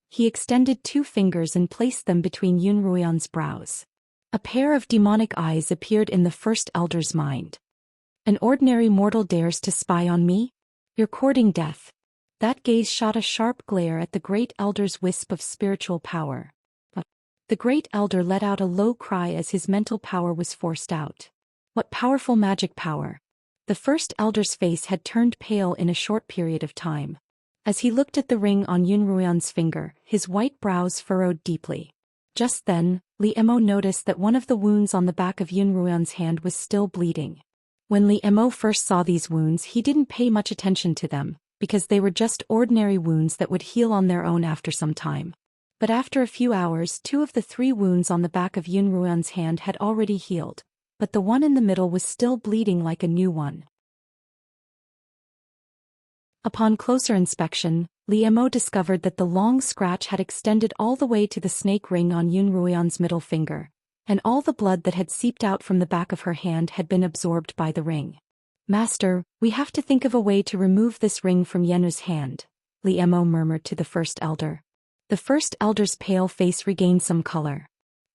He extended 2 fingers and placed them between Yun Ruoyan's brows. A pair of demonic eyes appeared in the First Elder's mind. An ordinary mortal dares to spy on me? You're courting death. That gaze shot a sharp glare at the Great Elder's wisp of spiritual power. The Great Elder let out a low cry as his mental power was forced out. What powerful magic power! The First Elder's face had turned pale in a short period of time. As he looked at the ring on Yun Ruoyan's finger, his white brows furrowed deeply. Just then, Li Emo noticed that one of the wounds on the back of Yun Ruoyan's hand was still bleeding. When Li Emo first saw these wounds, he didn't pay much attention to them, because they were just ordinary wounds that would heal on their own after some time. But after a few hours, 2 of the 3 wounds on the back of Yun Ruoyan's hand had already healed, but the one in the middle was still bleeding like a new one. Upon closer inspection, Li Emo discovered that the long scratch had extended all the way to the snake ring on Yun Ruoyan's middle finger, and all the blood that had seeped out from the back of her hand had been absorbed by the ring. "Master, we have to think of a way to remove this ring from Yennu's hand," Li Emo murmured to the first elder. The first elder's pale face regained some color.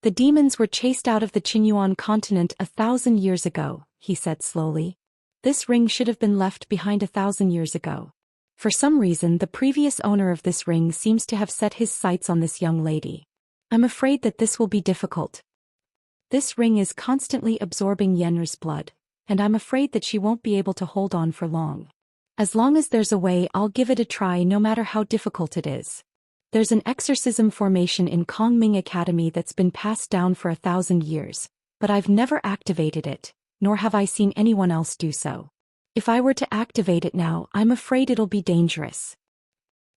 "The demons were chased out of the Qinyuan continent 1,000 years ago," he said slowly. "This ring should have been left behind 1,000 years ago. For some reason, the previous owner of this ring seems to have set his sights on this young lady. I'm afraid that this will be difficult. This ring is constantly absorbing Yennu's blood, and I'm afraid that she won't be able to hold on for long. As long as there's a way, I'll give it a try no matter how difficult it is. There's an exorcism formation in Kongming Academy that's been passed down for 1,000 years, but I've never activated it, nor have I seen anyone else do so. If I were to activate it now, I'm afraid it'll be dangerous.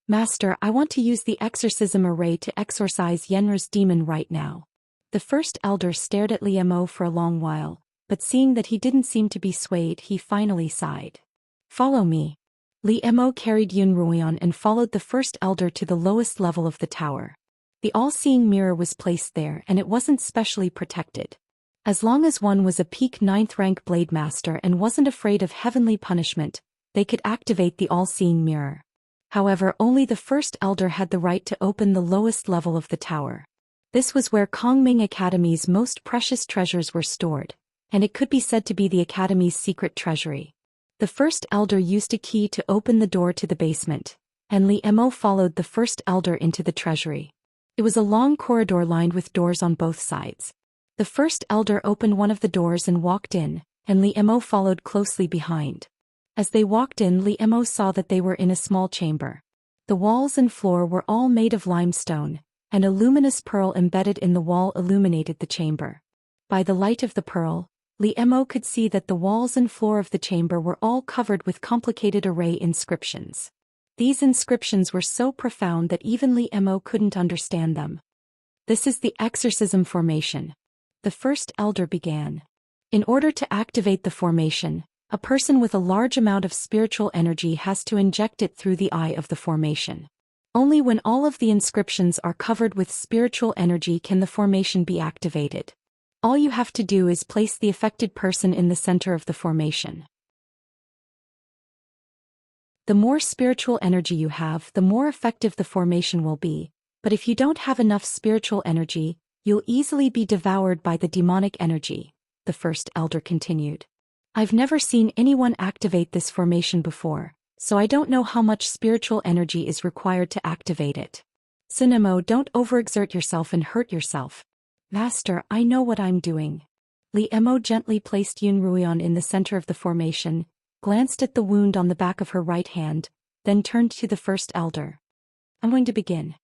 Master, I want to use the exorcism array to exorcise Yenru's demon right now." The first elder stared at Li Emo for a long while, but seeing that he didn't seem to be swayed, he finally sighed. "Follow me." Li Emo carried Yun Ruoyan and followed the first elder to the lowest level of the tower. The all-seeing mirror was placed there, and it wasn't specially protected. As long as one was a peak 9th rank blade master and wasn't afraid of heavenly punishment, they could activate the all-seeing mirror. However, only the first elder had the right to open the lowest level of the tower. This was where Kongming Academy's most precious treasures were stored, and it could be said to be the Academy's secret treasury. The first elder used a key to open the door to the basement, and Li Emo followed the first elder into the treasury. It was a long corridor lined with doors on both sides. The first elder opened one of the doors and walked in, and Li Emo followed closely behind. As they walked in, Li Emo saw that they were in a small chamber. The walls and floor were all made of limestone, and a luminous pearl embedded in the wall illuminated the chamber. By the light of the pearl, Li Emo could see that the walls and floor of the chamber were all covered with complicated array inscriptions. These inscriptions were so profound that even Li Emo couldn't understand them. "This is the exorcism formation," the first elder began. "In order to activate the formation, a person with a large amount of spiritual energy has to inject it through the eye of the formation. Only when all of the inscriptions are covered with spiritual energy can the formation be activated. All you have to do is place the affected person in the center of the formation. The more spiritual energy you have, the more effective the formation will be, but if you don't have enough spiritual energy, you'll easily be devoured by the demonic energy," the first elder continued. "I've never seen anyone activate this formation before, so I don't know how much spiritual energy is required to activate it. Sinemo, don't overexert yourself and hurt yourself." "Master, I know what I'm doing." Li Emo gently placed Yun Ruoyan in the center of the formation, glanced at the wound on the back of her right hand, then turned to the first elder. "I'm going to begin."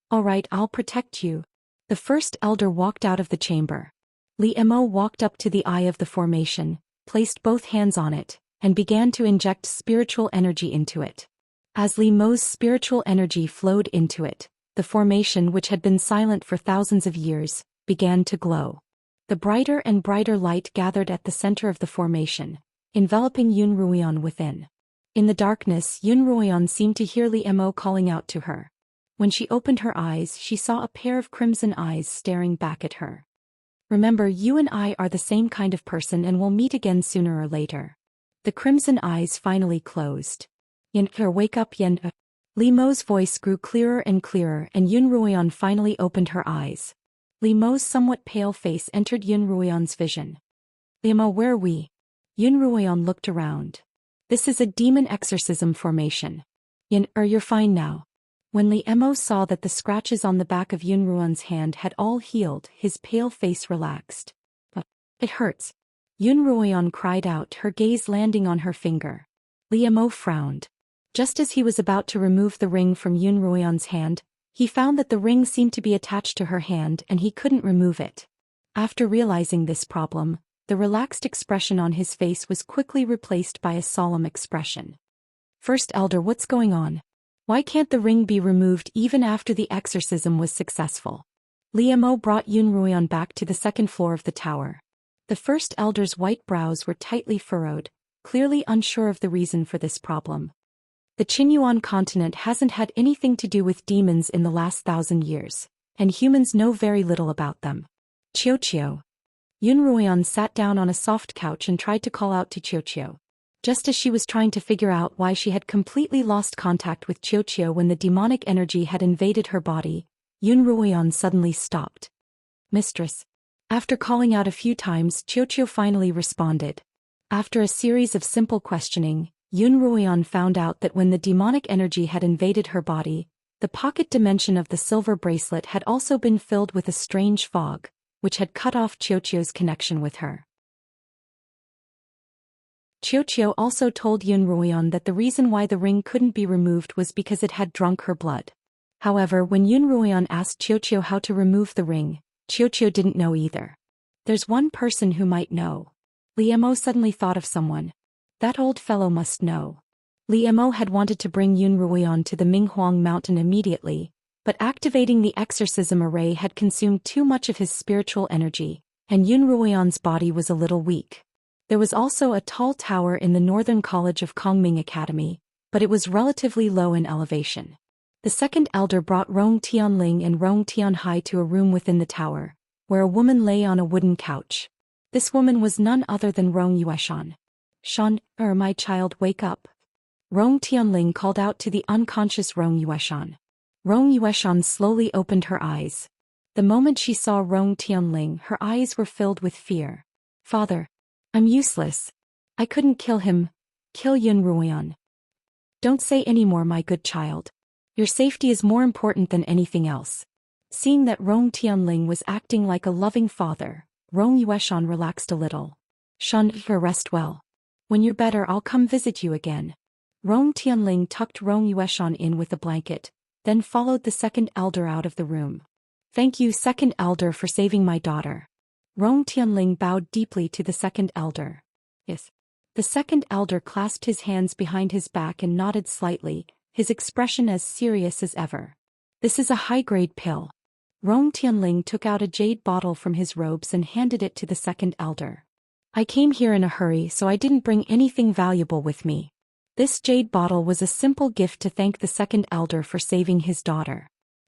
"All right, I'll protect you." The first elder walked out of the chamber. Li Emo walked up to the eye of the formation, placed both hands on it, and began to inject spiritual energy into it. As Li Mo's spiritual energy flowed into it, the formation, which had been silent for thousands of years, began to glow. The brighter and brighter light gathered at the center of the formation, enveloping Yun Ruoyan within. In the darkness, Yun Ruoyan seemed to hear Li Emo calling out to her. When she opened her eyes, she saw a pair of crimson eyes staring back at her. "Remember, you and I are the same kind of person and we'll meet again sooner or later." The crimson eyes finally closed. "Yen-er, wake up, Yen-er." Li Mo's voice grew clearer and clearer, and Yun Ruoyan finally opened her eyes. Li Mo's somewhat pale face entered Yun Ruoyan's vision. "Li Mo, where are we?" Yun Ruoyan looked around. "This is a demon exorcism formation." "Yen-er, you're fine now." When Li Emo saw that the scratches on the back of Yun Ruoyan's hand had all healed, his pale face relaxed. "But it hurts." Yun Ruoyan cried out, her gaze landing on her finger. Li Emo frowned. Just as he was about to remove the ring from Yun Ruoyan's hand, he found that the ring seemed to be attached to her hand and he couldn't remove it. After realizing this problem, the relaxed expression on his face was quickly replaced by a solemn expression. First Elder, what's going on? Why can't the ring be removed even after the exorcism was successful? Li Mo brought Yun Ruoyan back to the second floor of the tower. The First Elder's white brows were tightly furrowed, clearly unsure of the reason for this problem. The Qinyuan continent hasn't had anything to do with demons in the last 1,000 years, and humans know very little about them. Qiu. Yun Ruoyan sat down on a soft couch and tried to call out to Qiu. Just as she was trying to figure out why she had completely lost contact with Qiu when the demonic energy had invaded her body, Yun Ruoyan suddenly stopped. Mistress. After calling out a few times, Qiu finally responded. After a series of simple questioning, Yun Ruoyan found out that when the demonic energy had invaded her body, the pocket dimension of the silver bracelet had also been filled with a strange fog, which had cut off Qiu's connection with her. Qiu also told Yun Ruoyan that the reason why the ring couldn't be removed was because it had drunk her blood. However, when Yun Ruoyan asked Qiu how to remove the ring, Qiu didn't know either. There's one person who might know. Li Mo suddenly thought of someone. That old fellow must know. Li Mo had wanted to bring Yun Ruoyan to the Minghuang mountain immediately, but activating the exorcism array had consumed too much of his spiritual energy, and Yun Ruoyan's body was a little weak. There was also a tall tower in the northern college of Kongming Academy, but it was relatively low in elevation. The second elder brought Rong Tianling and Rong Tianhai to a room within the tower, where a woman lay on a wooden couch. This woman was none other than Rong Yueshan. Shan, my child, wake up. Rong Tianling called out to the unconscious Rong Yueshan. Rong Yueshan slowly opened her eyes. The moment she saw Rong Tianling, her eyes were filled with fear. Father. I'm useless. I couldn't kill him. Kill Yun Ruoyan. Don't say any more, my good child. Your safety is more important than anything else. Seeing that Rong Tianling was acting like a loving father, Rong Yueshan relaxed a little. Shan, rest well. When you're better, I'll come visit you again. Rong Tianling tucked Rong Yueshan in with a blanket, then followed the second elder out of the room. Thank you, second elder, for saving my daughter. Rong Tianling bowed deeply to the second elder. Yes. The second elder clasped his hands behind his back and nodded slightly, his expression as serious as ever. This is a high-grade pill. Rong Tianling took out a jade bottle from his robes and handed it to the second elder. I came here in a hurry, so I didn't bring anything valuable with me. This jade bottle was a simple gift to thank the second elder for saving his daughter.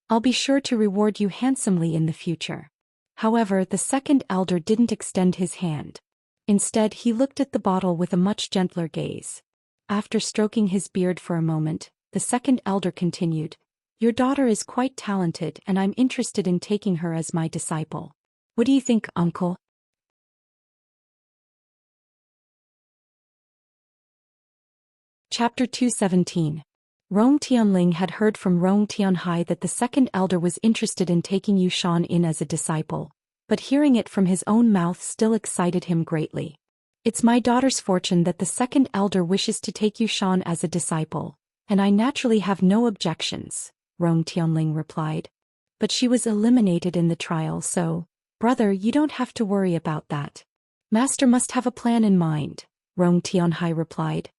I'll be sure to reward you handsomely in the future. However, the second elder didn't extend his hand. Instead, he looked at the bottle with a much gentler gaze. After stroking his beard for a moment, the second elder continued, Your daughter is quite talented and I'm interested in taking her as my disciple. What do you think, uncle? Chapter 217. Rong Tianling had heard from Rong Tianhai that the second elder was interested in taking Yu Shan in as a disciple, but hearing it from his own mouth still excited him greatly. It's my daughter's fortune that the second elder wishes to take Yu Shan as a disciple, and I naturally have no objections, Rong Tianling replied. But she was eliminated in the trial, so, brother, you don't have to worry about that. Master must have a plan in mind, Rong Tianhai replied.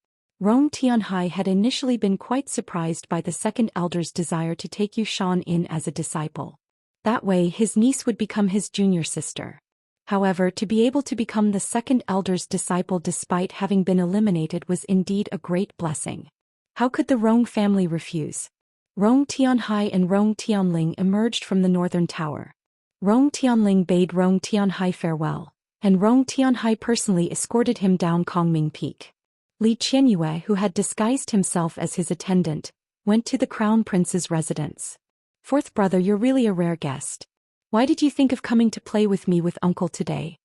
Rong Tianhai had initially been quite surprised by the second elder's desire to take Yu Shan in as a disciple. That way his niece would become his junior sister. However, to be able to become the second elder's disciple despite having been eliminated was indeed a great blessing. How could the Rong family refuse? Rong Tianhai and Rong Tianling emerged from the northern tower. Rong Tianling bade Rong Tianhai farewell, and Rong Tianhai personally escorted him down Kongming Peak. Li Qianyue, who had disguised himself as his attendant, went to the crown prince's residence. Fourth brother, you're really a rare guest. Why did you think of coming to play with me with uncle today?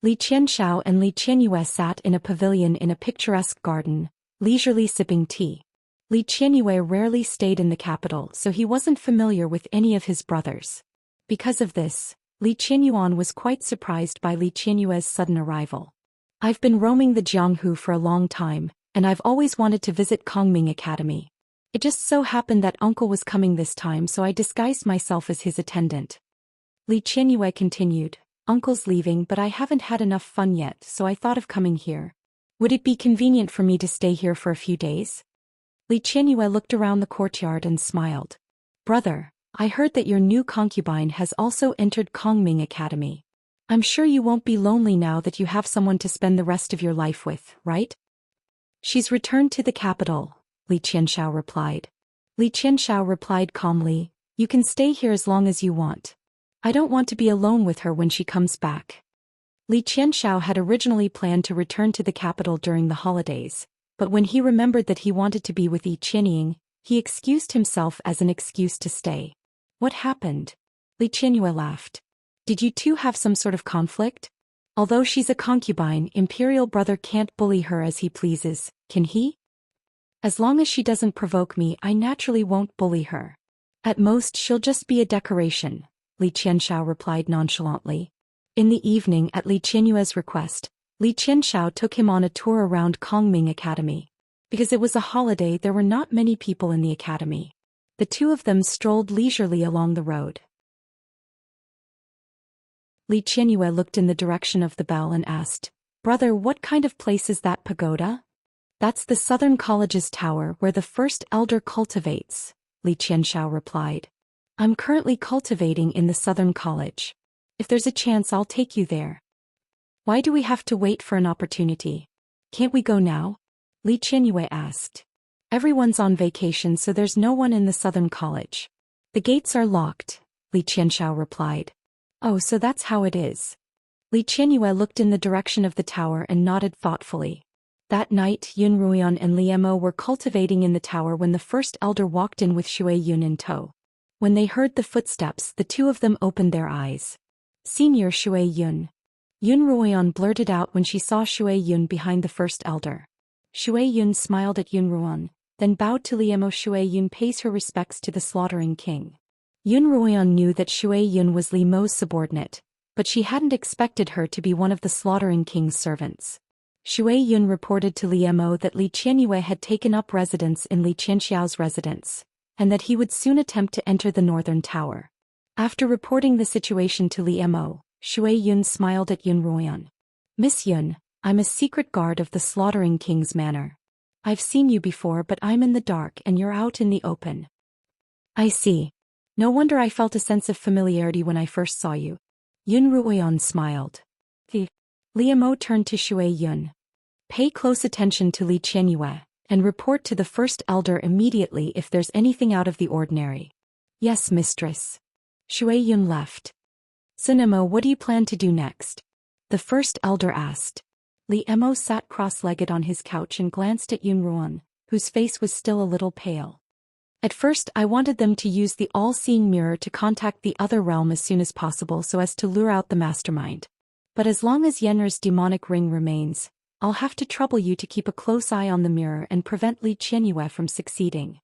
Li Qianxiao and Li Qianyue sat in a pavilion in a picturesque garden, leisurely sipping tea. Li Qianyue rarely stayed in the capital, so he wasn't familiar with any of his brothers. Because of this, Li Qianyuan was quite surprised by Li Qianyue's sudden arrival. I've been roaming the Jianghu for a long time, and I've always wanted to visit Kongming Academy. It just so happened that uncle was coming this time, so I disguised myself as his attendant. Li Qianyue continued, Uncle's leaving, but I haven't had enough fun yet, so I thought of coming here. Would it be convenient for me to stay here for a few days? Li Qianyue looked around the courtyard and smiled. Brother, I heard that your new concubine has also entered Kongming Academy. I'm sure you won't be lonely now that you have someone to spend the rest of your life with, right? She's returned to the capital, Li Qianxiao replied. Li Qianxiao replied calmly, You can stay here as long as you want. I don't want to be alone with her when she comes back. Li Qianxiao had originally planned to return to the capital during the holidays, but when he remembered that he wanted to be with Yi Qianying, he excused himself as an excuse to stay. What happened? Li Qianyue laughed. Did you two have some sort of conflict? Although she's a concubine, Imperial brother can't bully her as he pleases, can he? As long as she doesn't provoke me, I naturally won't bully her. At most she'll just be a decoration, Li Qianxiao replied nonchalantly. In the evening, at Li Qianyue's request, Li Qianxiao took him on a tour around Kongming Academy. Because it was a holiday, there were not many people in the academy. The two of them strolled leisurely along the road. Li Qianyue looked in the direction of the bell and asked, Brother, what kind of place is that pagoda? That's the Southern College's tower where the first elder cultivates, Li Qianxiao replied. I'm currently cultivating in the Southern College. If there's a chance, I'll take you there. Why do we have to wait for an opportunity? Can't we go now? Li Qianyue asked. Everyone's on vacation, so there's no one in the Southern College. The gates are locked, Li Qianxiao replied. Oh, so that's how it is. Li Qianyue looked in the direction of the tower and nodded thoughtfully. That night, Yun Ruian and Li Mo were cultivating in the tower when the first elder walked in with Shui Yun in tow. When they heard the footsteps, the two of them opened their eyes. Senior Shui Yun. Yun Ruian blurted out when she saw Shui Yun behind the first elder. Shui Yun smiled at Yun Ruian, then bowed to Li Mo. Shui Yun pays her respects to the slaughtering king. Yun Ruian knew that Shui Yun was Li Mo's subordinate, but she hadn't expected her to be one of the slaughtering king's servants. Shui Yun reported to Li Mo that Li Qianyue had taken up residence in Li Qianxiao's residence, and that he would soon attempt to enter the northern tower. After reporting the situation to Li Mo, Shui Yun smiled at Yun Ruian. Miss Yun, I'm a secret guard of the slaughtering king's manor. I've seen you before, but I'm in the dark and you're out in the open. I see. No wonder I felt a sense of familiarity when I first saw you. Yun Ruian smiled. Li Mo turned to Shui Yun. Pay close attention to Li Qianyue, and report to the first elder immediately if there's anything out of the ordinary. Yes, mistress. Shui Yun left. Sunemo, what do you plan to do next? The first elder asked. Li Mo sat cross-legged on his couch and glanced at Yun Ruian, whose face was still a little pale. At first I wanted them to use the all-seeing mirror to contact the other realm as soon as possible so as to lure out the mastermind. But as long as Yen'er's demonic ring remains, I'll have to trouble you to keep a close eye on the mirror and prevent Li Qianyue from succeeding.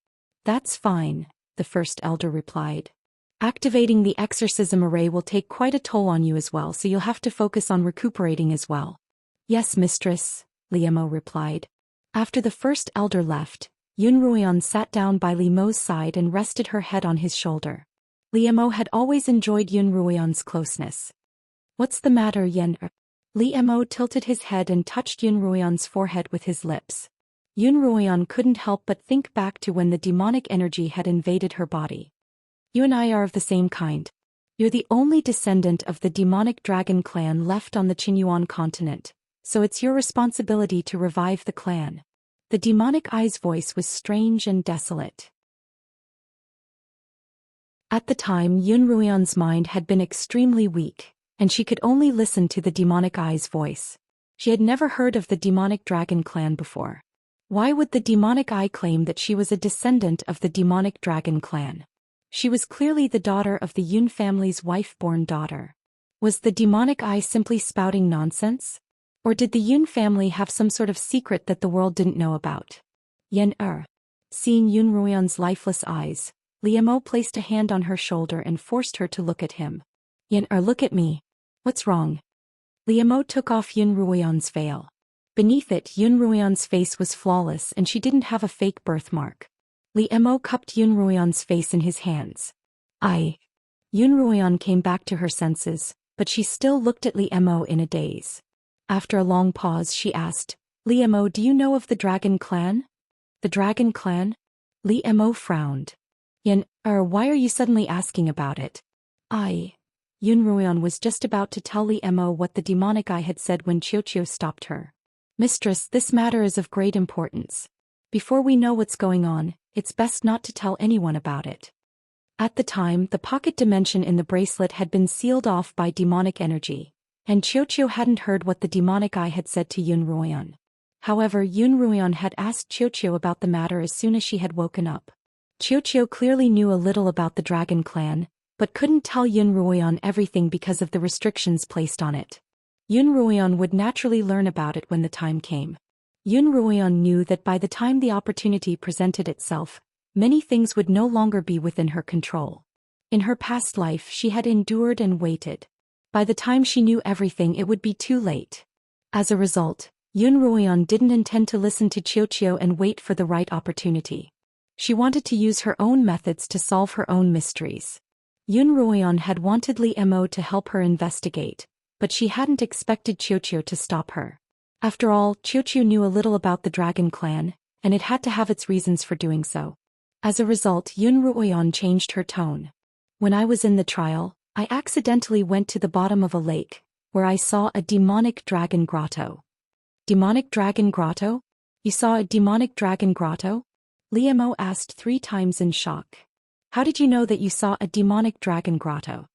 That's fine, the first elder replied. Activating the exorcism array will take quite a toll on you as well, so you'll have to focus on recuperating as well. Yes, mistress, Li Mo replied. After the first elder left, Yun Ruian sat down by Li Mo's side and rested her head on his shoulder. Li Mo had always enjoyed Yun Ruian's closeness. What's the matter, Yen'er? Li Mo tilted his head and touched Yun Ruian's forehead with his lips. Yun Ruian couldn't help but think back to when the demonic energy had invaded her body. You and I are of the same kind. You're the only descendant of the demonic dragon clan left on the Qinyuan continent, so it's your responsibility to revive the clan. The demonic eye's voice was strange and desolate. At the time, Yun Ruian's mind had been extremely weak, and she could only listen to the demonic eye's voice. She had never heard of the demonic dragon clan before. Why would the demonic eye claim that she was a descendant of the demonic dragon clan? She was clearly the daughter of the Yun family's wife-born daughter. Was the demonic eye simply spouting nonsense? Or did the Yun family have some sort of secret that the world didn't know about? Yen'er. Seeing Yun Ruian's lifeless eyes, Li Mo placed a hand on her shoulder and forced her to look at him. Yen'er, look at me. What's wrong? Li Mo took off Yun Ruian's veil. Beneath it, Yun Ruoyan's face was flawless and she didn't have a fake birthmark. Li Mo cupped Yun Ruoyan's face in his hands. Yun Ruoyan came back to her senses, but she still looked at Li Mo in a daze. After a long pause she asked, Li Mo, do you know of the Dragon Clan? The Dragon Clan? Li Mo frowned. Why are you suddenly asking about it? Yun Ruoyan was just about to tell Li Mo what the demonic eye had said when Xiao stopped her. Mistress, this matter is of great importance. Before we know what's going on, it's best not to tell anyone about it. At the time, the pocket dimension in the bracelet had been sealed off by demonic energy, and Xiao hadn't heard what the demonic eye had said to Yun Ruoyan. However, Yun Ruoyan had asked Xiao about the matter as soon as she had woken up. Xiao clearly knew a little about the Dragon Clan, but couldn't tell Yun Ruoyan everything because of the restrictions placed on it. Yun Ruoyan would naturally learn about it when the time came. Yun Ruoyan knew that by the time the opportunity presented itself, many things would no longer be within her control. In her past life she had endured and waited. By the time she knew everything it would be too late. As a result, Yun Ruoyan didn't intend to listen to Xiao and wait for the right opportunity. She wanted to use her own methods to solve her own mysteries. Yun Ruoyan had wanted Li Mo to help her investigate, but she hadn't expected Xiao to stop her. After all, Xiao knew a little about the Dragon Clan, and it had to have its reasons for doing so. As a result, Yun Ruoyan changed her tone. When I was in the trial, I accidentally went to the bottom of a lake, where I saw a demonic dragon grotto. Demonic dragon grotto? You saw a demonic dragon grotto? Li Mo asked 3 times in shock. How did you know that you saw a demonic dragon grotto?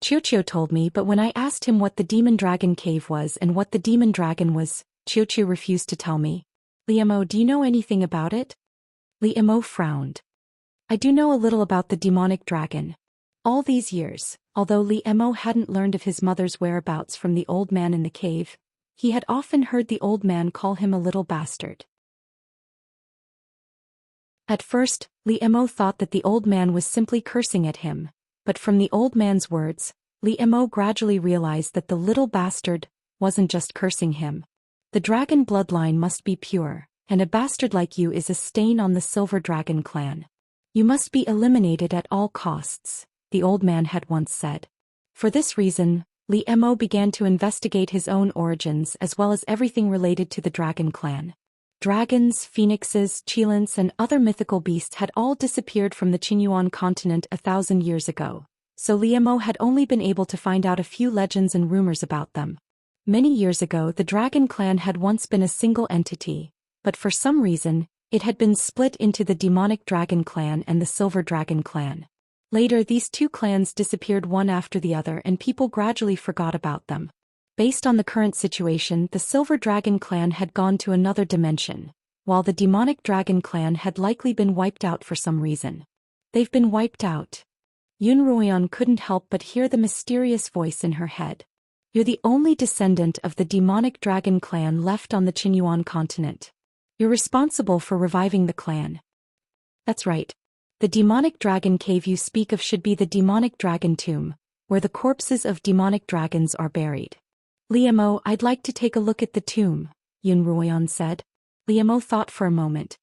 Xiao told me, but when I asked him what the demon dragon cave was and what the demon dragon was, Xiao refused to tell me. Li Mo, do you know anything about it? Li Mo frowned. I do know a little about the demonic dragon. All these years, although Li Mo hadn't learned of his mother's whereabouts from the old man in the cave, he had often heard the old man call him a little bastard. At first, Li Mo thought that the old man was simply cursing at him, but from the old man's words, Li Mo gradually realized that the little bastard wasn't just cursing him. The dragon bloodline must be pure, and a bastard like you is a stain on the Silver Dragon Clan. You must be eliminated at all costs, the old man had once said. For this reason, Li Mo began to investigate his own origins as well as everything related to the Dragon Clan. Dragons, phoenixes, qilins and other mythical beasts had all disappeared from the Qinyuan continent 1,000 years ago, so Li Mo had only been able to find out a few legends and rumors about them. Many years ago the Dragon Clan had once been a single entity, but for some reason, it had been split into the Demonic Dragon Clan and the Silver Dragon Clan. Later these 2 clans disappeared one after the other and people gradually forgot about them. Based on the current situation, the Silver Dragon Clan had gone to another dimension, while the Demonic Dragon Clan had likely been wiped out for some reason. They've been wiped out. Yun Ruoyan couldn't help but hear the mysterious voice in her head. You're the only descendant of the Demonic Dragon Clan left on the Qinyuan continent. You're responsible for reviving the clan. That's right. The demonic dragon cave you speak of should be the demonic dragon tomb, where the corpses of demonic dragons are buried. Li Mo, I'd like to take a look at the tomb, Yun Ruoyan said. Li Mo thought for a moment.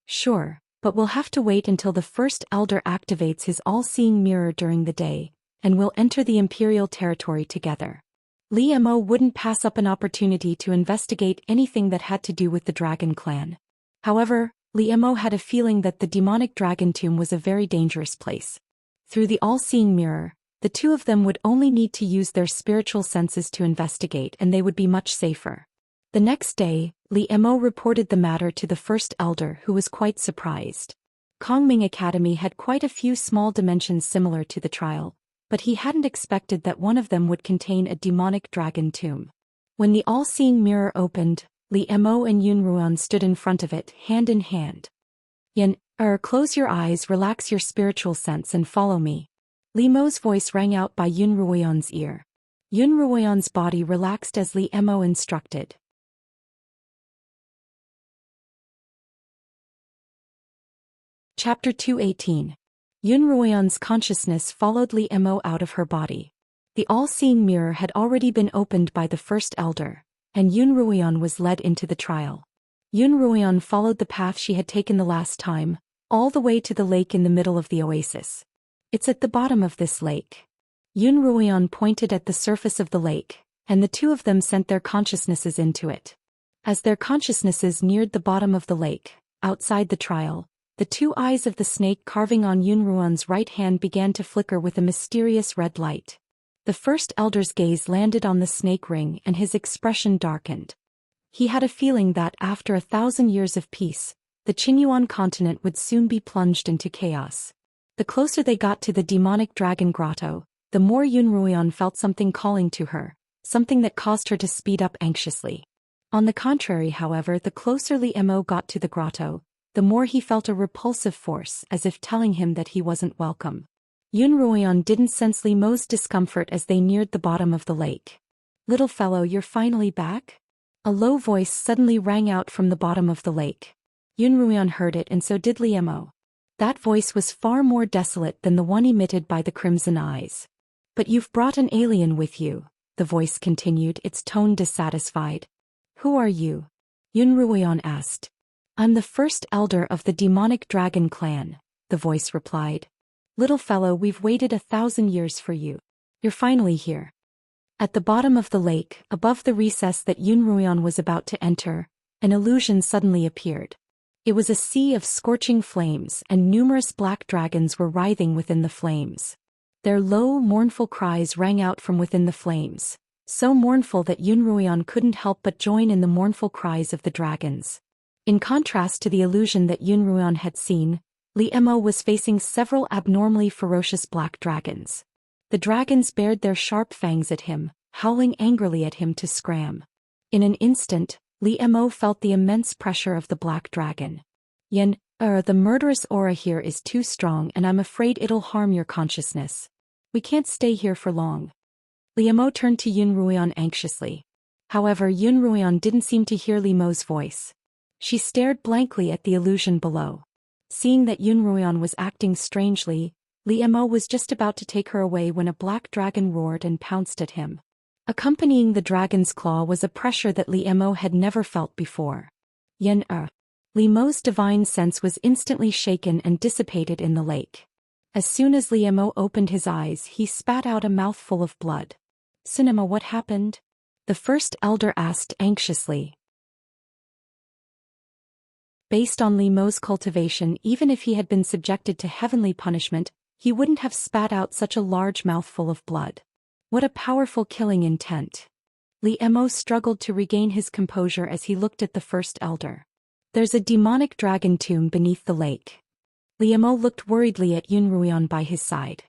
Sure, but we'll have to wait until the first elder activates his all-seeing mirror during the day, and we'll enter the imperial territory together. Li Mo wouldn't pass up an opportunity to investigate anything that had to do with the Dragon Clan. However, Li Mo had a feeling that the demonic dragon tomb was a very dangerous place. Through the all-seeing mirror, the 2 of them would only need to use their spiritual senses to investigate and they would be much safer. The next day, Li Mo reported the matter to the first elder who was quite surprised. Kongming Academy had quite a few small dimensions similar to the trial, but he hadn't expected that one of them would contain a demonic dragon tomb. When the all-seeing mirror opened, Li Mo and Yun Ruoyan stood in front of it, hand in hand. Close your eyes, relax your spiritual sense and follow me. Li Mo's voice rang out by Yun Ruoyan's ear. Yun Ruoyan's body relaxed as Li Mo instructed. Chapter 218. Yun Ruoyan's consciousness followed Li Mo out of her body. The all-seeing mirror had already been opened by the first elder, and Yun Ruoyan was led into the trial. Yun Ruoyan followed the path she had taken the last time, all the way to the lake in the middle of the oasis. It's at the bottom of this lake. Yun Ruoyan pointed at the surface of the lake, and the two of them sent their consciousnesses into it. As their consciousnesses neared the bottom of the lake, outside the trial, the two eyes of the snake carving on Yun Ruoyan's right hand began to flicker with a mysterious red light. The first elder's gaze landed on the snake ring and his expression darkened. He had a feeling that after 1,000 years of peace, the Qinyuan continent would soon be plunged into chaos. The closer they got to the demonic dragon grotto, the more Yun Ruoyan felt something calling to her, something that caused her to speed up anxiously. On the contrary, however, the closer Li Mo got to the grotto, the more he felt a repulsive force, as if telling him that he wasn't welcome. Yun Ruoyan didn't sense Li Mo's discomfort as they neared the bottom of the lake. "Little fellow, you're finally back?" A low voice suddenly rang out from the bottom of the lake. Yun Ruoyan heard it, and so did Li Mo. That voice was far more desolate than the one emitted by the crimson eyes. "But you've brought an alien with you," the voice continued, its tone dissatisfied. "Who are you?" Yun Ruoyan asked. "I'm the first elder of the demonic dragon clan," the voice replied. "Little fellow, we've waited 1,000 years for you. You're finally here." At the bottom of the lake, above the recess that Yun Ruoyan was about to enter, an illusion suddenly appeared. It was a sea of scorching flames, and numerous black dragons were writhing within the flames. Their low, mournful cries rang out from within the flames, so mournful that Yun Ruoyan couldn't help but join in the mournful cries of the dragons. In contrast to the illusion that Yun Ruoyan had seen, Li Mo was facing several abnormally ferocious black dragons. The dragons bared their sharp fangs at him, howling angrily at him to scram. In an instant, Li Mo felt the immense pressure of the black dragon. The murderous aura here is too strong, and I'm afraid it'll harm your consciousness. We can't stay here for long." Li Mo turned to Yun Ruoyan anxiously. However, Yun Ruoyan didn't seem to hear Li Mo's voice. She stared blankly at the illusion below. Seeing that Yun Ruoyan was acting strangely, Li Mo was just about to take her away when a black dragon roared and pounced at him. Accompanying the dragon's claw was a pressure that Li Mo had never felt before. Li Mo's divine sense was instantly shaken and dissipated in the lake. As soon as Li Mo opened his eyes, he spat out a mouthful of blood. "Cinema, what happened?" the first elder asked anxiously. Based on Li Mo's cultivation, even if he had been subjected to heavenly punishment, he wouldn't have spat out such a large mouthful of blood. What a powerful killing intent. Li Mo struggled to regain his composure as he looked at the first elder. "There's a demonic dragon tomb beneath the lake." Li Mo looked worriedly at Yun Ruoyan by his side.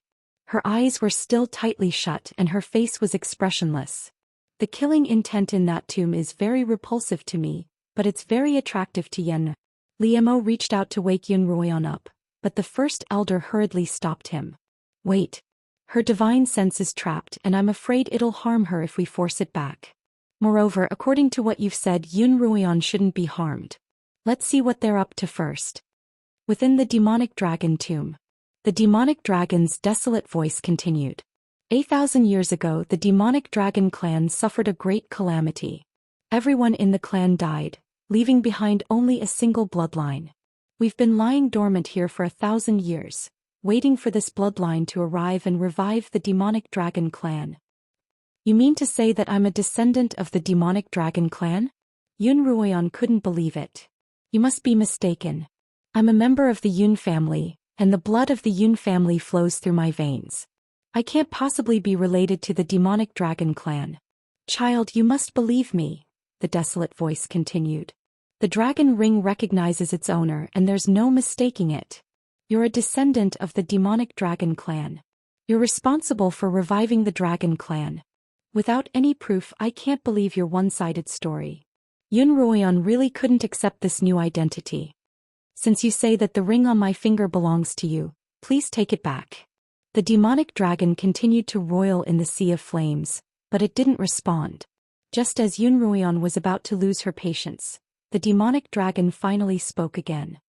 Her eyes were still tightly shut and her face was expressionless. "The killing intent in that tomb is very repulsive to me, but it's very attractive to Yen." Li Mo reached out to wake Yun Ruoyan up, but the first elder hurriedly stopped him. "Wait. Her divine sense is trapped, and I'm afraid it'll harm her if we force it back. Moreover, according to what you've said, Yun Ruoyan shouldn't be harmed. Let's see what they're up to first." Within the demonic dragon tomb, the demonic dragon's desolate voice continued. 8,000 years ago, the demonic dragon clan suffered a great calamity. Everyone in the clan died, leaving behind only a single bloodline. We've been lying dormant here for 1,000 years, waiting for this bloodline to arrive and revive the demonic dragon clan. "You mean to say that I'm a descendant of the demonic dragon clan?" Yun Ruoyan couldn't believe it. "You must be mistaken. I'm a member of the Yun family, and the blood of the Yun family flows through my veins. I can't possibly be related to the demonic dragon clan." "Child, you must believe me," the desolate voice continued. "The dragon ring recognizes its owner, and there's no mistaking it. You're a descendant of the demonic dragon clan. You're responsible for reviving the dragon clan. Without any proof, I can't believe your one-sided story." Yun Ruoyan really couldn't accept this new identity. "Since you say that the ring on my finger belongs to you, please take it back." The demonic dragon continued to roil in the sea of flames, but it didn't respond. Just as Yun Ruoyan was about to lose her patience, the demonic dragon finally spoke again.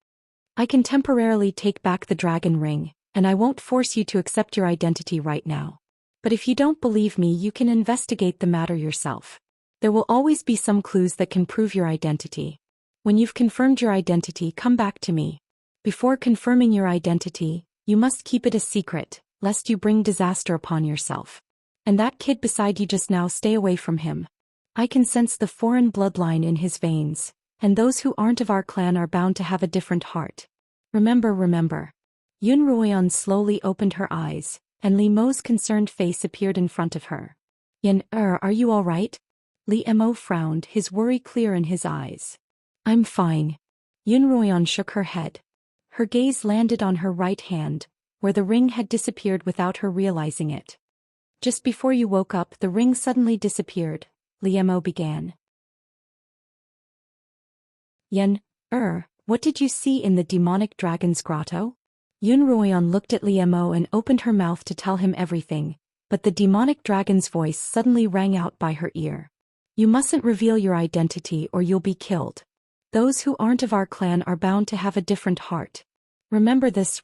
"I can temporarily take back the dragon ring, and I won't force you to accept your identity right now. But if you don't believe me, you can investigate the matter yourself. There will always be some clues that can prove your identity. When you've confirmed your identity, come back to me. Before confirming your identity, you must keep it a secret, lest you bring disaster upon yourself. And that kid beside you just now, stay away from him. I can sense the foreign bloodline in his veins, and those who aren't of our clan are bound to have a different heart. Remember. Yun Ruoyan slowly opened her eyes, and Li Mo's concerned face appeared in front of her. Are you all right? Li Mo frowned, his worry clear in his eyes. I'm fine. Yun Ruoyan shook her head. Her gaze landed on her right hand, where the ring had disappeared without her realizing it. Just before you woke up, the ring suddenly disappeared, Li Mo began. What did you see in the demonic dragon's grotto? Yun Ruoyan looked at Li Mo and opened her mouth to tell him everything, but the demonic dragon's voice suddenly rang out by her ear. You mustn't reveal your identity or you'll be killed. Those who aren't of our clan are bound to have a different heart. Remember this.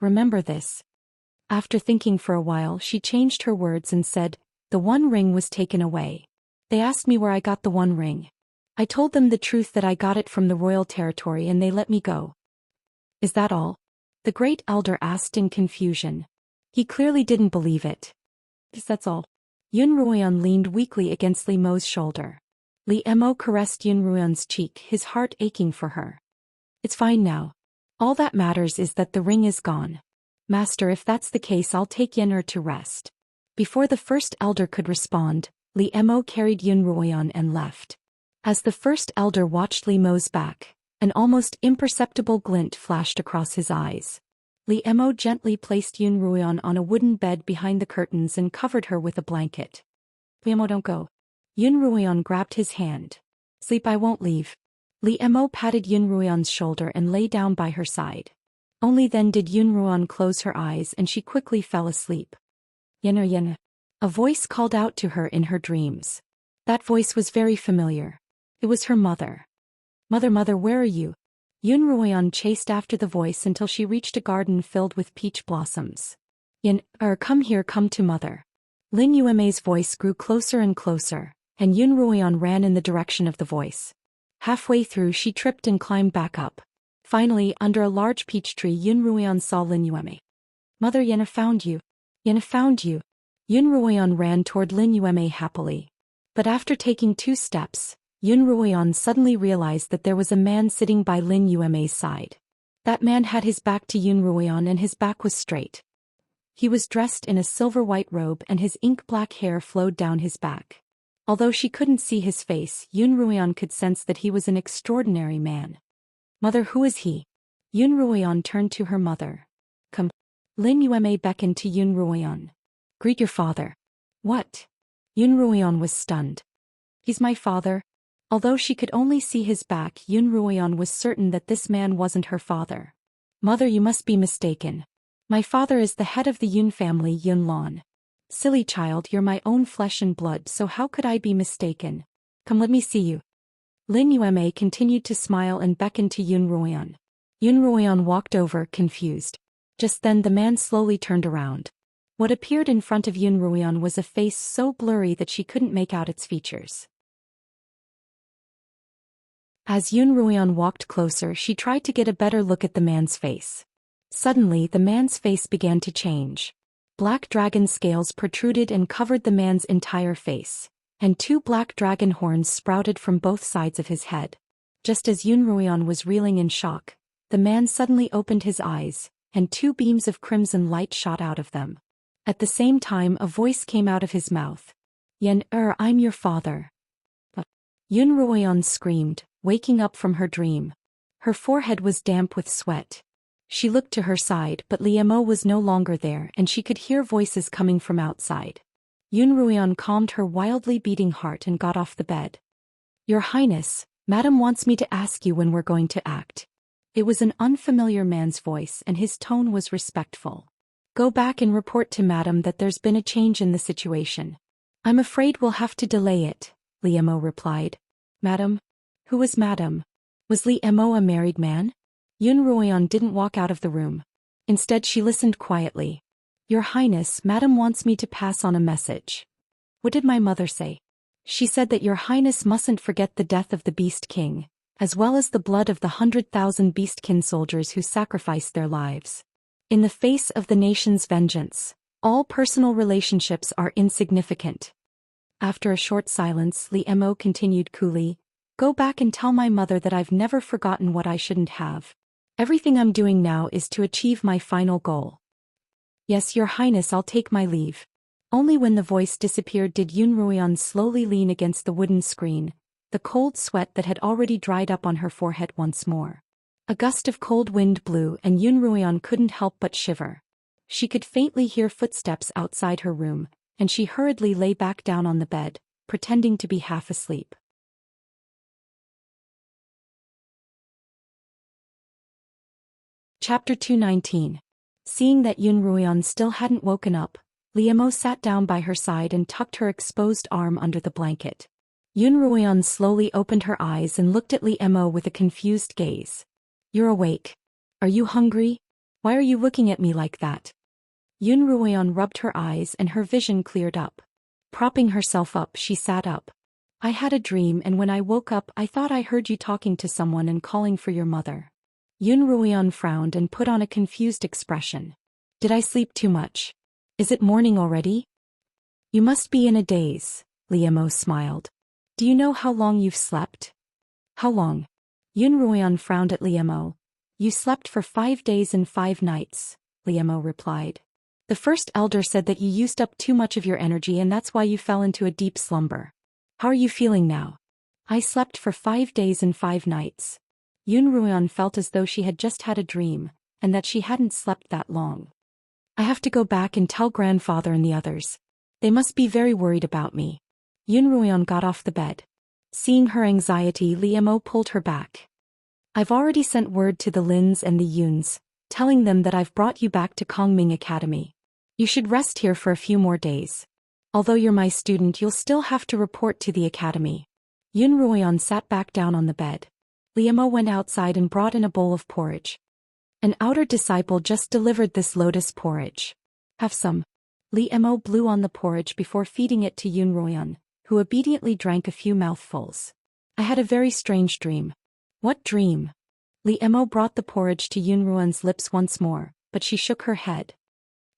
After thinking for a while, she changed her words and said, the One Ring was taken away. They asked me where I got the One Ring. I told them the truth, that I got it from the royal territory, and they let me go. Is that all? The great elder asked in confusion. He clearly didn't believe it. Yes, that's all. Yun Ruoyan leaned weakly against Li Mo's shoulder. Li Mo caressed Yun Ruoyan's cheek, his heart aching for her. It's fine now. All that matters is that the ring is gone. Master, if that's the case, I'll take Yen to rest. Before the first elder could respond, Li Mo carried Yun Ruoyan and left. As the first elder watched Li Mo's back, an almost imperceptible glint flashed across his eyes. Li Mo gently placed Yun Ruoyan on a wooden bed behind the curtains and covered her with a blanket. Li Mo, don't go. Yun Ruoyan grabbed his hand. Sleep, I won't leave. Li Mo patted Yun Ruoyan's shoulder and lay down by her side. Only then did Yun Ruoyan close her eyes and she quickly fell asleep. Yen. A voice called out to her in her dreams. That voice was very familiar. It was her mother. Mother, where are you? Yun Ruoyan chased after the voice until she reached a garden filled with peach blossoms. Come here, come to mother. Lin Yueme's voice grew closer and closer, and Yun Ruoyan ran in the direction of the voice. Halfway through, she tripped and climbed back up. Finally, under a large peach tree, Yun Ruoyan saw Lin Yueme. Mother, Yen found you. Yen found you. Yun Ruoyan ran toward Lin Yueme happily. But after taking 2 steps, Yun Ruoyan suddenly realized that there was a man sitting by Lin Yueme's side. That man had his back to Yun Ruoyan and his back was straight. He was dressed in a silver-white robe and his ink-black hair flowed down his back. Although she couldn't see his face, Yun Ruoyan could sense that he was an extraordinary man. Mother, who is he? Yun Ruoyan turned to her mother. Come. Lin Yueme beckoned to Yun Ruoyan. Greet your father. What? Yun Ruoyan was stunned. He's my father. Although she could only see his back, Yun Ruoyan was certain that this man wasn't her father. Mother, you must be mistaken. My father is the head of the Yun family, Yun Lan. Silly child, you're my own flesh and blood, so how could I be mistaken? Come, let me see you. Lin Yueme continued to smile and beckoned to Yun Ruoyan. Yun Ruoyan walked over, confused. Just then the man slowly turned around. What appeared in front of Yun Ruoyan was a face so blurry that she couldn't make out its features. As Yun Ruoyan walked closer, she tried to get a better look at the man's face. Suddenly, the man's face began to change. Black dragon scales protruded and covered the man's entire face, and 2 black dragon horns sprouted from both sides of his head. Just as Yun Ruoyan was reeling in shock, the man suddenly opened his eyes, and 2 beams of crimson light shot out of them. At the same time, a voice came out of his mouth. Yen, I'm your father. Yun Ruoyan screamed, waking up from her dream. Her forehead was damp with sweat. She looked to her side, but Li Mo was no longer there and she could hear voices coming from outside. Yun Ruoyan calmed her wildly beating heart and got off the bed. Your Highness, Madam wants me to ask you when we're going to act. It was an unfamiliar man's voice and his tone was respectful. Go back and report to Madam that there's been a change in the situation. I'm afraid we'll have to delay it, Li Mo replied. Madam? Who was Madam? Was Li Mo a married man? Yun Ruoyan didn't walk out of the room. Instead, she listened quietly. Your Highness, Madam wants me to pass on a message. What did my mother say? She said that your highness mustn't forget the death of the Beast King, as well as the blood of the 100,000 Beastkin soldiers who sacrificed their lives. In the face of the nation's vengeance, all personal relationships are insignificant. After a short silence, Li Mo continued coolly, "Go back and tell my mother that I've never forgotten what I shouldn't have. Everything I'm doing now is to achieve my final goal." "Yes, your highness, I'll take my leave." Only when the voice disappeared did Yun Ruian slowly lean against the wooden screen, the cold sweat that had already dried up on her forehead once more. A gust of cold wind blew and Yun Ruian couldn't help but shiver. She could faintly hear footsteps outside her room, and she hurriedly lay back down on the bed, pretending to be half asleep. Chapter 219. Seeing that Yun Ruian still hadn't woken up, Li Mo sat down by her side and tucked her exposed arm under the blanket. Yun Ruian slowly opened her eyes and looked at Li Mo with a confused gaze. "You're awake. Are you hungry? Why are you looking at me like that?" Yun Ruian rubbed her eyes and her vision cleared up. Propping herself up, she sat up. "I had a dream, and when I woke up I thought I heard you talking to someone and calling for your mother." Yun Ruian frowned and put on a confused expression. "Did I sleep too much? Is it morning already?" "You must be in a daze," Li Mo smiled. "Do you know how long you've slept?" "How long?" Yun Ruian frowned at Li Mo. "You slept for 5 days and 5 nights, Li Mo replied. "The first elder said that you used up too much of your energy and that's why you fell into a deep slumber. How are you feeling now?" "I slept for 5 days and 5 nights. Yun Ruian felt as though she had just had a dream, and that she hadn't slept that long. "I have to go back and tell grandfather and the others. They must be very worried about me." Yun Ruian got off the bed. Seeing her anxiety, Li Mo pulled her back. "I've already sent word to the Lins and the Yuns, telling them that I've brought you back to Kongming Academy. You should rest here for a few more days. Although you're my student, you'll still have to report to the academy." Yun Ruian sat back down on the bed. Li Mo went outside and brought in a bowl of porridge. "An outer disciple just delivered this lotus porridge. Have some." Li Mo blew on the porridge before feeding it to Yun Ruian, who obediently drank a few mouthfuls. "I had a very strange dream." "What dream?" Li Mo brought the porridge to Yun Ruian's lips once more, but she shook her head.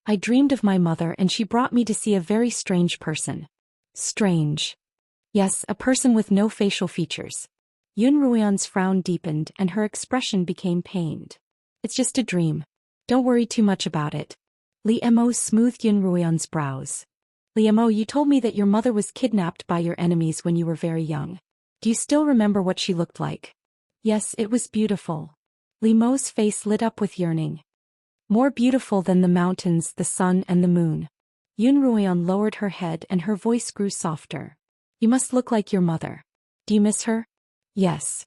"I dreamed of my mother and she brought me to see a very strange person." "Strange?" "Yes, a person with no facial features." Yun Ruian's frown deepened and her expression became pained. "It's just a dream. Don't worry too much about it." Li Mo smoothed Yun Ruian's brows. "Li Mo, you told me that your mother was kidnapped by your enemies when you were very young. Do you still remember what she looked like?" "Yes, it was beautiful." Li Mo's face lit up with yearning. "More beautiful than the mountains, the sun and the moon." Yun Ruian lowered her head and her voice grew softer. "You must look like your mother. Do you miss her?" "Yes.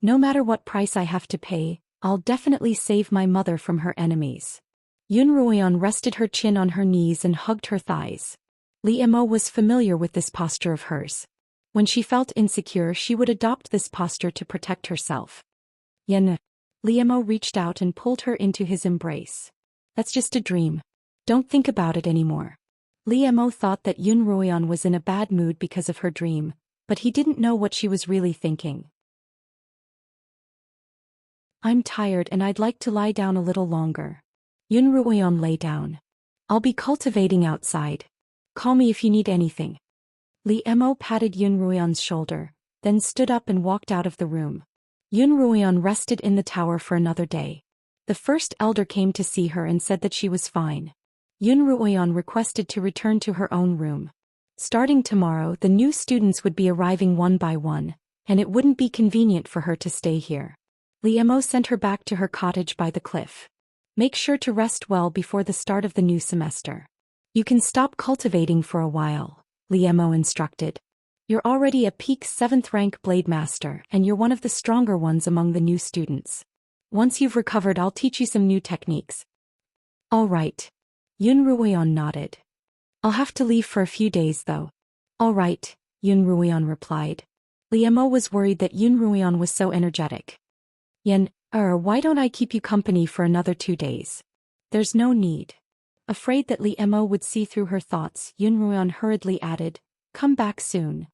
No matter what price I have to pay, I'll definitely save my mother from her enemies." Yun Ruian rested her chin on her knees and hugged her thighs. Li Mo was familiar with this posture of hers. When she felt insecure, she would adopt this posture to protect herself. "Yen." Li Mo reached out and pulled her into his embrace. "That's just a dream. Don't think about it anymore." Li Mo thought that Yun Ruian was in a bad mood because of her dream, but he didn't know what she was really thinking. "I'm tired and I'd like to lie down a little longer." Yun Ruian lay down. "I'll be cultivating outside. Call me if you need anything." Li Mo patted Yun Ruian's shoulder, then stood up and walked out of the room. Yun Ruian rested in the tower for another day. The first elder came to see her and said that she was fine. Yun Ruian requested to return to her own room. Starting tomorrow, the new students would be arriving one by one, and it wouldn't be convenient for her to stay here. Li Mo sent her back to her cottage by the cliff. "Make sure to rest well before the start of the new semester. You can stop cultivating for a while," Li Mo instructed. "You're already a peak 7th rank blade master and you're one of the stronger ones among the new students. Once you've recovered, I'll teach you some new techniques." "All right." Yun Ruian nodded. "I'll have to leave for a few days though." "All right," Yun Ruian replied. Li Mo was worried that Yun Ruian was so energetic. "Yen, why don't I keep you company for another 2 days?" "There's no need." Afraid that Li Mo would see through her thoughts, Yun Ruian hurriedly added, "Come back soon."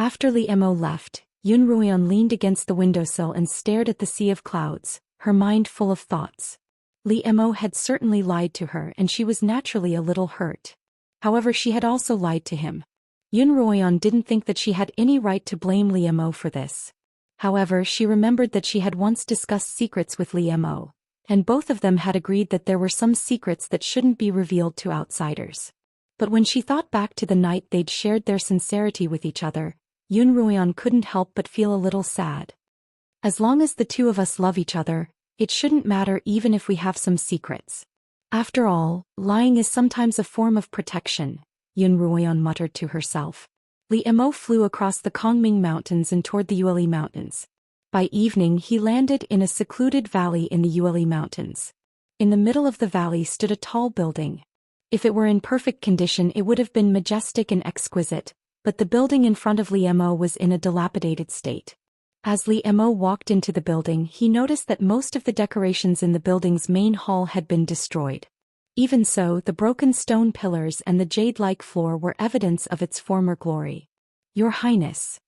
After Li Mo left, Yun Ruian leaned against the windowsill and stared at the sea of clouds, her mind full of thoughts. Li Mo had certainly lied to her and she was naturally a little hurt. However, she had also lied to him. Yun Ruian didn't think that she had any right to blame Li Mo for this. However, she remembered that she had once discussed secrets with Li Mo, and both of them had agreed that there were some secrets that shouldn't be revealed to outsiders. But when she thought back to the night they'd shared their sincerity with each other, Yun Ruian couldn't help but feel a little sad. As long as the two of us love each other, it shouldn't matter even if we have some secrets. After all, lying is sometimes a form of protection, Yun Ruian muttered to herself. Li Mo flew across the Kongming Mountains and toward the Yueli Mountains. By evening he landed in a secluded valley in the Yueli Mountains. In the middle of the valley stood a tall building. If it were in perfect condition it would have been majestic and exquisite, but the building in front of Li Mo was in a dilapidated state. As Li Mo walked into the building he noticed that most of the decorations in the building's main hall had been destroyed. Even so, the broken stone pillars and the jade-like floor were evidence of its former glory. Your Highness.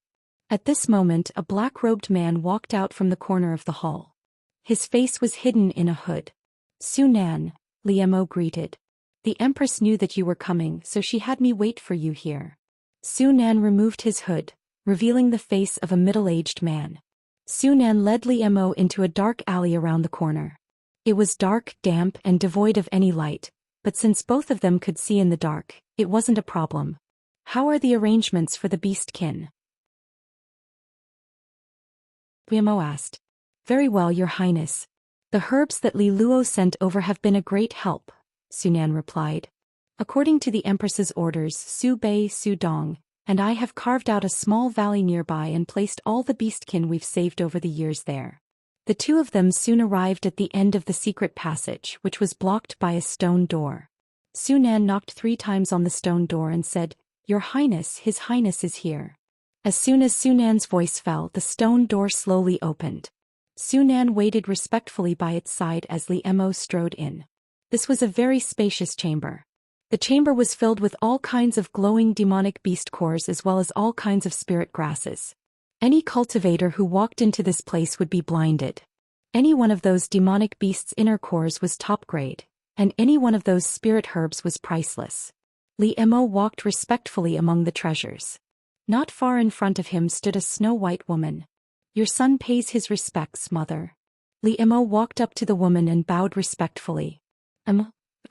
At this moment a black-robed man walked out from the corner of the hall. His face was hidden in a hood. Su Nan, Li Mo greeted. The Empress knew that you were coming, so she had me wait for you here. Su Nan removed his hood, revealing the face of a middle-aged man. Su Nan led Li Mo into a dark alley around the corner. It was dark, damp, and devoid of any light, but since both of them could see in the dark, it wasn't a problem. How are the arrangements for the beastkin? Li Mo asked. Very well, Your Highness. The herbs that Li Luo sent over have been a great help, Su Nan replied. According to the Empress's orders, Su Bei, Su Dong, and I have carved out a small valley nearby and placed all the beastkin we've saved over the years there. The two of them soon arrived at the end of the secret passage, which was blocked by a stone door. Su Nan knocked 3 times on the stone door and said, Your Highness, His Highness is here. As soon as Su Nan's voice fell, the stone door slowly opened. Su Nan waited respectfully by its side as Li Mo strode in. This was a very spacious chamber. The chamber was filled with all kinds of glowing demonic beast cores as well as all kinds of spirit grasses. Any cultivator who walked into this place would be blinded. Any one of those demonic beasts' inner cores was top grade, and any one of those spirit herbs was priceless. Li Mo walked respectfully among the treasures. Not far in front of him stood a snow-white woman. Your son pays his respects, mother. Li Mo walked up to the woman and bowed respectfully.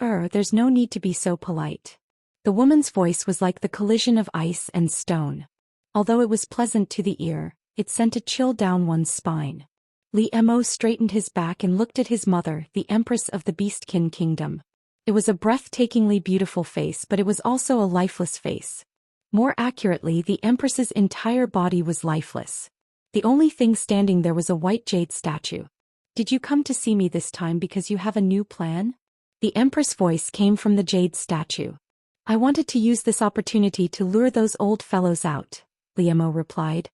There's no need to be so polite. The woman's voice was like the collision of ice and stone. Although it was pleasant to the ear, it sent a chill down one's spine. Li Mo straightened his back and looked at his mother, the Empress of the Beastkin Kingdom. It was a breathtakingly beautiful face, but it was also a lifeless face. More accurately, the Empress's entire body was lifeless. The only thing standing there was a white jade statue. Did you come to see me this time because you have a new plan? The Empress' voice came from the jade statue. I wanted to use this opportunity to lure those old fellows out, Li Mo replied.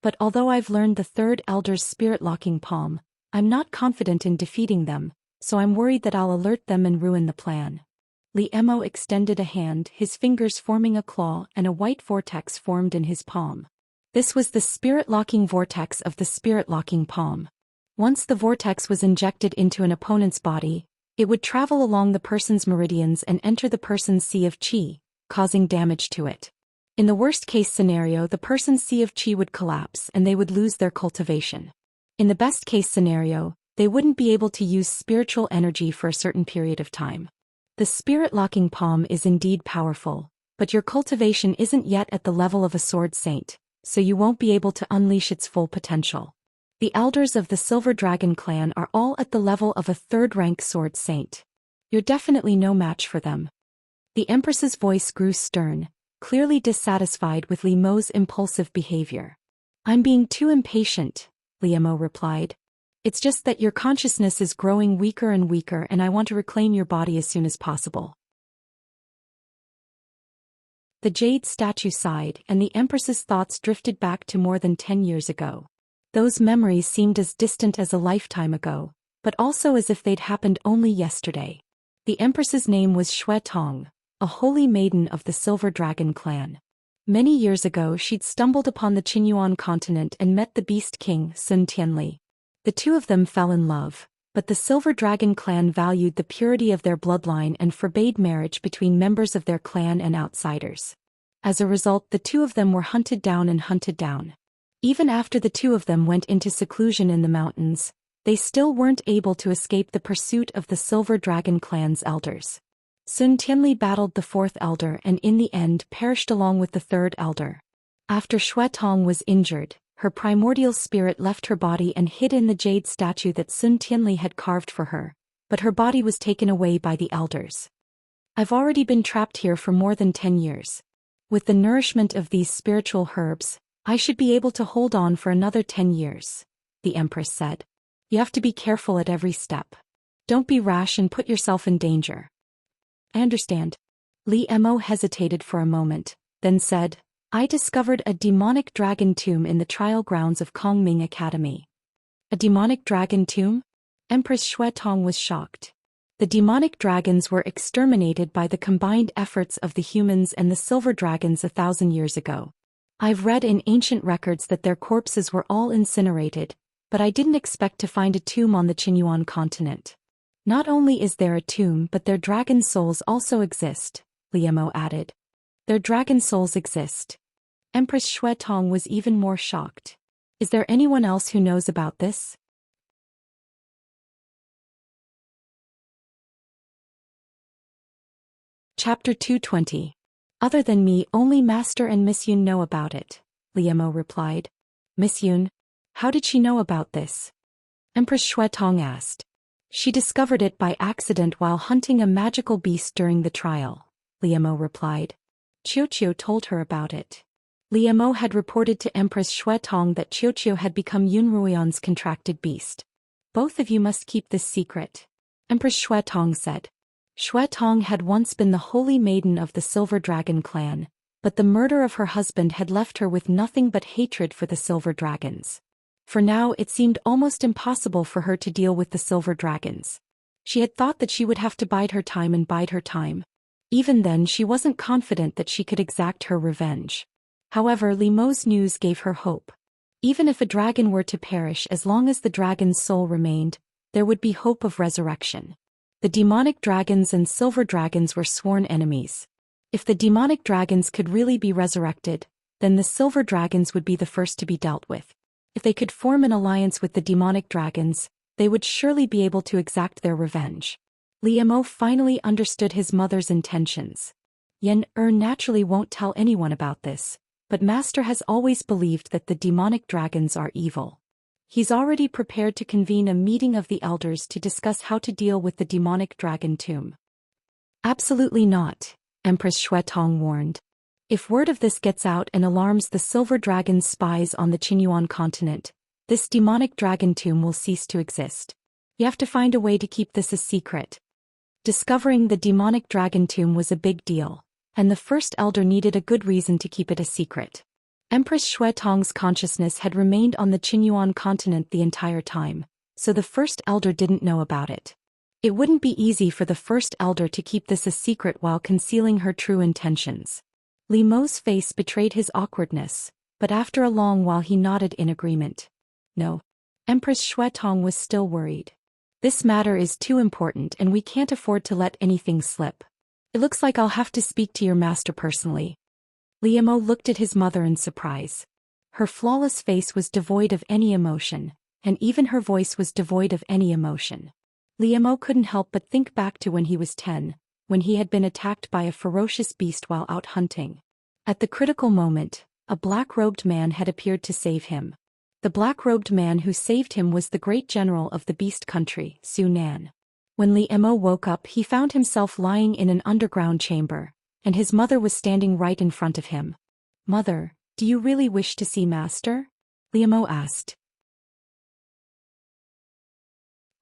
But although I've learned the third elder's spirit-locking palm, I'm not confident in defeating them, so I'm worried that I'll alert them and ruin the plan. Li Mo extended a hand, his fingers forming a claw, and a white vortex formed in his palm. This was the spirit-locking vortex of the spirit-locking palm. Once the vortex was injected into an opponent's body, it would travel along the person's meridians and enter the person's sea of qi, causing damage to it. In the worst-case scenario, the person's sea of qi would collapse and they would lose their cultivation. In the best-case scenario, they wouldn't be able to use spiritual energy for a certain period of time. The spirit-locking palm is indeed powerful, but your cultivation isn't yet at the level of a sword saint, so you won't be able to unleash its full potential. The elders of the Silver Dragon clan are all at the level of a third-rank sword saint. You're definitely no match for them. The Empress's voice grew stern, clearly dissatisfied with Li Mo's impulsive behavior. I'm being too impatient, Li Mo replied. It's just that your consciousness is growing weaker and weaker and I want to reclaim your body as soon as possible. The jade statue sighed and the Empress's thoughts drifted back to more than 10 years ago. Those memories seemed as distant as a lifetime ago, but also as if they'd happened only yesterday. The Empress's name was Xue Tong, a holy maiden of the Silver Dragon clan. Many years ago she'd stumbled upon the Qinyuan continent and met the Beast King, Sun Tianli. The two of them fell in love, but the Silver Dragon clan valued the purity of their bloodline and forbade marriage between members of their clan and outsiders. As a result, the two of them were hunted down and hunted down. Even after the two of them went into seclusion in the mountains, they still weren't able to escape the pursuit of the Silver Dragon clan's elders. Sun Tianli battled the fourth elder and in the end perished along with the third elder. After Xue Tong was injured, her primordial spirit left her body and hid in the jade statue that Sun Tianli had carved for her, but her body was taken away by the elders. I've already been trapped here for more than 10 years. With the nourishment of these spiritual herbs, I should be able to hold on for another 10 years, the Empress said. You have to be careful at every step. Don't be rash and put yourself in danger. I understand. Li Mo hesitated for a moment, then said, I discovered a demonic dragon tomb in the trial grounds of Kongming Academy. A demonic dragon tomb? Empress Xue Tong was shocked. The demonic dragons were exterminated by the combined efforts of the humans and the silver dragons 1,000 years ago. I've read in ancient records that their corpses were all incinerated, but I didn't expect to find a tomb on the Qinyuan continent. Not only is there a tomb but their dragon souls also exist, Li Mo added. Their dragon souls exist. Empress Xue Tong was even more shocked. Is there anyone else who knows about this? Chapter 220. Other than me, only Master and Miss Yun know about it, Li Mo replied. Miss Yun? How did she know about this? Empress Xue Tong asked. She discovered it by accident while hunting a magical beast during the trial, Li Mo replied. Qiuqiu told her about it. Li Mo had reported to Empress Xue Tong that Qiuqiu had become Yun Ruoyan's contracted beast. Both of you must keep this secret, Empress Xue Tong said. Xue Tong had once been the holy maiden of the Silver Dragon clan, but the murder of her husband had left her with nothing but hatred for the Silver Dragons. For now it seemed almost impossible for her to deal with the Silver Dragons. She had thought that she would have to bide her time and bide her time. Even then she wasn't confident that she could exact her revenge. However, Li Mo's news gave her hope. Even if a dragon were to perish, as long as the dragon's soul remained, there would be hope of resurrection. The demonic dragons and silver dragons were sworn enemies. If the demonic dragons could really be resurrected, then the silver dragons would be the first to be dealt with. If they could form an alliance with the demonic dragons, they would surely be able to exact their revenge. Li Mo finally understood his mother's intentions. Yan naturally won't tell anyone about this, but Master has always believed that the demonic dragons are evil. He's already prepared to convene a meeting of the elders to discuss how to deal with the demonic dragon tomb. Absolutely not, Empress Xue Tong warned. If word of this gets out and alarms the Silver Dragon's spies on the Qinyuan continent, this demonic dragon tomb will cease to exist. You have to find a way to keep this a secret. Discovering the demonic dragon tomb was a big deal, and the first elder needed a good reason to keep it a secret. Empress Xue Tong's consciousness had remained on the Qinyuan continent the entire time, so the first elder didn't know about it. It wouldn't be easy for the first elder to keep this a secret while concealing her true intentions. Li Mo's face betrayed his awkwardness, but after a long while he nodded in agreement. No. Empress Xue Tong was still worried. This matter is too important and we can't afford to let anything slip. It looks like I'll have to speak to your master personally. Li Mo looked at his mother in surprise. Her flawless face was devoid of any emotion, and even her voice was devoid of any emotion. Li Mo couldn't help but think back to when he was 10, when he had been attacked by a ferocious beast while out hunting. At the critical moment, a black-robed man had appeared to save him. The black-robed man who saved him was the great general of the beast country, Su Nan. When Li Mo woke up, he found himself lying in an underground chamber, and his mother was standing right in front of him. Mother, do you really wish to see Master? Li Mo asked.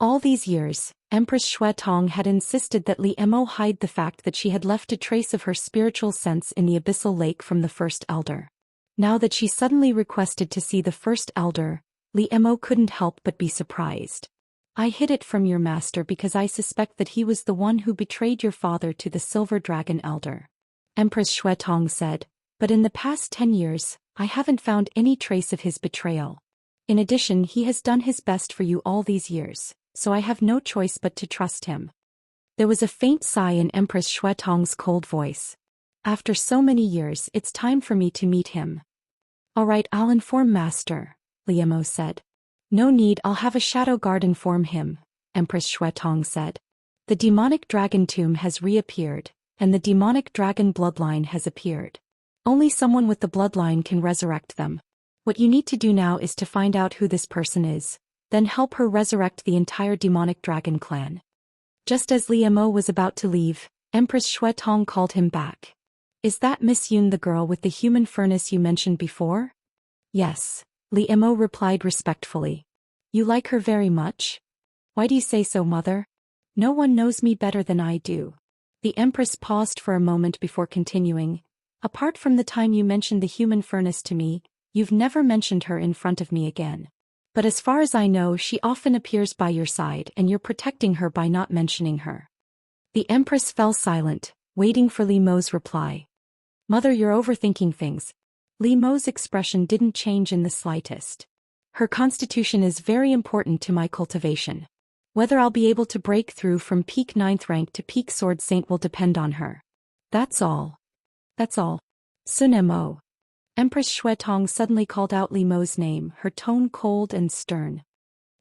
All these years, Empress Xue Tong had insisted that Li Mo hide the fact that she had left a trace of her spiritual sense in the abyssal lake from the first elder. Now that she suddenly requested to see the first elder, Li Mo couldn't help but be surprised. I hid it from your master because I suspect that he was the one who betrayed your father to the Silver Dragon elder. Empress Xue Tong said, But in the past 10 years, I haven't found any trace of his betrayal. In addition, he has done his best for you all these years, so I have no choice but to trust him." There was a faint sigh in Empress Shuetong's cold voice. "After so many years, it's time for me to meet him." "All right, I'll inform Master," Liemo said. "No need, I'll have a shadow guard inform him," Empress Shuetong said. "The demonic dragon tomb has reappeared, and the demonic dragon bloodline has appeared. Only someone with the bloodline can resurrect them. What you need to do now is to find out who this person is, then help her resurrect the entire demonic dragon clan." Just as Liemo was about to leave, Empress Shuetong called him back. "Is that Miss Yun the girl with the human furnace you mentioned before?" "Yes," Liemo replied respectfully. "You like her very much?" "Why do you say so, mother?" "No one knows me better than I do." The Empress paused for a moment before continuing. "Apart from the time you mentioned the human furnace to me, you've never mentioned her in front of me again. But as far as I know, she often appears by your side and you're protecting her by not mentioning her." The Empress fell silent, waiting for Li Mo's reply. "Mother, you're overthinking things." Li Mo's expression didn't change in the slightest. "Her constitution is very important to my cultivation. Whether I'll be able to break through from peak 9th rank to peak sword saint will depend on her. That's all." "That's all." "Sunemo." Empress Shuetong suddenly called out Li Mo's name, her tone cold and stern.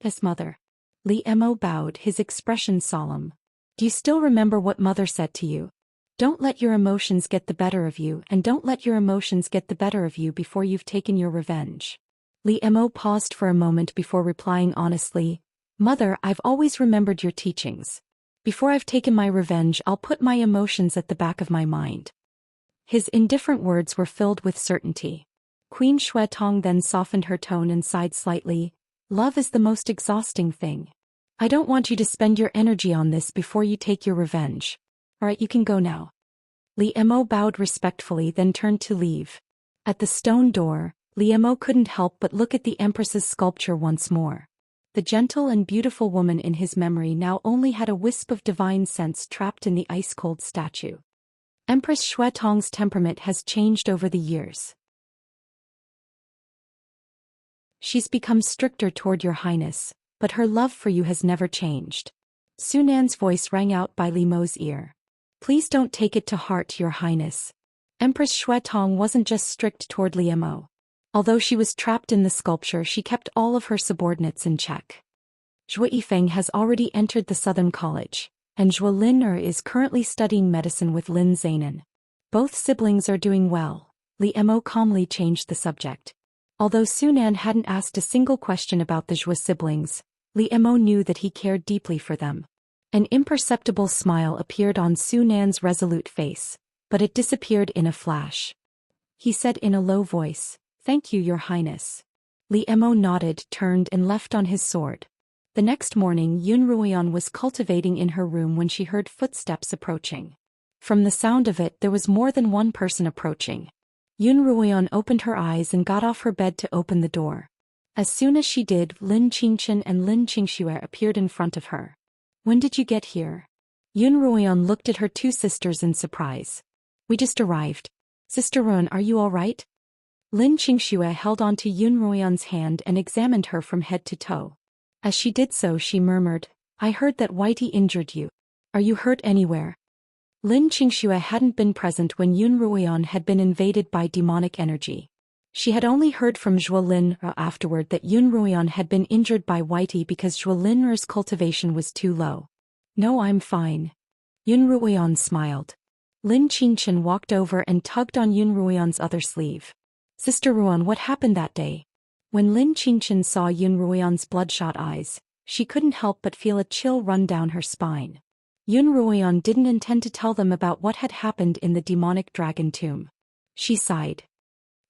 "Yes, mother." Li Mo bowed, his expression solemn. "Do you still remember what mother said to you? Don't let your emotions get the better of you, and don't let your emotions get the better of you before you've taken your revenge." Li Mo paused for a moment before replying honestly, "Mother, I've always remembered your teachings. Before I've taken my revenge, I'll put my emotions at the back of my mind." His indifferent words were filled with certainty. Queen Shuetong then softened her tone and sighed slightly. "Love is the most exhausting thing. I don't want you to spend your energy on this before you take your revenge. All right, you can go now." Li Mo bowed respectfully, then turned to leave. At the stone door, Li Mo couldn't help but look at the Empress's sculpture once more. The gentle and beautiful woman in his memory now only had a wisp of divine sense trapped in the ice-cold statue. Empress Shuetong's temperament has changed over the years. She's become stricter toward your highness, but her love for you has never changed. Sunan's voice rang out by Li Mo's ear. "Please don't take it to heart, your highness." Empress Shuetong wasn't just strict toward Li Mo. Although she was trapped in the sculpture, she kept all of her subordinates in check. Zhou Yifeng has already entered the Southern College, and Zhou Lin'er is currently studying medicine with Lin Zainan. Both siblings are doing well. Li Mo calmly changed the subject. Although Sunan hadn't asked a single question about the Zhou siblings, Li Mo knew that he cared deeply for them. An imperceptible smile appeared on Sunan's resolute face, but it disappeared in a flash. He said in a low voice, "Thank you, your highness." Li Mo nodded, turned and left on his sword. The next morning, Yun Ruoyan was cultivating in her room when she heard footsteps approaching. From the sound of it, there was more than one person approaching. Yun Ruoyan opened her eyes and got off her bed to open the door. As soon as she did, Lin Qingchen and Lin Qingxue appeared in front of her. "When did you get here?" Yun Ruoyan looked at her two sisters in surprise. "We just arrived." "Sister Ruoyan, are you all right?" Lin Qingxue held onto Yun Ruoyan's hand and examined her from head to toe. As she did so, she murmured, "I heard that Whitey injured you. Are you hurt anywhere?" Lin Qingxue hadn't been present when Yun Ruoyan had been invaded by demonic energy. She had only heard from Zhou Lin'er afterward that Yun Ruoyan had been injured by Whitey because Zhou Lin'er's cultivation was too low. "No, I'm fine." Yun Ruoyan smiled. Lin Qingchen walked over and tugged on Yun Ruoyan's other sleeve. "Sister Ruoyan, what happened that day?" When Lin Qingchen saw Yun Ruoyan's bloodshot eyes, she couldn't help but feel a chill run down her spine. Yun Ruoyan didn't intend to tell them about what had happened in the demonic dragon tomb. She sighed.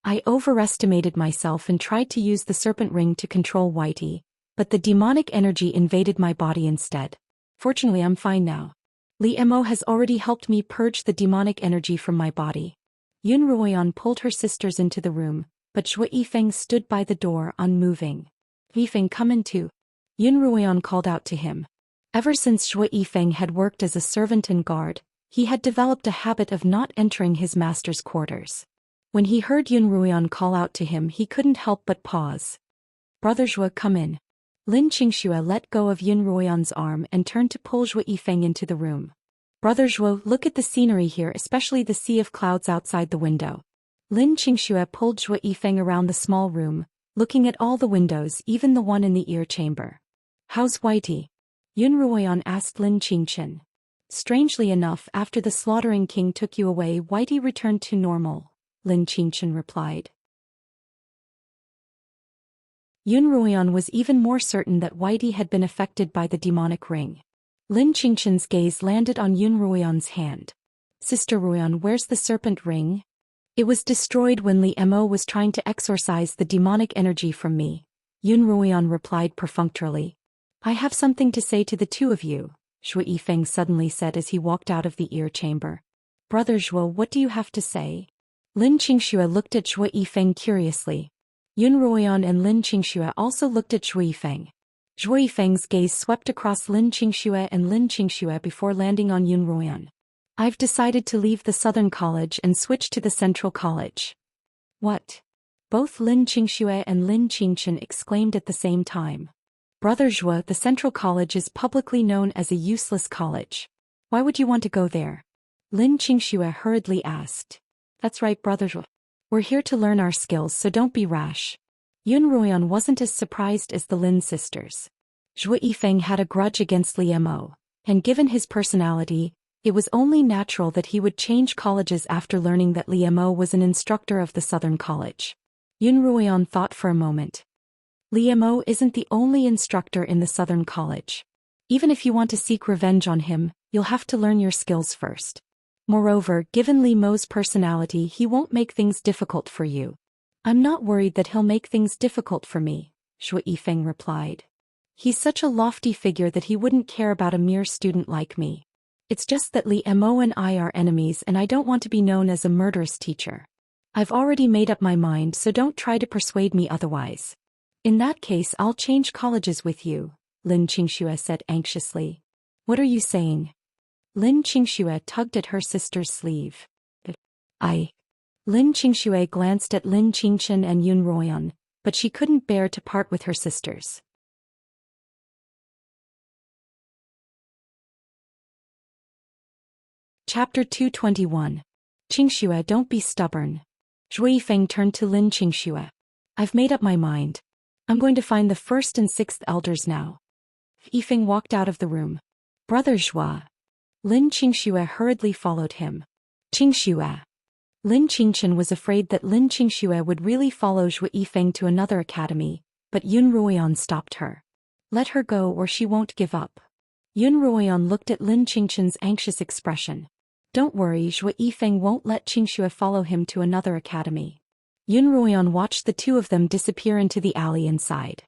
"I overestimated myself and tried to use the serpent ring to control Whitey, but the demonic energy invaded my body instead. Fortunately, I'm fine now. Li Mo has already helped me purge the demonic energy from my body." Yun Ruoyan pulled her sisters into the room, but Zhou Yifeng stood by the door unmoving. "Yifeng, come in too." Yun Ruoyan called out to him. Ever since Zhou Yifeng had worked as a servant and guard, he had developed a habit of not entering his master's quarters. When he heard Yun Ruoyan call out to him, he couldn't help but pause. Brother Zhou, come in. Lin Xianxia let go of Yun Ruoyan's arm and turned to pull Zhou Yifeng into the room. Brother Zhou, look at the scenery here, especially the sea of clouds outside the window. Lin Xianxia pulled Zhou Yifeng around the small room, looking at all the windows, even the one in the ear chamber. How's Whitey? Yun Ruoyan asked Lin Xianxia. Strangely enough, after the slaughtering king took you away, Whitey returned to normal, Lin Xianxia replied. Yun Ruoyan was even more certain that Whitey had been affected by the demonic ring. Lin Xianxia's gaze landed on Yun Ruoyan's hand. Sister Ruoyan, where's the serpent ring? It was destroyed when Li Mo was trying to exorcise the demonic energy from me, Yun Ruoyan replied perfunctorily. I have something to say to the two of you, Zhou Yifeng suddenly said as he walked out of the ear chamber. Brother Zhou, what do you have to say? Lin Xianxia looked at Zhou Yifeng curiously. Yun Ruoyan and Lin Xianxia also looked at Zhou Yifeng. Zhou Yifeng's gaze swept across Lin Xianxia and Lin Xianxia before landing on Yun Ruoyan. I've decided to leave the Southern College and switch to the Central College. What? Both Lin Xianxia and Lin Xianxia exclaimed at the same time. Brother Zhou, the Central College is publicly known as a useless college. Why would you want to go there? Lin Xianxia hurriedly asked. That's right, Brother Zhou. We're here to learn our skills, so don't be rash. Yun Ruoyan wasn't as surprised as the Lin sisters. Zhou Yifeng had a grudge against Li Mo, and given his personality, it was only natural that he would change colleges after learning that Li Mo was an instructor of the Southern College. Yun Ruoyan thought for a moment. Li Mo isn't the only instructor in the Southern College. Even if you want to seek revenge on him, you'll have to learn your skills first. Moreover, given Li Mo's personality, he won't make things difficult for you. I'm not worried that he'll make things difficult for me, Zhou Yifeng replied. He's such a lofty figure that he wouldn't care about a mere student like me. It's just that Li Mo and I are enemies and I don't want to be known as a murderous teacher. I've already made up my mind, so don't try to persuade me otherwise. In that case, I'll change colleges with you, Lin Xianxia said anxiously. What are you saying? Lin Xianxia tugged at her sister's sleeve. Lin Xianxia glanced at Lin Xianxia and Yun Ruoyan, but she couldn't bear to part with her sisters. Chapter 221. Xianxia, don't be stubborn. Zhou Yifeng turned to Lin Xianxia. I've made up my mind. I'm going to find the first and sixth elders now. Yifeng walked out of the room. Brother Zhou. Lin Xianxia hurriedly followed him. Xianxia. Lin Xianxia was afraid that Lin Xianxia would really follow Zhou Yifeng to another academy, but Yun Ruoyan stopped her. Let her go or she won't give up. Yun Ruoyan looked at Lin Xianxia's anxious expression. Don't worry, Zhou Yifeng won't let Xianxia follow him to another academy. Yun Ruoyan watched the two of them disappear into the alley inside.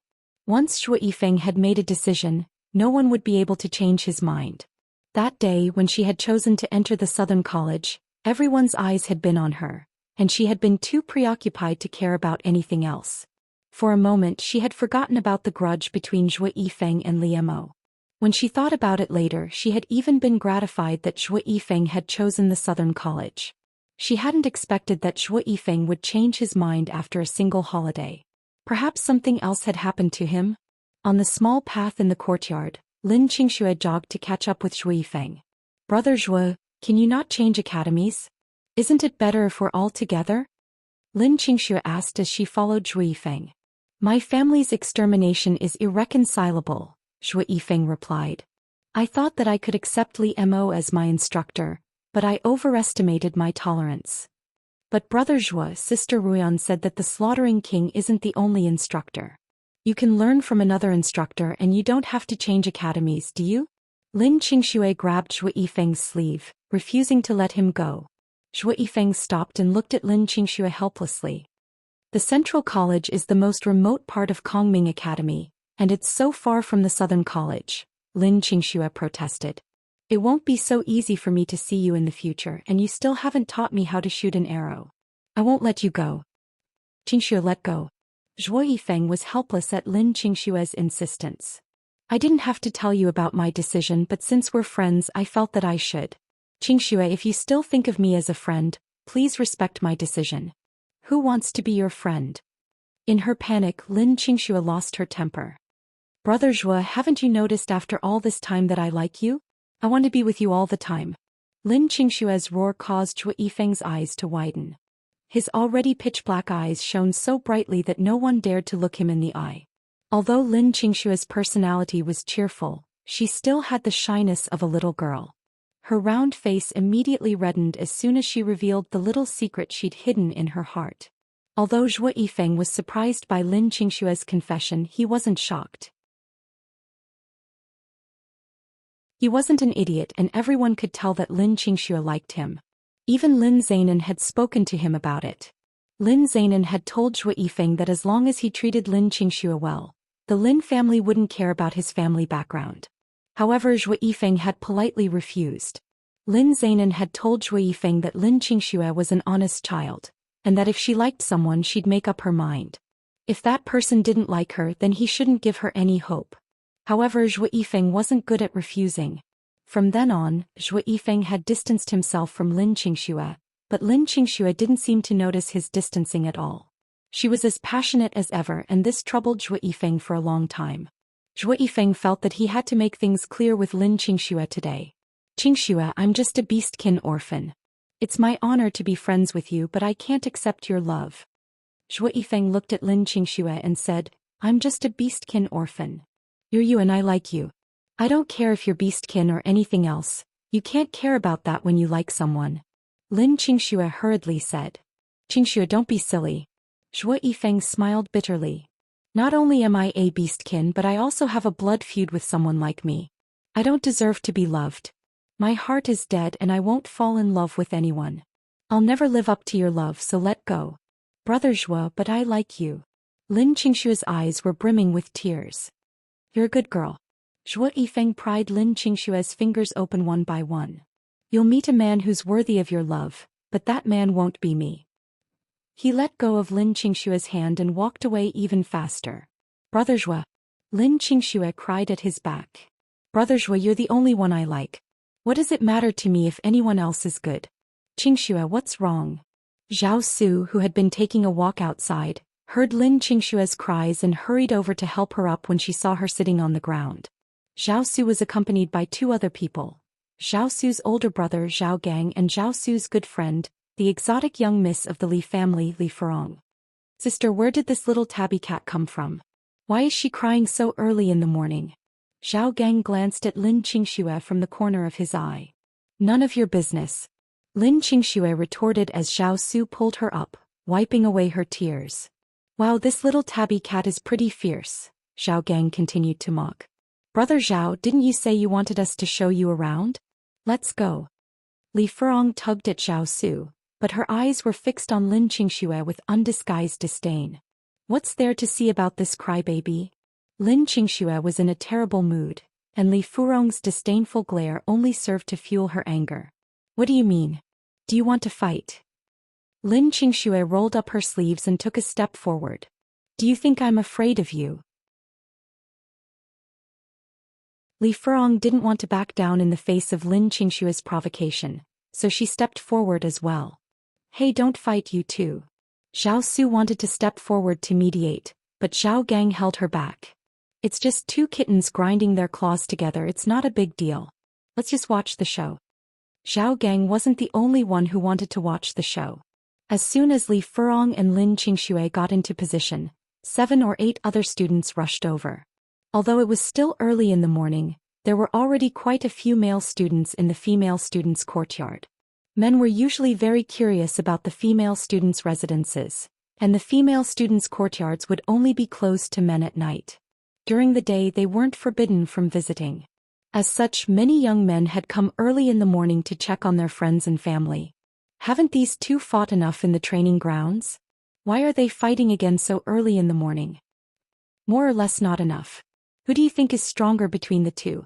Once Zhou Yifeng had made a decision, no one would be able to change his mind. That day, when she had chosen to enter the Southern College, everyone's eyes had been on her, and she had been too preoccupied to care about anything else. For a moment she had forgotten about the grudge between Zhou Yifeng and Li Mo. When she thought about it later, she had even been gratified that Zhou Yifeng had chosen the Southern College. She hadn't expected that Zhou Yifeng would change his mind after a single holiday. Perhaps something else had happened to him? On the small path in the courtyard, Lin Xianxia jogged to catch up with Zhou Yifeng. Brother Zhou, can you not change academies? Isn't it better if we're all together? Lin Xianxia asked as she followed Zhou Yifeng. My family's extermination is irreconcilable, Zhou Yifeng replied. I thought that I could accept Li Mo as my instructor, but I overestimated my tolerance. But Brother Zhou, Sister Ruoyan said that the slaughtering king isn't the only instructor. You can learn from another instructor and you don't have to change academies, do you? Lin Xianxia grabbed Zhou Yifeng's sleeve, refusing to let him go. Zhou Yifeng stopped and looked at Lin Xianxia helplessly. The Central College is the most remote part of Kongming Academy, and it's so far from the Southern College, Lin Xianxia protested. It won't be so easy for me to see you in the future, and you still haven't taught me how to shoot an arrow. I won't let you go. Xianxia, let go. Zhou Yifeng was helpless at Lin Xianxia's insistence. I didn't have to tell you about my decision, but since we're friends, I felt that I should. Xianxia, if you still think of me as a friend, please respect my decision. Who wants to be your friend? In her panic, Lin Qingxue lost her temper. Brother Zhou, haven't you noticed after all this time that I like you? I want to be with you all the time. Lin Qingxue's roar caused Zhou Yifeng's eyes to widen. His already pitch-black eyes shone so brightly that no one dared to look him in the eye. Although Lin Qingxue's personality was cheerful, she still had the shyness of a little girl. Her round face immediately reddened as soon as she revealed the little secret she'd hidden in her heart. Although Zhou Yifeng was surprised by Lin Qingxue's confession, he wasn't shocked. He wasn't an idiot, and everyone could tell that Lin Qingxue liked him. Even Lin Zainan had spoken to him about it. Lin Zainan had told Zhou Yifeng that as long as he treated Lin Qingxue well, the Lin family wouldn't care about his family background. However, Zhou Yifeng had politely refused. Lin Zainan had told Zhou Yifeng that Lin Qingxue was an honest child, and that if she liked someone she'd make up her mind. If that person didn't like her, then he shouldn't give her any hope. However, Zhou Yifeng wasn't good at refusing. From then on, Zhou Yifeng had distanced himself from Lin Qingxue, but Lin Qingxue didn't seem to notice his distancing at all. She was as passionate as ever, and this troubled Zhou Yifeng for a long time. Zhou Yifeng felt that he had to make things clear with Lin Qingxue today. Qingxue, I'm just a beastkin orphan. It's my honor to be friends with you, but I can't accept your love. Zhou Yifeng looked at Lin Qingxue and said, I'm just a beastkin orphan. You're you and I like you. I don't care if you're beastkin or anything else, you can't care about that when you like someone. Lin Qingxue hurriedly said. Qingxue, don't be silly. Zhou Yifeng smiled bitterly. Not only am I a beastkin, but I also have a blood feud with someone like me. I don't deserve to be loved. My heart is dead and I won't fall in love with anyone. I'll never live up to your love, so let go. Brother Zhou, but I like you. Lin Qingxue's eyes were brimming with tears. You're a good girl. Zhou Yifeng pried Lin Qingxue's fingers open one by one. You'll meet a man who's worthy of your love, but that man won't be me. He let go of Lin Qingxue's hand and walked away even faster. Brother Zhou. Lin Qingxue cried at his back. Brother Zhou, you're the only one I like. What does it matter to me if anyone else is good? Qingxue, what's wrong? Zhao Su, who had been taking a walk outside, heard Lin Qingxue's cries and hurried over to help her up when she saw her sitting on the ground. Zhao Su was accompanied by two other people. Zhao Su's older brother Zhao Gang and Zhao Su's good friend, the exotic young miss of the Li family, Li Furong. Sister, where did this little tabby cat come from? Why is she crying so early in the morning? Zhao Gang glanced at Lin Qingxue from the corner of his eye. None of your business. Lin Qingxue retorted as Zhao Su pulled her up, wiping away her tears. Wow, this little tabby cat is pretty fierce, Zhao Gang continued to mock. Brother Zhao, didn't you say you wanted us to show you around? Let's go. Li Furong tugged at Zhao Su, but her eyes were fixed on Lin Qingxue with undisguised disdain. What's there to see about this crybaby? Lin Qingxue was in a terrible mood, and Li Furong's disdainful glare only served to fuel her anger. What do you mean? Do you want to fight? Lin Qingxue rolled up her sleeves and took a step forward. Do you think I'm afraid of you? Li Furong didn't want to back down in the face of Lin Qingxue's provocation, so she stepped forward as well. Hey, don't fight, you two. Zhao Su wanted to step forward to mediate, but Zhao Gang held her back. It's just two kittens grinding their claws together, it's not a big deal. Let's just watch the show. Zhao Gang wasn't the only one who wanted to watch the show. As soon as Li Furong and Lin Qingxue got into position, 7 or 8 other students rushed over. Although it was still early in the morning, there were already quite a few male students in the female students' courtyard. Men were usually very curious about the female students' residences, and the female students' courtyards would only be closed to men at night. During the day they weren't forbidden from visiting. As such, many young men had come early in the morning to check on their friends and family. Haven't these two fought enough in the training grounds? Why are they fighting again so early in the morning? More or less not enough. Who do you think is stronger between the two?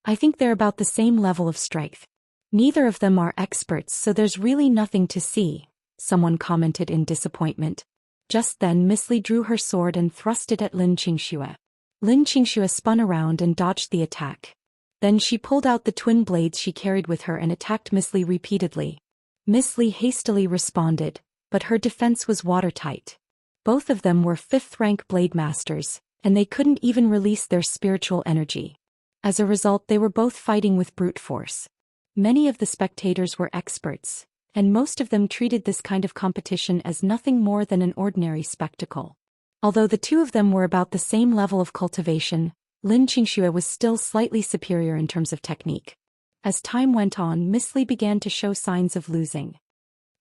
I think they're about the same level of strength. Neither of them are experts, so there's really nothing to see, someone commented in disappointment. Just then Miss Li drew her sword and thrust it at Lin Qingxue. Lin Qingxue spun around and dodged the attack. Then she pulled out the twin blades she carried with her and attacked Miss Li repeatedly. Miss Li hastily responded, but her defense was watertight. Both of them were 5th-rank blade masters, and they couldn't even release their spiritual energy. As a result, they were both fighting with brute force. Many of the spectators were experts, and most of them treated this kind of competition as nothing more than an ordinary spectacle. Although the two of them were about the same level of cultivation, Xianxia was still slightly superior in terms of technique. As time went on, Miss Li began to show signs of losing.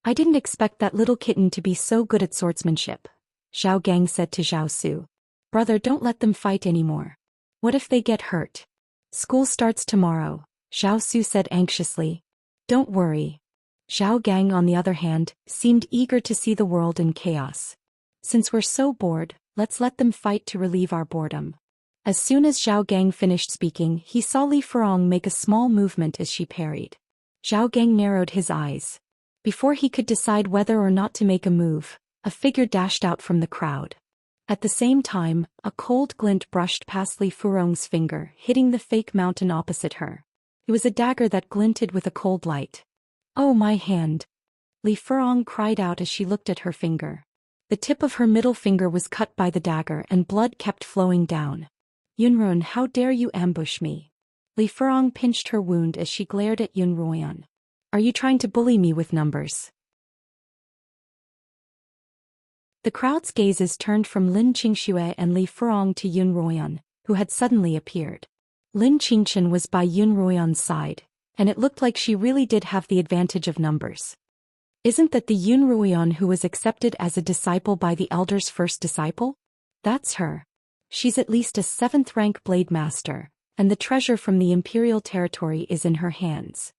"I didn't expect that little kitten to be so good at swordsmanship," Zhao Gang said to Zhao Su. "Brother, don't let them fight anymore. What if they get hurt?" "School starts tomorrow," Zhao Su said anxiously. "Don't worry." Zhao Gang, on the other hand, seemed eager to see the world in chaos. "Since we're so bored, let's let them fight to relieve our boredom." As soon as Zhao Gang finished speaking, he saw Li Furong make a small movement as she parried. Zhao Gang narrowed his eyes. Before he could decide whether or not to make a move, a figure dashed out from the crowd. At the same time, a cold glint brushed past Li Furong's finger, hitting the fake mountain opposite her. It was a dagger that glinted with a cold light. "Oh, my hand!" Li Furong cried out as she looked at her finger. The tip of her middle finger was cut by the dagger and blood kept flowing down. "Yunruoyan, how dare you ambush me?" Li Furong pinched her wound as she glared at Yunruoyan. "Are you trying to bully me with numbers?" The crowd's gazes turned from Xianxia and Li Furong to Yunruoyan, who had suddenly appeared. Xianxia was by Yunruoyan's side, and it looked like she really did have the advantage of numbers. "Isn't that the Yunruoyan who was accepted as a disciple by the elder's first disciple? That's her. She's at least a 7th-rank blade master, and the treasure from the imperial territory is in her hands.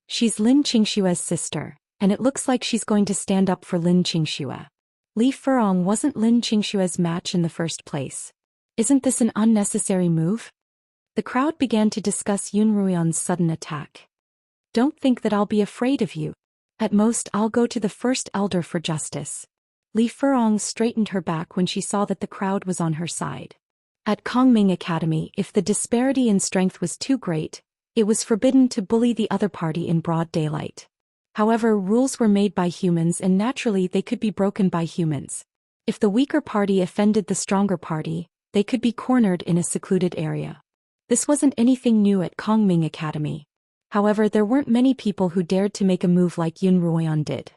She's Xianxia's sister, and it looks like she's going to stand up for Xianxia. Li Furong wasn't Xianxia's match in the first place. Isn't this an unnecessary move?" The crowd began to discuss Yunruoyan's sudden attack. "Don't think that I'll be afraid of you. At most, I'll go to the first elder for justice." Li Furong straightened her back when she saw that the crowd was on her side. At Kongming Academy, if the disparity in strength was too great, it was forbidden to bully the other party in broad daylight. However, rules were made by humans and naturally they could be broken by humans. If the weaker party offended the stronger party, they could be cornered in a secluded area. This wasn't anything new at Kongming Academy. However, there weren't many people who dared to make a move like Yunruoyan did.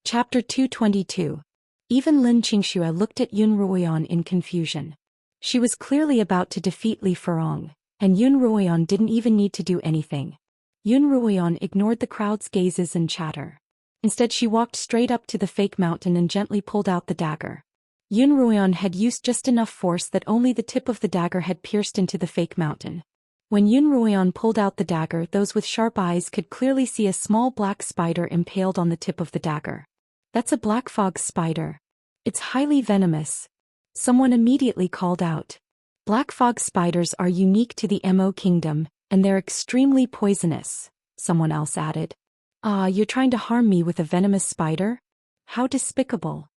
Chapter 222. Even Xianxia looked at Yunruoyan in confusion. She was clearly about to defeat Li Furong, and Yunruoyan didn't even need to do anything. Yunruoyan ignored the crowd's gazes and chatter. Instead, she walked straight up to the fake mountain and gently pulled out the dagger. Yunruoyan had used just enough force that only the tip of the dagger had pierced into the fake mountain. When Yunruoyan pulled out the dagger, those with sharp eyes could clearly see a small black spider impaled on the tip of the dagger. "That's a black fog spider. It's highly venomous," someone immediately called out. "Black fog spiders are unique to the Mo Kingdom, and they're extremely poisonous," someone else added. "Ah, you're trying to harm me with a venomous spider? How despicable."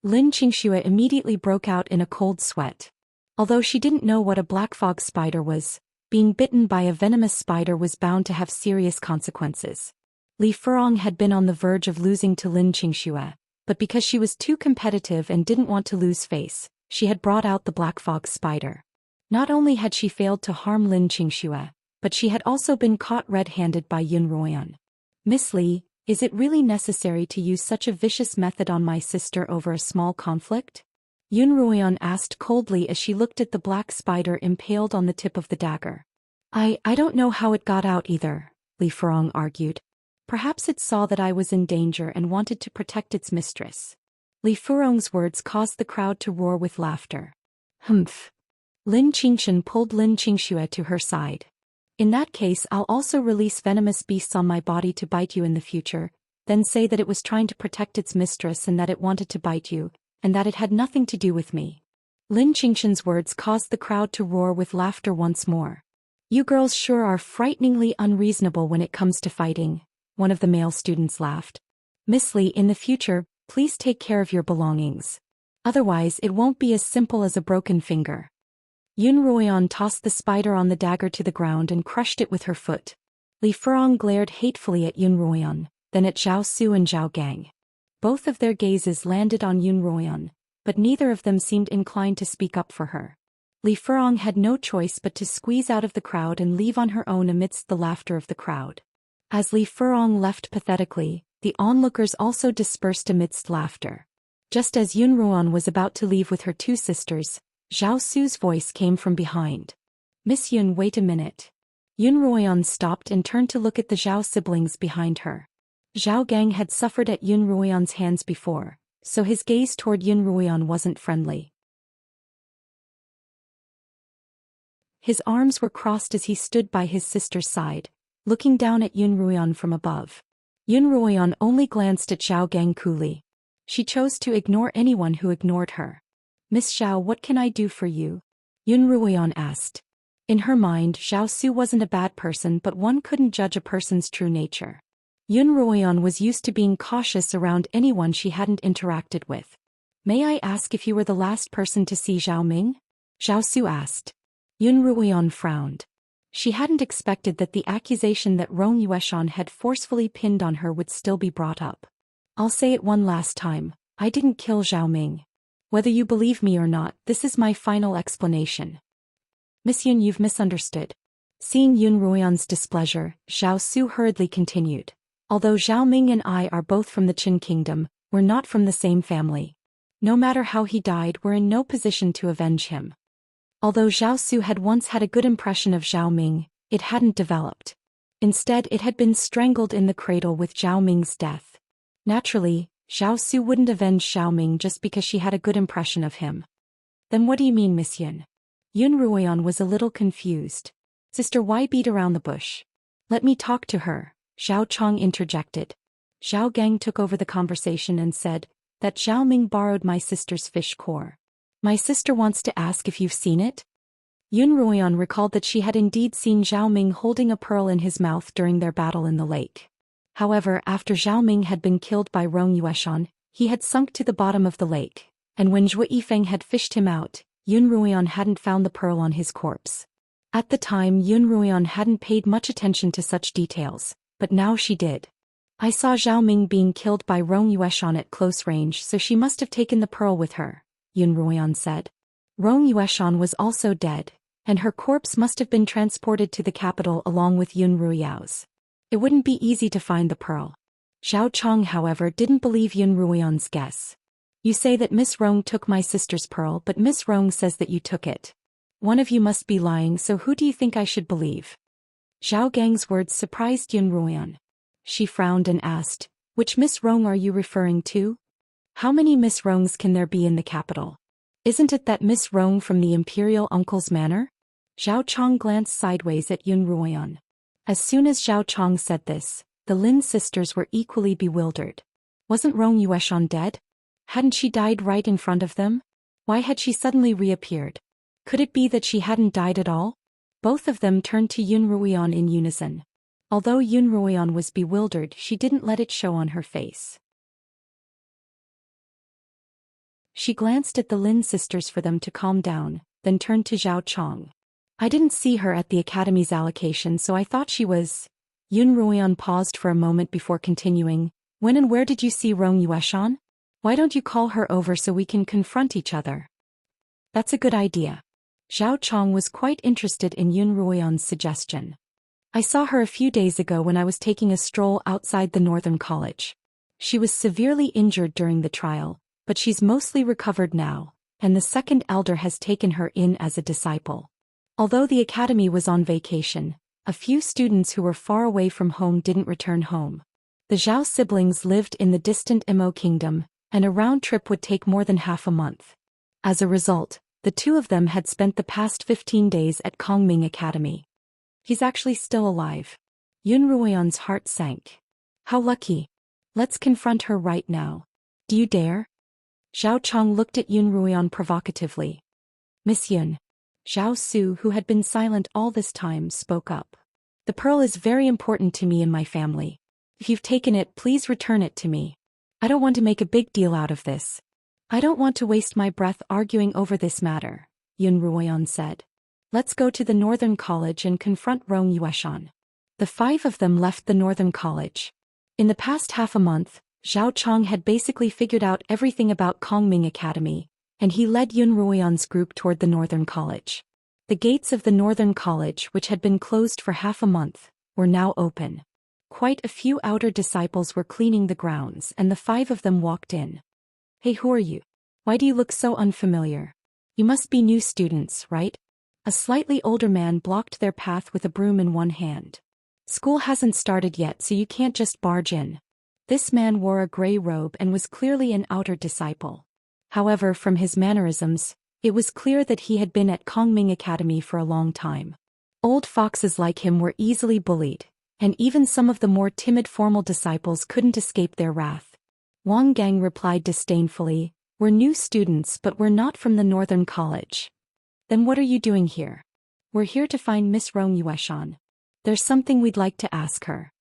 Xianxia immediately broke out in a cold sweat. Although she didn't know what a black fog spider was, being bitten by a venomous spider was bound to have serious consequences. Li Furong had been on the verge of losing to Xianxia, but because she was too competitive and didn't want to lose face, she had brought out the black fog spider. Not only had she failed to harm Xianxia, but she had also been caught red-handed by Yunruoyan. "Miss Li, is it really necessary to use such a vicious method on my sister over a small conflict?" Yunruoyan asked coldly as she looked at the black spider impaled on the tip of the dagger. I don't know how it got out either," Li Furong argued. "Perhaps it saw that I was in danger and wanted to protect its mistress." Li Furong's words caused the crowd to roar with laughter. "Humph." Xianxia pulled Xianxia to her side. "In that case, I'll also release venomous beasts on my body to bite you in the future, then say that it was trying to protect its mistress and that it wanted to bite you, and that it had nothing to do with me." Xianxia's words caused the crowd to roar with laughter once more. "You girls sure are frighteningly unreasonable when it comes to fighting," one of the male students laughed. "Miss Li, in the future, please take care of your belongings. Otherwise, it won't be as simple as a broken finger." Yun Ruoyan tossed the spider on the dagger to the ground and crushed it with her foot. Li Furong glared hatefully at Yun Ruoyan, then at Zhao Su and Zhao Gang. Both of their gazes landed on Yun Ruoyan, but neither of them seemed inclined to speak up for her. Li Furong had no choice but to squeeze out of the crowd and leave on her own amidst the laughter of the crowd. As Li Furong left pathetically, the onlookers also dispersed amidst laughter. Just as Yun Ruoyan was about to leave with her two sisters, Zhao Su's voice came from behind. "Miss Yun, wait a minute." Yun Ruoyan stopped and turned to look at the Zhao siblings behind her. Zhao Gang had suffered at Yun Ruoyan's hands before, so his gaze toward Yun Ruoyan wasn't friendly. His arms were crossed as he stood by his sister's side, looking down at Yun Ruoyan from above. Yun Ruoyan only glanced at Zhao Gang coolly. She chose to ignore anyone who ignored her. "Miss Zhao, what can I do for you?" Yun Ruoyan asked. In her mind, Zhao Su wasn't a bad person, but one couldn't judge a person's true nature. Yun Ruoyan was used to being cautious around anyone she hadn't interacted with. "May I ask if you were the last person to see Zhao Ming?" Zhao Su asked. Yun Ruoyan frowned. She hadn't expected that the accusation that Rong Yueshan had forcefully pinned on her would still be brought up. "I'll say it one last time, I didn't kill Zhao Ming. Whether you believe me or not, this is my final explanation." "Miss Yun, you've misunderstood." Seeing Yun Ruoyan's displeasure, Zhao Su hurriedly continued. "Although Zhao Ming and I are both from the Qin Kingdom, we're not from the same family. No matter how he died, we're in no position to avenge him." Although Zhao Su had once had a good impression of Zhao Ming, it hadn't developed. Instead, it had been strangled in the cradle with Zhao Ming's death. Naturally, Zhao Su wouldn't avenge Zhao Ming just because she had a good impression of him. "Then what do you mean, Miss Yun?" Yun Ruoyan was a little confused. "Sister, why beat around the bush? Let me talk to her," Zhao Chong interjected. Zhao Gang took over the conversation and said, "That Zhao Ming borrowed my sister's fish core. My sister wants to ask if you've seen it?" Yun Ruoyan recalled that she had indeed seen Zhao Ming holding a pearl in his mouth during their battle in the lake. However, after Zhao Ming had been killed by Rong Yueshan, he had sunk to the bottom of the lake, and when Zhuo Yifeng had fished him out, Yun Ruoyan hadn't found the pearl on his corpse. At the time, Yun Ruoyan hadn't paid much attention to such details, but now she did. "I saw Zhao Ming being killed by Rong Yueshan at close range, so she must have taken the pearl with her," Yun Ruoyan said. Rong Yueshan was also dead, and her corpse must have been transported to the capital along with Yun Ruoyao's. It wouldn't be easy to find the pearl. Zhao Chong, however, didn't believe Yun Ruoyan's guess. "You say that Miss Rong took my sister's pearl, but Miss Rong says that you took it. One of you must be lying, so who do you think I should believe?" Zhao Gang's words surprised Yun Ruoyan. She frowned and asked, "Which Miss Rong are you referring to? How many Miss Rongs can there be in the capital? Isn't it that Miss Rong from the Imperial Uncle's manor?" Zhao Chong glanced sideways at Yun Ruoyan. As soon as Zhao Chong said this, the Lin sisters were equally bewildered. Wasn't Rong Yueshan dead? Hadn't she died right in front of them? Why had she suddenly reappeared? Could it be that she hadn't died at all? Both of them turned to Yun Ruoyan in unison. Although Yun Ruoyan was bewildered, she didn't let it show on her face. She glanced at the Lin sisters for them to calm down, then turned to Zhao Chong. "I didn't see her at the academy's allocation, so I thought she was..." Yun Ruoyan paused for a moment before continuing. "When and where did you see Rong Yueshan? Why don't you call her over so we can confront each other?" "That's a good idea." Zhao Chong was quite interested in Yun Ruoyan's suggestion. "I saw her a few days ago when I was taking a stroll outside the Northern College. She was severely injured during the trial, but she's mostly recovered now, and the second elder has taken her in as a disciple." Although the academy was on vacation, a few students who were far away from home didn't return home. The Zhao siblings lived in the distant Imo kingdom, and a round trip would take more than half a month. As a result, the two of them had spent the past 15 days at Kongming Academy. "He's actually still alive." Yun Ruoyan's heart sank. "How lucky. Let's confront her right now. Do you dare?" Zhao Chong looked at Yun Ruoyan provocatively. "Miss Yun." Zhao Su, who had been silent all this time, spoke up. "The pearl is very important to me and my family. If you've taken it, please return it to me. I don't want to make a big deal out of this. I don't want to waste my breath arguing over this matter," Yun Ruoyan said. Let's go to the Northern College and confront Rong Yueshan. The 5 of them left the Northern College. In the past half a month, Zhao Chong had basically figured out everything about Kongming Academy, and he led Yun Ruoyan's group toward the Northern College. The gates of the Northern College, which had been closed for half a month, were now open. Quite a few outer disciples were cleaning the grounds, and the 5 of them walked in. Hey, who are you? Why do you look so unfamiliar? You must be new students, right? A slightly older man blocked their path with a broom in one hand. School hasn't started yet, so you can't just barge in. This man wore a gray robe and was clearly an outer disciple. However, from his mannerisms, it was clear that he had been at Kongming Academy for a long time. Old foxes like him were easily bullied, and even some of the more timid formal disciples couldn't escape their wrath. Wang Gang replied disdainfully, "We're new students, but we're not from the Northern College." "Then what are you doing here?" "We're here to find Miss Rong Yueshan. There's something we'd like to ask her."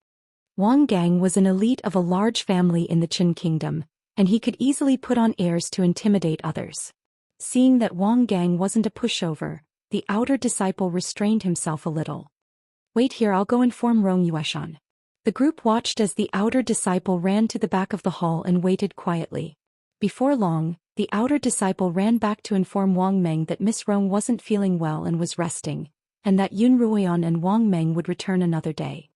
Wang Gang was an elite of a large family in the Qin Kingdom, and he could easily put on airs to intimidate others. Seeing that Wang Gang wasn't a pushover, the outer disciple restrained himself a little. "Wait here, I'll go inform Rong Yueshan." The group watched as the outer disciple ran to the back of the hall and waited quietly. Before long, the outer disciple ran back to inform Wang Meng that Miss Rong wasn't feeling well and was resting, and that Yun Ruoyan and Wang Meng would return another day.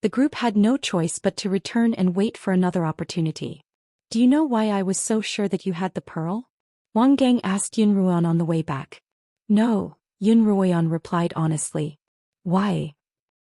The group had no choice but to return and wait for another opportunity. "Do you know why I was so sure that you had the pearl?" Wang Gang asked Yun Ruoyan on the way back. "No," Yun Ruoyan replied honestly. "Why?"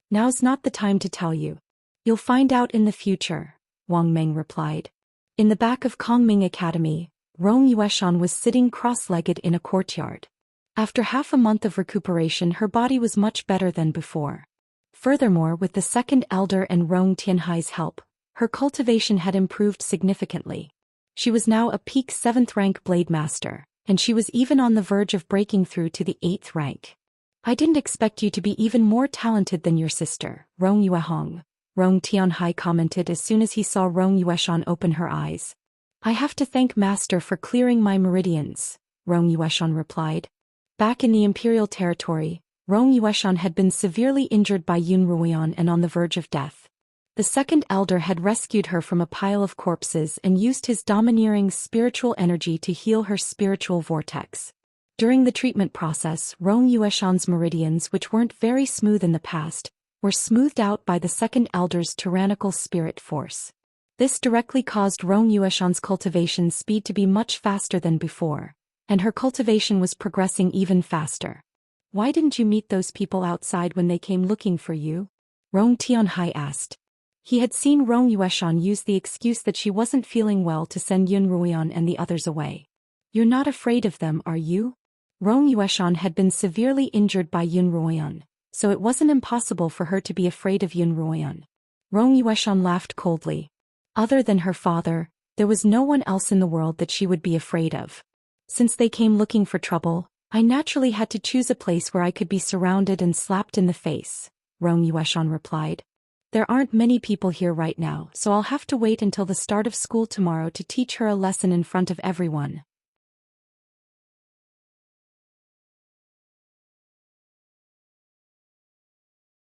"Now's not the time to tell you. You'll find out in the future," Wang Meng replied. In the back of Kongming Academy, Rong Yueshan was sitting cross-legged in a courtyard. After half a month of recuperation, her body was much better than before. Furthermore, with the second elder and Rong Tianhai's help, her cultivation had improved significantly. She was now a peak 7th rank blade master, and she was even on the verge of breaking through to the 8th rank. "I didn't expect you to be even more talented than your sister, Rong Yuehong," Rong Tianhai commented as soon as he saw Rong Yueshan open her eyes. "I have to thank Master for clearing my meridians," Rong Yueshan replied. Back in the imperial territory, Rong Yueshan had been severely injured by Yun Ruoyan and on the verge of death. The second elder had rescued her from a pile of corpses and used his domineering spiritual energy to heal her spiritual vortex. During the treatment process, Rong Yueshan's meridians, which weren't very smooth in the past, were smoothed out by the second elder's tyrannical spirit force. This directly caused Rong Yueshan's cultivation speed to be much faster than before, and her cultivation was progressing even faster. "Why didn't you meet those people outside when they came looking for you?" Rong Tianhai asked. He had seen Rong Yueshan use the excuse that she wasn't feeling well to send Yun Ruoyan and the others away. "You're not afraid of them, are you?" Rong Yueshan had been severely injured by Yun Ruoyan, so it wasn't impossible for her to be afraid of Yun Ruoyan. Rong Yueshan laughed coldly. Other than her father, there was no one else in the world that she would be afraid of. "Since they came looking for trouble, I naturally had to choose a place where I could be surrounded and slapped in the face," Rong Yueshan replied. "There aren't many people here right now, so I'll have to wait until the start of school tomorrow to teach her a lesson in front of everyone."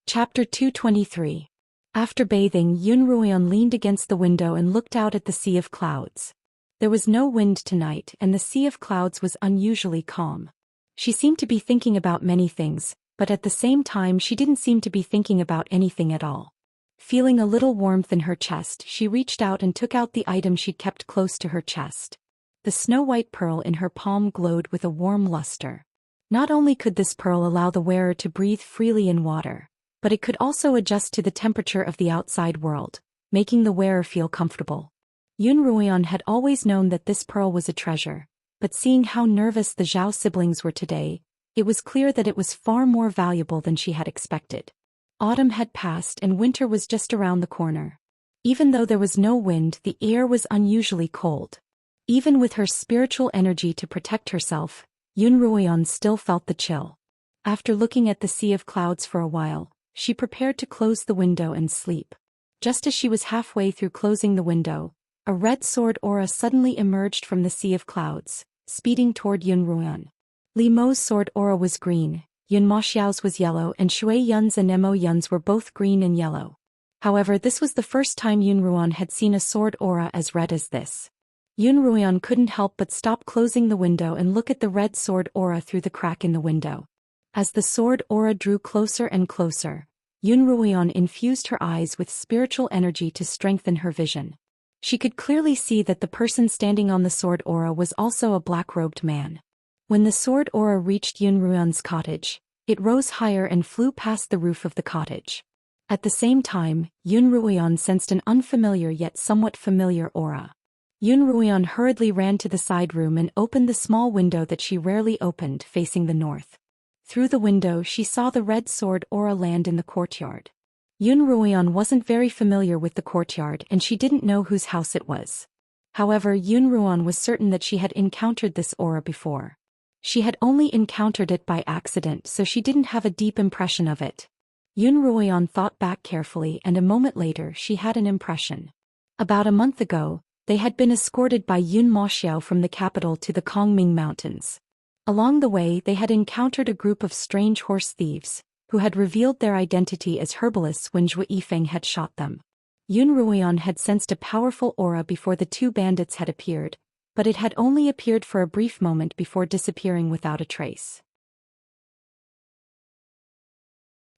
Chapter 223. After bathing, Yun Ruoyan leaned against the window and looked out at the sea of clouds. There was no wind tonight, and the sea of clouds was unusually calm. She seemed to be thinking about many things, but at the same time she didn't seem to be thinking about anything at all. Feeling a little warmth in her chest, she reached out and took out the item she'd kept close to her chest. The snow-white pearl in her palm glowed with a warm luster. Not only could this pearl allow the wearer to breathe freely in water, but it could also adjust to the temperature of the outside world, making the wearer feel comfortable. Yun Ruoyan had always known that this pearl was a treasure, but seeing how nervous the Zhao siblings were today, it was clear that it was far more valuable than she had expected. Autumn had passed and winter was just around the corner. Even though there was no wind, the air was unusually cold. Even with her spiritual energy to protect herself, Yun Ruoyan still felt the chill. After looking at the sea of clouds for a while, she prepared to close the window and sleep. Just as she was halfway through closing the window, a red sword aura suddenly emerged from the sea of clouds, speeding toward Yun Ruoyan. Li Mo's sword aura was green, Yun Ma Xiao's was yellow, and Shui Yun's and Mo Yun's were both green and yellow. However, this was the first time Yun Ruoyan had seen a sword aura as red as this. Yun Ruoyan couldn't help but stop closing the window and look at the red sword aura through the crack in the window. As the sword aura drew closer and closer, Yun Ruoyan infused her eyes with spiritual energy to strengthen her vision. She could clearly see that the person standing on the sword aura was also a black-robed man. When the sword aura reached Yun Ruoyan's cottage, it rose higher and flew past the roof of the cottage. At the same time, Yun Ruoyan sensed an unfamiliar yet somewhat familiar aura. Yun Ruoyan hurriedly ran to the side room and opened the small window that she rarely opened, facing the north. Through the window she saw the red sword aura land in the courtyard. Yun Ruoyan wasn't very familiar with the courtyard and she didn't know whose house it was. However, Yun Ruoyan was certain that she had encountered this aura before. She had only encountered it by accident, so she didn't have a deep impression of it. Yun Ruoyan thought back carefully, and a moment later she had an impression. About a month ago, they had been escorted by Yun Ma Xiao from the capital to the Kongming Mountains. Along the way they had encountered a group of strange horse thieves, who had revealed their identity as herbalists when Zhou Yifeng had shot them. Yun Ruoyan had sensed a powerful aura before the two bandits had appeared, but it had only appeared for a brief moment before disappearing without a trace.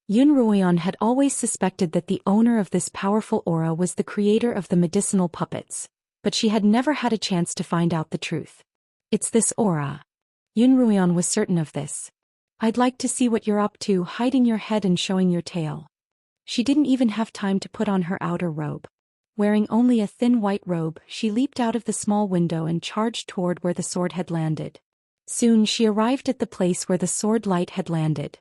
Yun Ruoyan had always suspected that the owner of this powerful aura was the creator of the medicinal puppets, but she had never had a chance to find out the truth. It's this aura. Yun Ruoyan was certain of this. I'd like to see what you're up to, hiding your head and showing your tail. She didn't even have time to put on her outer robe. Wearing only a thin white robe, she leaped out of the small window and charged toward where the sword had landed. Soon she arrived at the place where the sword light had landed.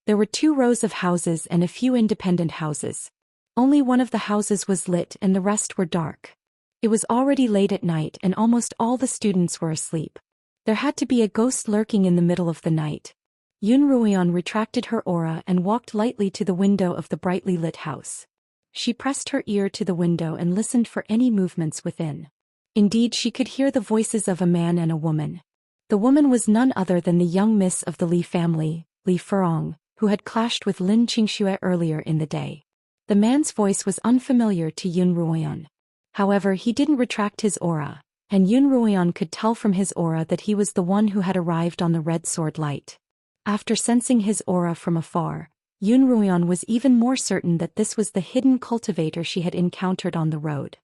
There were 2 rows of houses and a few independent houses. Only one of the houses was lit and the rest were dark. It was already late at night and almost all the students were asleep. There had to be a ghost lurking in the middle of the night. Yun Ruoyan retracted her aura and walked lightly to the window of the brightly lit house. She pressed her ear to the window and listened for any movements within. Indeed, she could hear the voices of a man and a woman. The woman was none other than the young miss of the Li family, Li Furong, who had clashed with Lin Qingxue earlier in the day. The man's voice was unfamiliar to Yun Ruoyan. However, he didn't retract his aura, and Yun Ruoyan could tell from his aura that he was the one who had arrived on the red sword light. After sensing his aura from afar, Yun Ruoyan was even more certain that this was the hidden cultivator she had encountered on the road.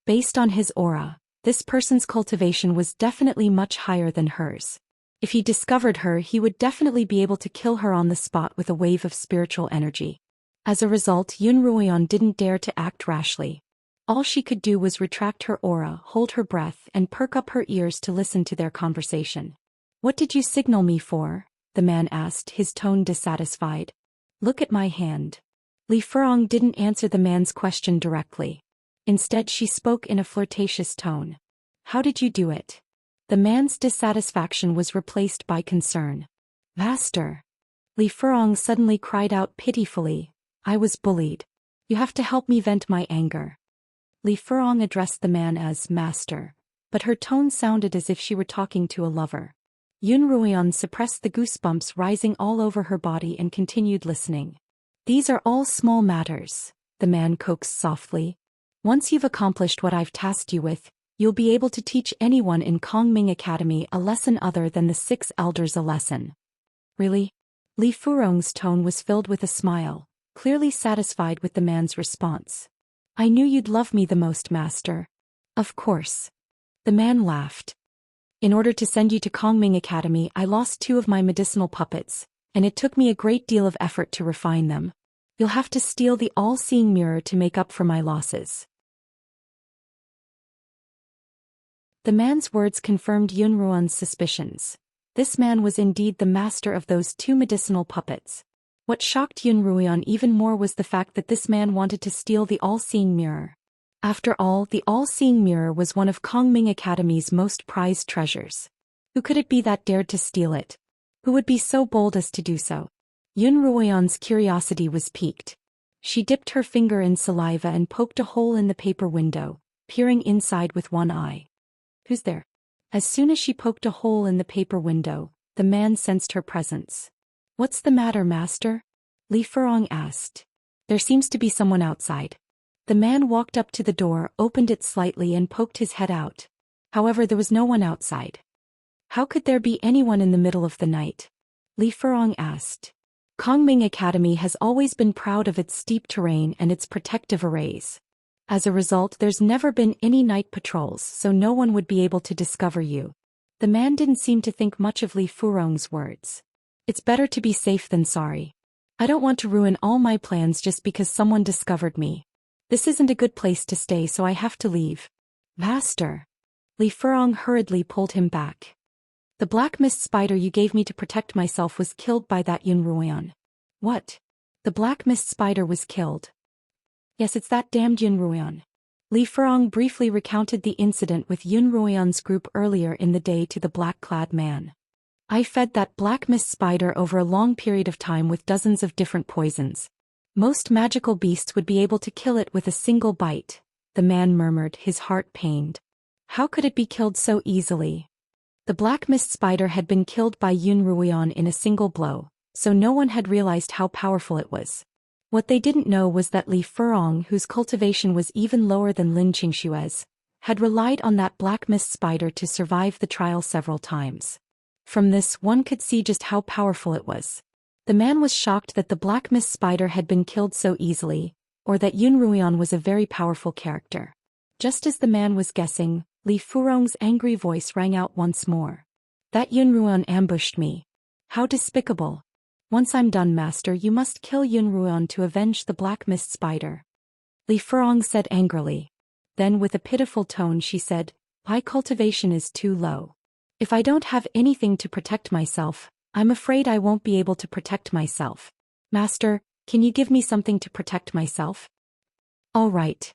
Based on his aura, this person's cultivation was definitely much higher than hers. If he discovered her, he would definitely be able to kill her on the spot with a wave of spiritual energy. As a result, Yun Ruoyan didn't dare to act rashly. All she could do was retract her aura, hold her breath, and perk up her ears to listen to their conversation. "What did you signal me for?" the man asked, his tone dissatisfied. "Look at my hand." Li Furong didn't answer the man's question directly. Instead, she spoke in a flirtatious tone. "How did you do it?" The man's dissatisfaction was replaced by concern. "Master!" Li Furong suddenly cried out pitifully, "I was bullied. You have to help me vent my anger." Li Furong addressed the man as Master, but her tone sounded as if she were talking to a lover. Yun Ruoyan suppressed the goosebumps rising all over her body and continued listening. "These are all small matters," the man coaxed softly. "Once you've accomplished what I've tasked you with, you'll be able to teach anyone in Kongming Academy a lesson other than the 6 elders a lesson." "Really?" Li Furong's tone was filled with a smile, clearly satisfied with the man's response. "I knew you'd love me the most, Master." "Of course." The man laughed. "In order to send you to Kongming Academy, I lost 2 of my medicinal puppets, and it took me a great deal of effort to refine them. You'll have to steal the all-seeing mirror to make up for my losses." The man's words confirmed Yun Ruoyan's suspicions. This man was indeed the master of those 2 medicinal puppets. What shocked Yun Ruoyan even more was the fact that this man wanted to steal the all-seeing mirror. After all, the all-seeing mirror was one of Kongming Academy's most prized treasures. Who could it be that dared to steal it? Who would be so bold as to do so? Yun Ruoyan's curiosity was piqued. She dipped her finger in saliva and poked a hole in the paper window, peering inside with one eye. "Who's there?" As soon as she poked a hole in the paper window, the man sensed her presence. "What's the matter, master?" Li Furong asked. "There seems to be someone outside." The man walked up to the door, opened it slightly and poked his head out. However, there was no one outside. "How could there be anyone in the middle of the night?" Li Furong asked. Kongming Academy has always been proud of its steep terrain and its protective arrays. As a result, there's never been any night patrols, so no one would be able to discover you. The man didn't seem to think much of Li Furong's words. "It's better to be safe than sorry. I don't want to ruin all my plans just because someone discovered me. This isn't a good place to stay, so I have to leave." "Master." Li Furong hurriedly pulled him back. "The black mist spider you gave me to protect myself was killed by that Yun Ruoyan." "What? The black mist spider was killed?" "Yes, it's that damned Yun Ruoyan." Li Furong briefly recounted the incident with Yun Ruoyan's group earlier in the day to the black-clad man. "I fed that black mist spider over a long period of time with dozens of different poisons. Most magical beasts would be able to kill it with a single bite," the man murmured, his heart pained. "How could it be killed so easily?" The black mist spider had been killed by Yun Ruoyan in a single blow, so no one had realized how powerful it was. What they didn't know was that Li Furong, whose cultivation was even lower than Lin Qingshue's, had relied on that black mist spider to survive the trial several times. From this, one could see just how powerful it was. The man was shocked that the black mist spider had been killed so easily, or that Yun Ruoyan was a very powerful character. Just as the man was guessing, Li Furong's angry voice rang out once more. "That Yun Ruoyan ambushed me. How despicable. Once I'm done, master, you must kill Yun Ruoyan to avenge the black mist spider," Li Furong said angrily. Then with a pitiful tone she said, "My cultivation is too low. If I don't have anything to protect myself, I'm afraid I won't be able to protect myself. Master, can you give me something to protect myself?" "All right."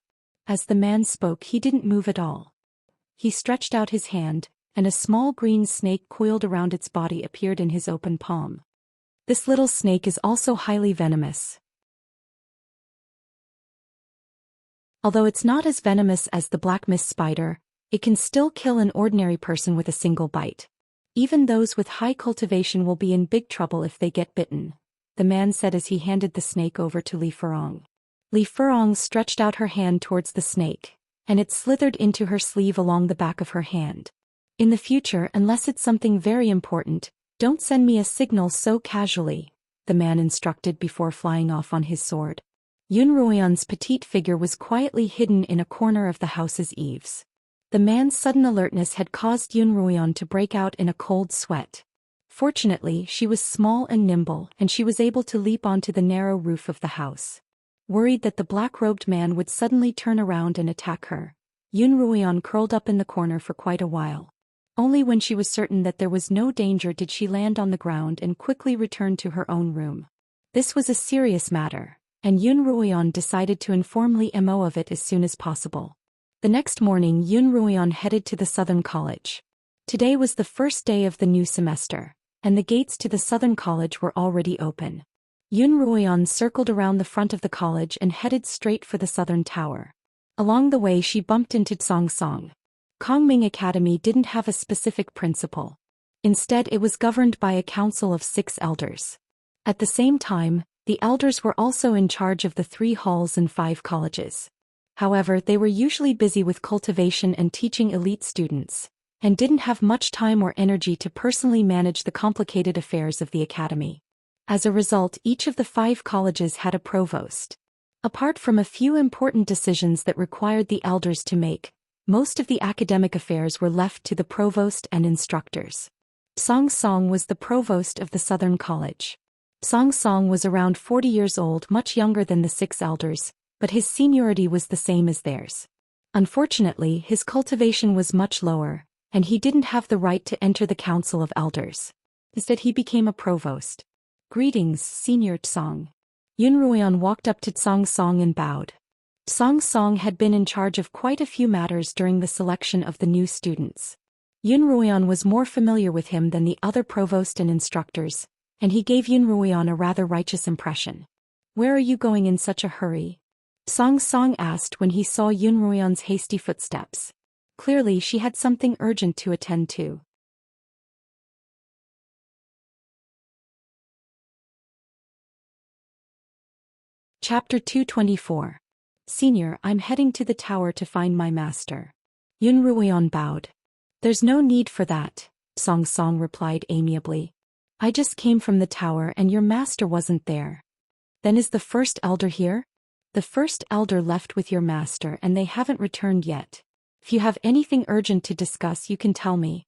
As the man spoke, he didn't move at all. He stretched out his hand, and a small green snake coiled around its body appeared in his open palm. This little snake is also highly venomous. Although it's not as venomous as the black mist spider, it can still kill an ordinary person with a single bite. Even those with high cultivation will be in big trouble if they get bitten, the man said as he handed the snake over to Li Furong. Li Furong stretched out her hand towards the snake, and it slithered into her sleeve along the back of her hand. "In the future, unless it's something very important, don't send me a signal so casually," the man instructed before flying off on his sword. Yun Ruoyan's petite figure was quietly hidden in a corner of the house's eaves. The man's sudden alertness had caused Yun Ruoyan to break out in a cold sweat. Fortunately, she was small and nimble, and she was able to leap onto the narrow roof of the house. Worried that the black-robed man would suddenly turn around and attack her, Yun Ruoyan curled up in the corner for quite a while. Only when she was certain that there was no danger did she land on the ground and quickly return to her own room. This was a serious matter, and Yun Ruoyan decided to inform Li Mo of it as soon as possible. The next morning, Yun Ruoyan headed to the Southern College. Today was the first day of the new semester, and the gates to the Southern College were already open. Yun Ruoyan circled around the front of the college and headed straight for the Southern Tower. Along the way she bumped into Xianxia. Kongming Academy didn't have a specific principal. Instead, it was governed by a council of 6 elders. At the same time, the elders were also in charge of the 3 halls and 5 colleges. However, they were usually busy with cultivation and teaching elite students, and didn't have much time or energy to personally manage the complicated affairs of the academy. As a result, each of the 5 colleges had a provost. Apart from a few important decisions that required the elders to make, most of the academic affairs were left to the provost and instructors. Xianxia was the provost of the Southern College. Xianxia was around 40 years old, much younger than the 6 elders, but his seniority was the same as theirs. Unfortunately, his cultivation was much lower, and he didn't have the right to enter the council of elders. Instead, he became a provost. "Greetings, Senior Tsang." Yun Ruoyan walked up to Xianxia and bowed. Xianxia had been in charge of quite a few matters during the selection of the new students. Yun Ruoyan was more familiar with him than the other provost and instructors, and he gave Yun Ruoyan a rather righteous impression. "Where are you going in such a hurry?" Xianxia asked when he saw Yun Ruoyan's hasty footsteps. Clearly she had something urgent to attend to. Chapter 224. Senior, I'm heading to the tower to find my master. Yun Ruoyan bowed. There's no need for that, Song Song replied amiably. I just came from the tower and your master wasn't there. Then is the first elder here? The first elder left with your master and they haven't returned yet. If you have anything urgent to discuss you can tell me.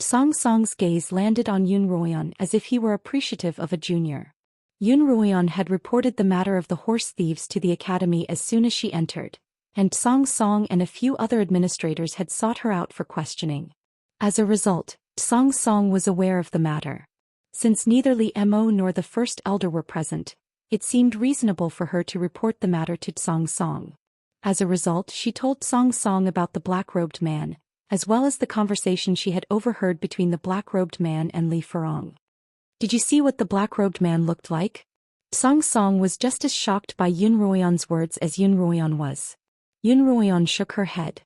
Song Song's gaze landed on Yun Ruoyan as if he were appreciative of a junior. Yun Ruoyan had reported the matter of the horse thieves to the academy as soon as she entered, and Song Song and a few other administrators had sought her out for questioning. As a result, Song Song was aware of the matter. Since neither Li Mo nor the first elder were present, it seemed reasonable for her to report the matter to Song Song. As a result, she told Song Song about the black-robed man, as well as the conversation she had overheard between the black-robed man and Li Furong. Did you see what the black-robed man looked like? Song Song was just as shocked by Yun Ruoyan's words as Yun Ruoyan was. Yun Ruoyan shook her head.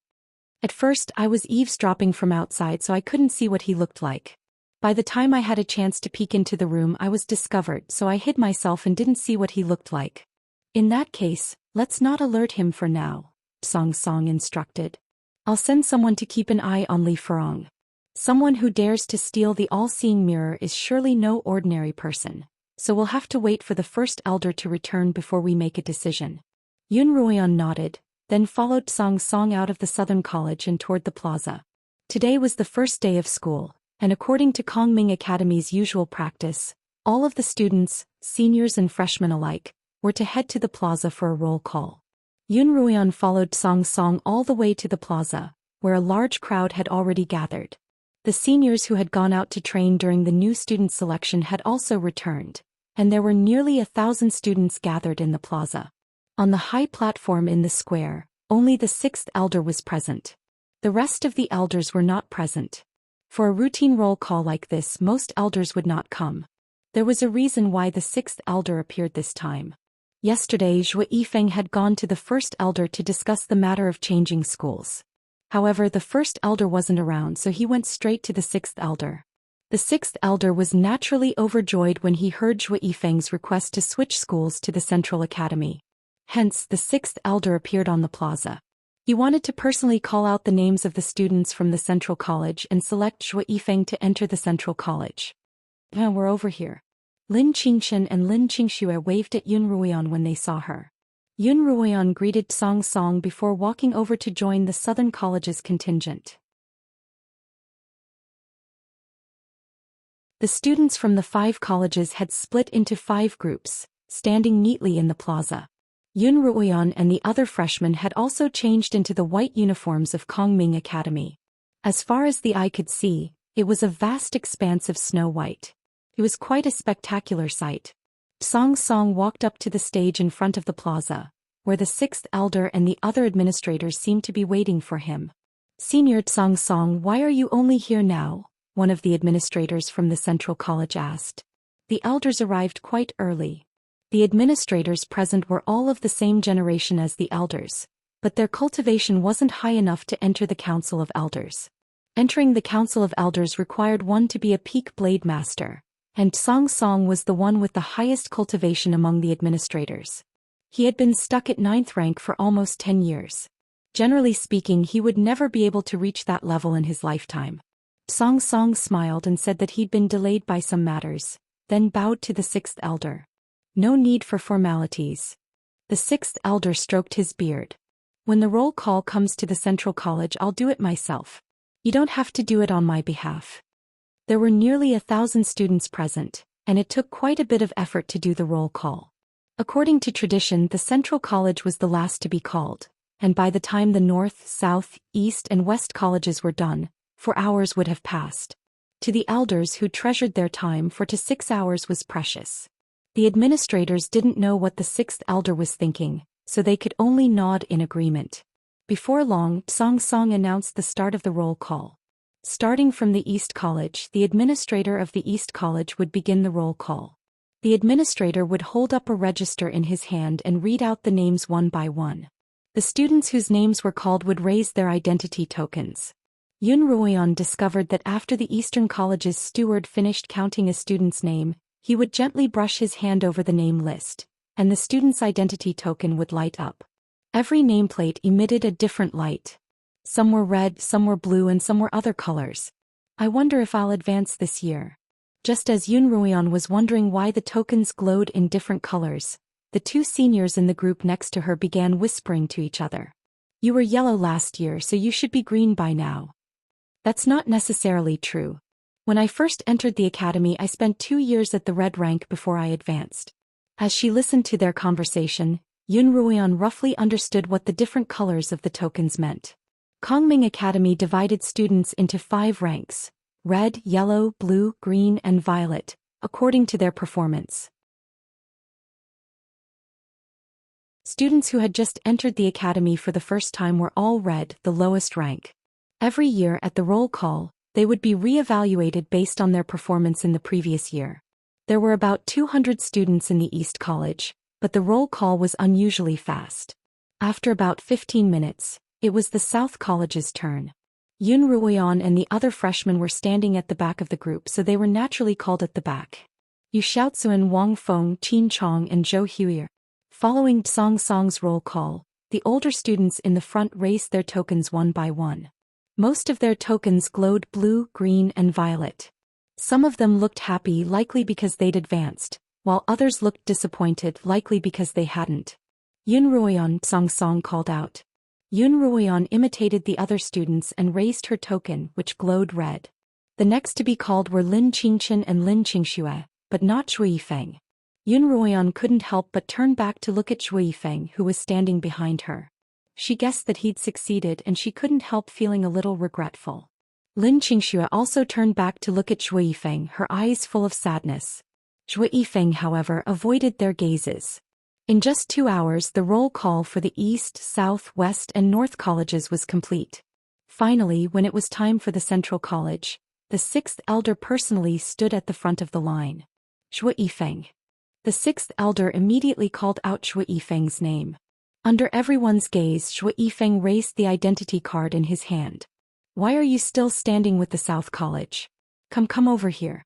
At first I was eavesdropping from outside so I couldn't see what he looked like. By the time I had a chance to peek into the room I was discovered so I hid myself and didn't see what he looked like. In that case, let's not alert him for now, Song Song instructed. I'll send someone to keep an eye on Li Furong. Someone who dares to steal the all-seeing mirror is surely no ordinary person, so we'll have to wait for the first elder to return before we make a decision. Yun Ruoyan nodded, then followed Song Song out of the Southern College and toward the plaza. Today was the first day of school, and according to Kongming Academy's usual practice, all of the students, seniors and freshmen alike, were to head to the plaza for a roll call. Yun Ruoyan followed Song Song all the way to the plaza, where a large crowd had already gathered. The seniors who had gone out to train during the new student selection had also returned, and there were nearly 1,000 students gathered in the plaza. On the high platform in the square, only the sixth elder was present. The rest of the elders were not present. For a routine roll call like this, most elders would not come. There was a reason why the sixth elder appeared this time. Yesterday, Zhou Yifeng had gone to the first elder to discuss the matter of changing schools. However, the first elder wasn't around so he went straight to the sixth elder. The sixth elder was naturally overjoyed when he heard Zhou Yifeng's request to switch schools to the Central Academy. Hence, the sixth elder appeared on the plaza. He wanted to personally call out the names of the students from the Central College and select Zhou Yifeng to enter the Central College. We're over here. Lin Qingchen and Lin Qingxue waved at Yun Ruoyan when they saw her. Yun Ruoyan greeted Song Song before walking over to join the Southern College's contingent. The students from the 5 colleges had split into 5 groups, standing neatly in the plaza. Yun Ruoyan and the other freshmen had also changed into the white uniforms of Kongming Academy. As far as the eye could see, it was a vast expanse of snow white. It was quite a spectacular sight. Song Song walked up to the stage in front of the plaza, where the sixth elder and the other administrators seemed to be waiting for him. Senior Song Song, why are you only here now? One of the administrators from the Central College asked. The elders arrived quite early. The administrators present were all of the same generation as the elders, but their cultivation wasn't high enough to enter the Council of Elders. Entering the Council of Elders required one to be a peak blade master, and Song Song was the one with the highest cultivation among the administrators. He had been stuck at 9th rank for almost 10 years. Generally speaking, he would never be able to reach that level in his lifetime. Song Song smiled and said that he'd been delayed by some matters, then bowed to the sixth elder. No need for formalities. The sixth elder stroked his beard. When the roll call comes to the Central College, I'll do it myself. You don't have to do it on my behalf. There were nearly 1,000 students present, and it took quite a bit of effort to do the roll call. According to tradition, the Central College was the last to be called, and by the time the North, South, East and West colleges were done, 4 hours would have passed. To the elders who treasured their time, 4 to 6 hours was precious. The administrators didn't know what the sixth elder was thinking, so they could only nod in agreement. Before long, Song Song announced the start of the roll call. Starting from the East College, the administrator of the East College would begin the roll call. The administrator would hold up a register in his hand and read out the names one by one. The students whose names were called would raise their identity tokens. Yun Ruoyan discovered that after the Eastern College's steward finished counting a student's name, he would gently brush his hand over the name list, and the student's identity token would light up. Every nameplate emitted a different light. Some were red, some were blue, and some were other colors. I wonder if I'll advance this year. Just as Yun Ruoyan was wondering why the tokens glowed in different colors, the two seniors in the group next to her began whispering to each other. You were yellow last year, so you should be green by now. That's not necessarily true. When I first entered the academy, I spent 2 years at the red rank before I advanced. As she listened to their conversation, Yun Ruoyan roughly understood what the different colors of the tokens meant. Kongming Academy divided students into 5 ranks: red, yellow, blue, green, and violet, according to their performance. Students who had just entered the academy for the first time were all red, the lowest rank. Every year at the roll call, they would be re-evaluated based on their performance in the previous year. There were about 200 students in the East College, but the roll call was unusually fast. After about 15 minutes, it was the South College's turn. Yun Ruoyan and the other freshmen were standing at the back of the group, so they were naturally called at the back. Yu Xiaozuan, Wang Feng, Qin Chong, and Zhou Xian. Following Song Song's roll call, the older students in the front raised their tokens one by one. Most of their tokens glowed blue, green, and violet. Some of them looked happy, likely because they'd advanced, while others looked disappointed, likely because they hadn't. Yun Ruoyan, Song Song called out. Yun Ruoyan imitated the other students and raised her token, which glowed red. The next to be called were Lin Qingchen and Lin Qingxue, but not Zhui Yifeng. Yun Ruoyan couldn't help but turn back to look at Zhui Yifeng, who was standing behind her. She guessed that he'd succeeded, and she couldn't help feeling a little regretful. Lin Qingxue also turned back to look at Zhui Yifeng, her eyes full of sadness. Zhui Yifeng, however, avoided their gazes. In just 2 hours, the roll call for the East, South, West, and North colleges was complete. Finally, when it was time for the Central College, the 6th elder personally stood at the front of the line. Zhui Yifeng. The 6th elder immediately called out Zhui Yifeng's name. Under everyone's gaze, Zhui Yifeng raised the identity card in his hand. Why are you still standing with the South College? Come over here.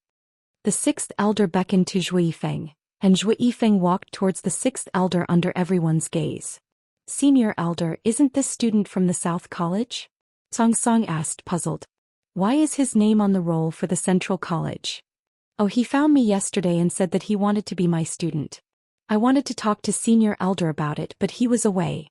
The 6th elder beckoned to Zhui Yifeng, and Zhui Yifeng walked towards the 6th elder under everyone's gaze. Senior elder, isn't this student from the South College? Song Song asked, puzzled. Why is his name on the roll for the Central College? Oh, he found me yesterday and said that he wanted to be my student. I wanted to talk to senior elder about it, but he was away.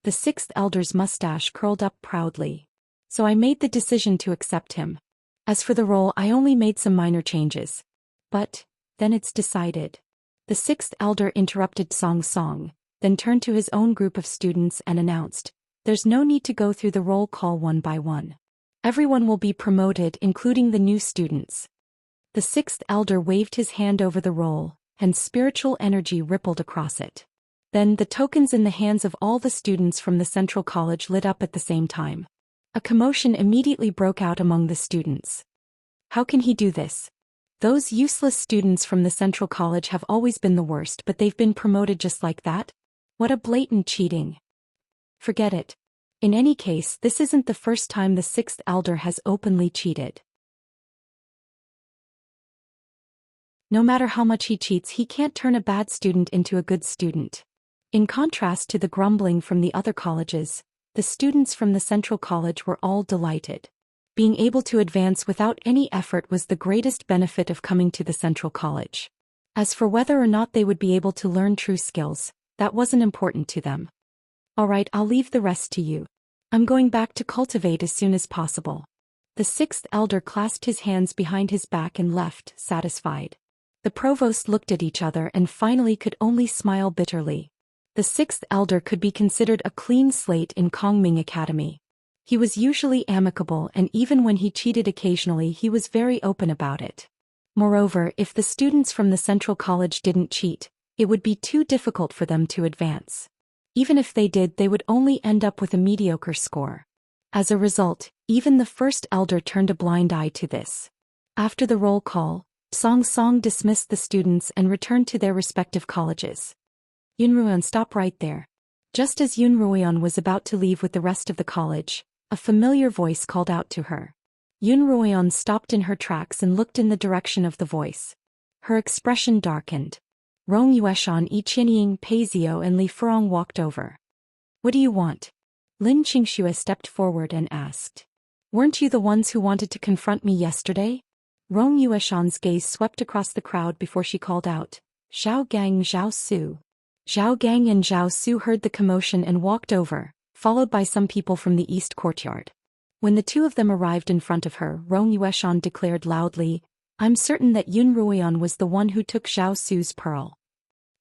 The 6th elder's mustache curled up proudly. So I made the decision to accept him. As for the roll, I only made some minor changes. But, then it's decided. The 6th elder interrupted Song Song, then turned to his own group of students and announced, there's no need to go through the roll call one by one. Everyone will be promoted, including the new students. The 6th elder waved his hand over the roll, and spiritual energy rippled across it. Then the tokens in the hands of all the students from the Central College lit up at the same time. A commotion immediately broke out among the students. How can he do this? Those useless students from the Central College have always been the worst, but they've been promoted just like that? What a blatant cheating. Forget it. In any case, this isn't the first time the 6th elder has openly cheated. No matter how much he cheats, he can't turn a bad student into a good student. In contrast to the grumbling from the other colleges, the students from the Central College were all delighted. Being able to advance without any effort was the greatest benefit of coming to the Central College. As for whether or not they would be able to learn true skills, that wasn't important to them. All right, I'll leave the rest to you. I'm going back to cultivate as soon as possible. The 6th elder clasped his hands behind his back and left, satisfied. The provost looked at each other and finally could only smile bitterly. The 6th elder could be considered a clean slate in Kongming Academy. He was usually amicable, and even when he cheated occasionally, he was very open about it. Moreover, if the students from the Central College didn't cheat, it would be too difficult for them to advance. Even if they did, they would only end up with a mediocre score. As a result, even the 1st elder turned a blind eye to this. After the roll call, Song Song dismissed the students and returned to their respective colleges. Yun Ruoyan, stop right there. Just as Yun Ruoyan was about to leave with the rest of the college, a familiar voice called out to her. Yun Ruoyan stopped in her tracks and looked in the direction of the voice. Her expression darkened. Rong Yueshan, Yi Qianying, Pei Zio and Li Furong walked over. What do you want? Lin Qingxue stepped forward and asked. Weren't you the ones who wanted to confront me yesterday? Rong Yueshan's gaze swept across the crowd before she called out, Zhao Gang, Zhao Su. Zhao Gang and Zhao Su heard the commotion and walked over, followed by some people from the east courtyard. When the two of them arrived in front of her, Rong Yueshan declared loudly, I'm certain that Yun Ruoyan was the one who took Zhao Su's pearl.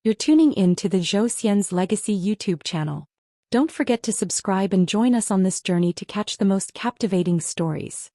You're tuning in to the Zhou Xian's Legacy YouTube channel. Don't forget to subscribe and join us on this journey to catch the most captivating stories.